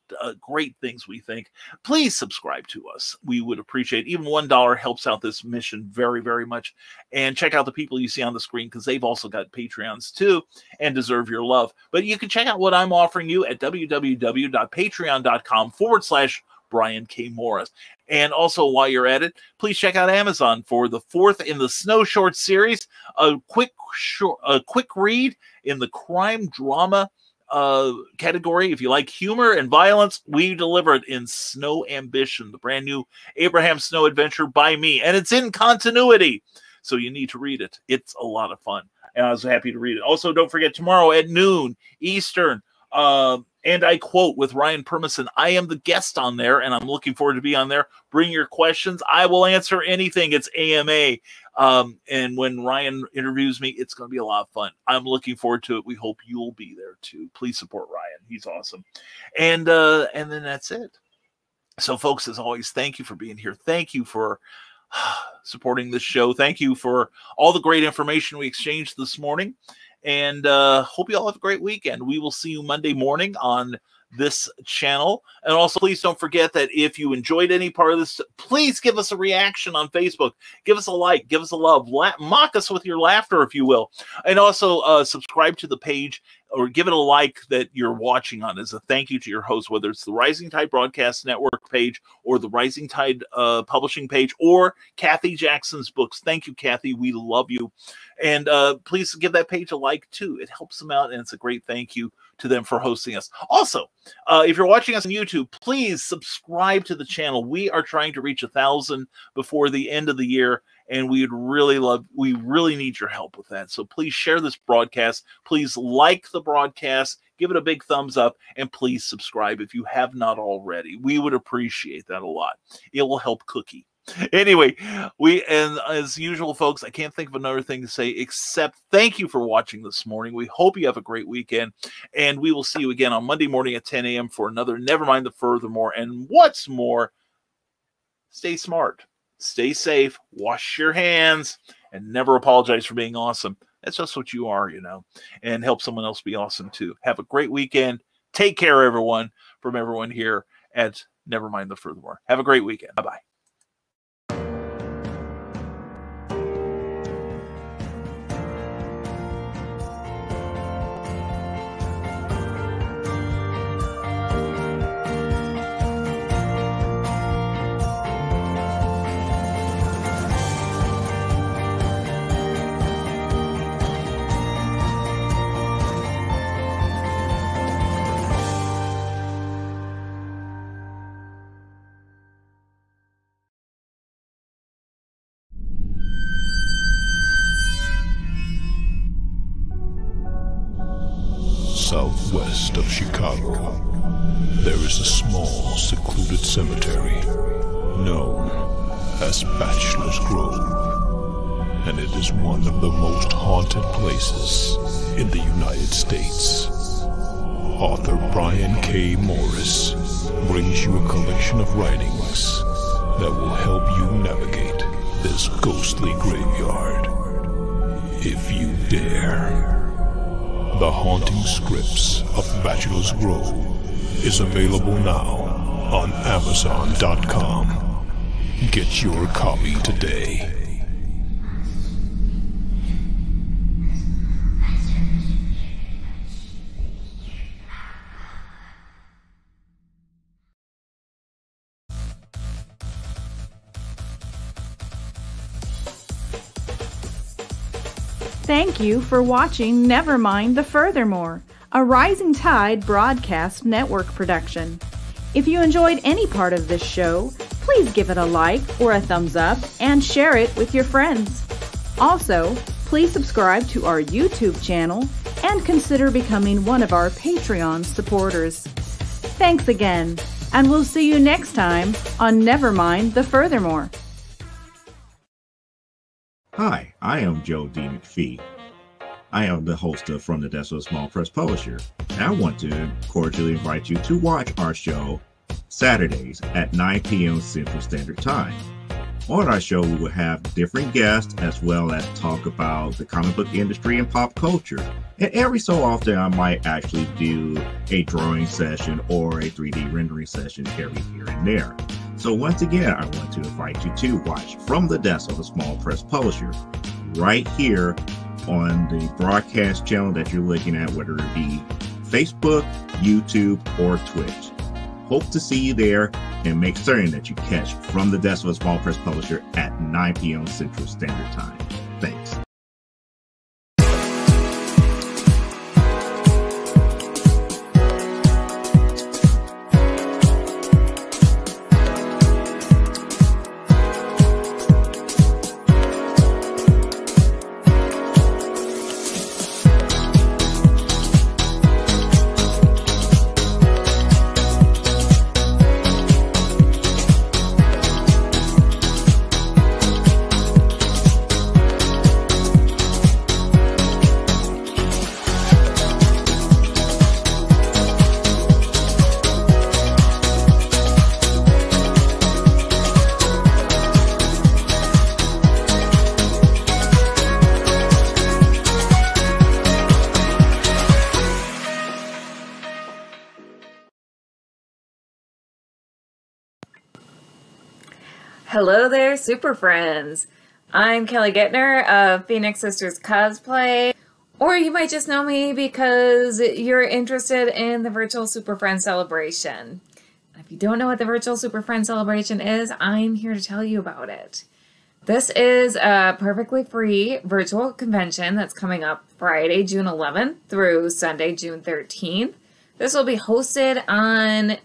things we think. Please subscribe to us. We would appreciate it. Even $1 helps out this mission very, very much. And check out the people you see on the screen, because they've also got Patreons too and deserve your love. But you can check out what I'm offering you at www.patreon.com/Brian K. Morris. And also, while you're at it, please check out Amazon for the 4th in the Snow Short series, a quick read in the crime drama category. If you like humor and violence, we deliver it in Snow Ambition, the brand new Abraham Snow adventure by me, and it's in continuity, so you need to read it. It's a lot of fun, and I was happy to read it. Also, don't forget, tomorrow at noon Eastern, and I quote with Ryan Permison. I am the guest on there, and I'm looking forward to be on there. Bring your questions. I will answer anything. It's AMA. And when Ryan interviews me, it's going to be a lot of fun. I'm looking forward to it. We hope you'll be there too. Please support Ryan. He's awesome. And then that's it. So, folks, as always, thank you for being here. Thank you for supporting this show. Thank you for all the great information we exchanged this morning. And hope you all have a great weekend. We will see you Monday morning on this channel. And also, please don't forget that if you enjoyed any part of this, please give us a reaction on Facebook. Give us a like. Give us a love. Mock us with your laughter, if you will. And also subscribe to the page, or give it a like that you're watching on, as a thank you to your host, whether it's the Rising Tide Broadcast Network page or the Rising Tide publishing page or Kathy Jackson's books. Thank you, Kathy. We love you. And please give that page a like too. It helps them out, and it's a great thank you to them for hosting us. Also, if you're watching us on YouTube, please subscribe to the channel. We are trying to reach 1,000 before the end of the year, and we really need your help with that. So please share this broadcast. Please like the broadcast, give it a big thumbs up, and please subscribe if you have not already. We would appreciate that a lot. It will help Cookie. Anyway, and as usual, folks, I can't think of another thing to say except thank you for watching this morning. We hope you have a great weekend, and we will see you again on Monday morning at 10 a.m. for another Nevermind the Furthermore. And what's more, stay smart, stay safe, wash your hands, and never apologize for being awesome. That's just what you are, you know, and help someone else be awesome too. Have a great weekend. Take care, everyone, from everyone here at Nevermind the Furthermore. Have a great weekend. Bye-bye. Southwest of Chicago, there is a small, secluded cemetery known as Bachelors Grove, and it is one of the most haunted places in the United States. Author Brian K. Morris brings you a collection of writings that will help you navigate this ghostly graveyard, if you dare. The Haunting Scripts of Bachelors Grove is available now on Amazon.com. Get your copy today. Thank you for watching Nevermind the Furthermore, a Rising Tide Broadcast Network production. If you enjoyed any part of this show, please give it a like or a thumbs up and share it with your friends. Also, please subscribe to our YouTube channel and consider becoming one of our Patreon supporters. Thanks again, and we'll see you next time on Nevermind the Furthermore. Hi, I am Joe D. McPhee. I am the host of From the Desk of a Small Press Publisher, and I want to cordially invite you to watch our show Saturdays at 9 p.m. Central Standard Time. On our show, we will have different guests as well as talk about the comic book industry and pop culture. And every so often, I might actually do a drawing session or a 3D rendering session every here and there. So once again, I want to invite you to watch From the Desk of a Small Press Publisher right here on the broadcast channel that you're looking at, whether it be Facebook, YouTube, or Twitch. Hope to see you there, and make certain that you catch From the Desk of a Small Press Publisher at 9 p.m. Central Standard Time. Thanks. Hello there, Super Friends. I'm Kelly Gettner of Phoenix Sisters Cosplay, or you might just know me because you're interested in the virtual Super Friends celebration. If you don't know what the virtual Super Friends celebration is, I'm here to tell you about it. This is a perfectly free virtual convention that's coming up Friday, June 11th through Sunday, June 13th. This will be hosted on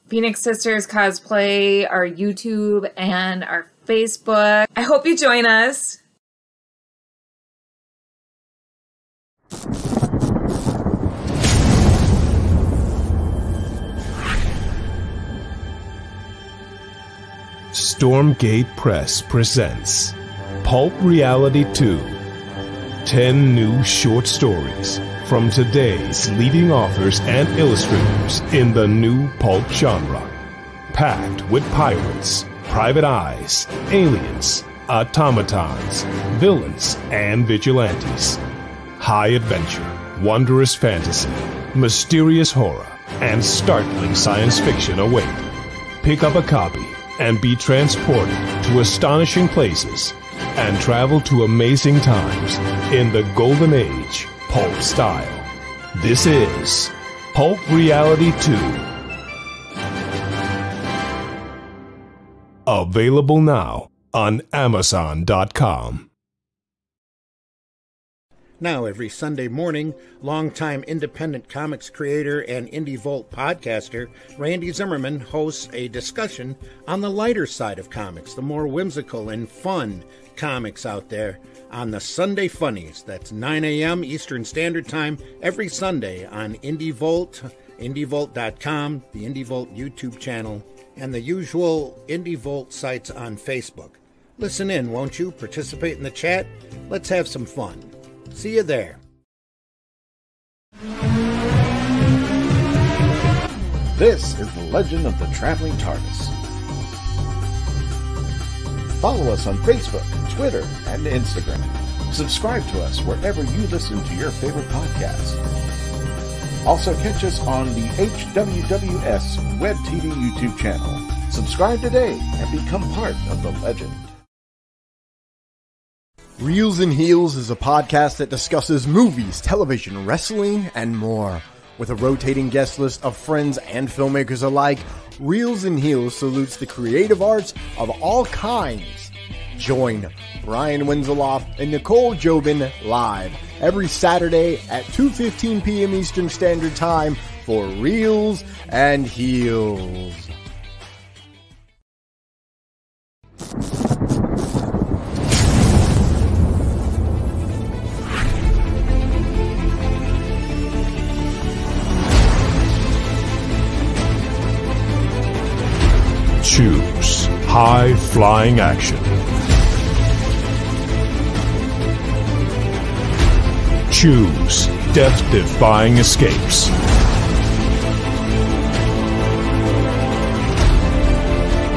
Phoenix Sisters Cosplay, our YouTube, and our Facebook. I hope you join us. Stormgate Press presents Pulp Reality 2. 10 new short stories from today's leading authors and illustrators in the new pulp genre. Packed with pirates, private eyes, aliens, automatons, villains, and vigilantes. High adventure, wondrous fantasy, mysterious horror, and startling science fiction await. Pick up a copy and be transported to astonishing places and travel to amazing times in the golden age pulp style. This is Pulp Reality 2. Available now on Amazon.com. Now, every Sunday morning, longtime independent comics creator and Indie Volt podcaster Randy Zimmerman hosts a discussion on the lighter side of comics, the more whimsical and fun comics out there on the Sunday Funnies. That's 9 a.m. Eastern Standard Time every Sunday on Indie Volt, indievolt.com, the Indie Volt YouTube channel, and the usual Indie Volt sites on Facebook. Listen in, won't you? Participate in the chat. Let's have some fun. See you there. This is the Legend of the Traveling TARDIS. Follow us on Facebook, Twitter, and Instagram. Subscribe to us wherever you listen to your favorite podcasts. Also catch us on the HWWS Web TV YouTube channel. Subscribe today and become part of the legend. Reels and Heels is a podcast that discusses movies, television, wrestling, and more. With a rotating guest list of friends and filmmakers alike, Reels and Heels salutes the creative arts of all kinds. Join Brian Winzeloff and Nicole Jobin live every Saturday at 2:15 p.m. Eastern Standard Time for Reels and Heels. Choose high-flying action. Choose death-defying escapes.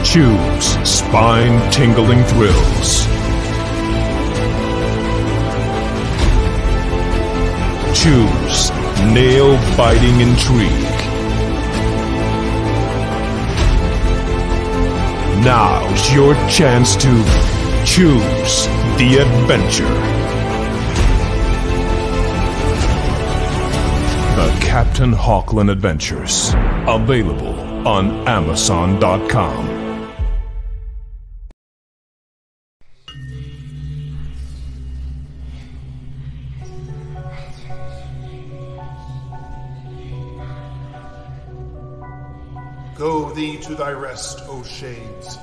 Choose spine-tingling thrills. Choose nail-biting intrigue. Now's your chance to choose the adventure. The Captain Hawkland Adventures. Available on Amazon.com. Go thee to thy rest, O Shades.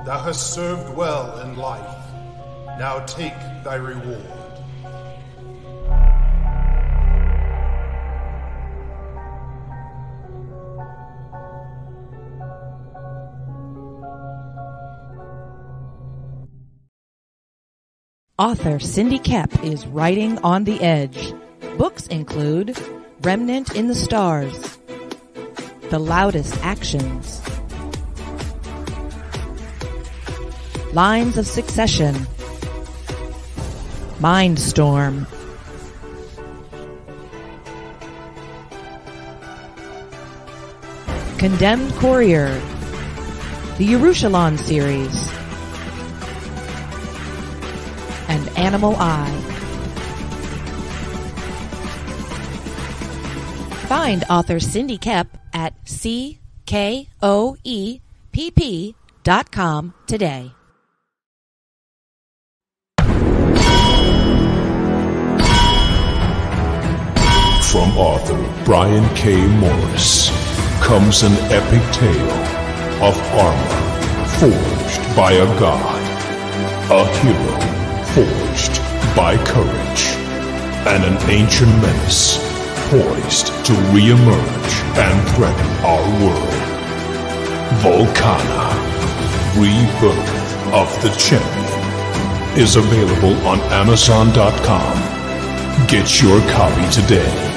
Thou hast served well in life. Now take thy reward. Author Cindy Kep is writing on the edge. Books include Remnant in the Stars, The Loudest Actions, Lines of Succession, Mindstorm, Condemned Courier, the Yerushalayim series, and Animal Eye. Find author Cindy Kep at CKOEPP.com today. From author Brian K. Morris comes an epic tale of armor forged by a god A hero forged by courage, and an ancient menace poised to re-emerge and threaten our world. Volcana, Rebirth of the Champion, is available on Amazon.com. Get your copy today.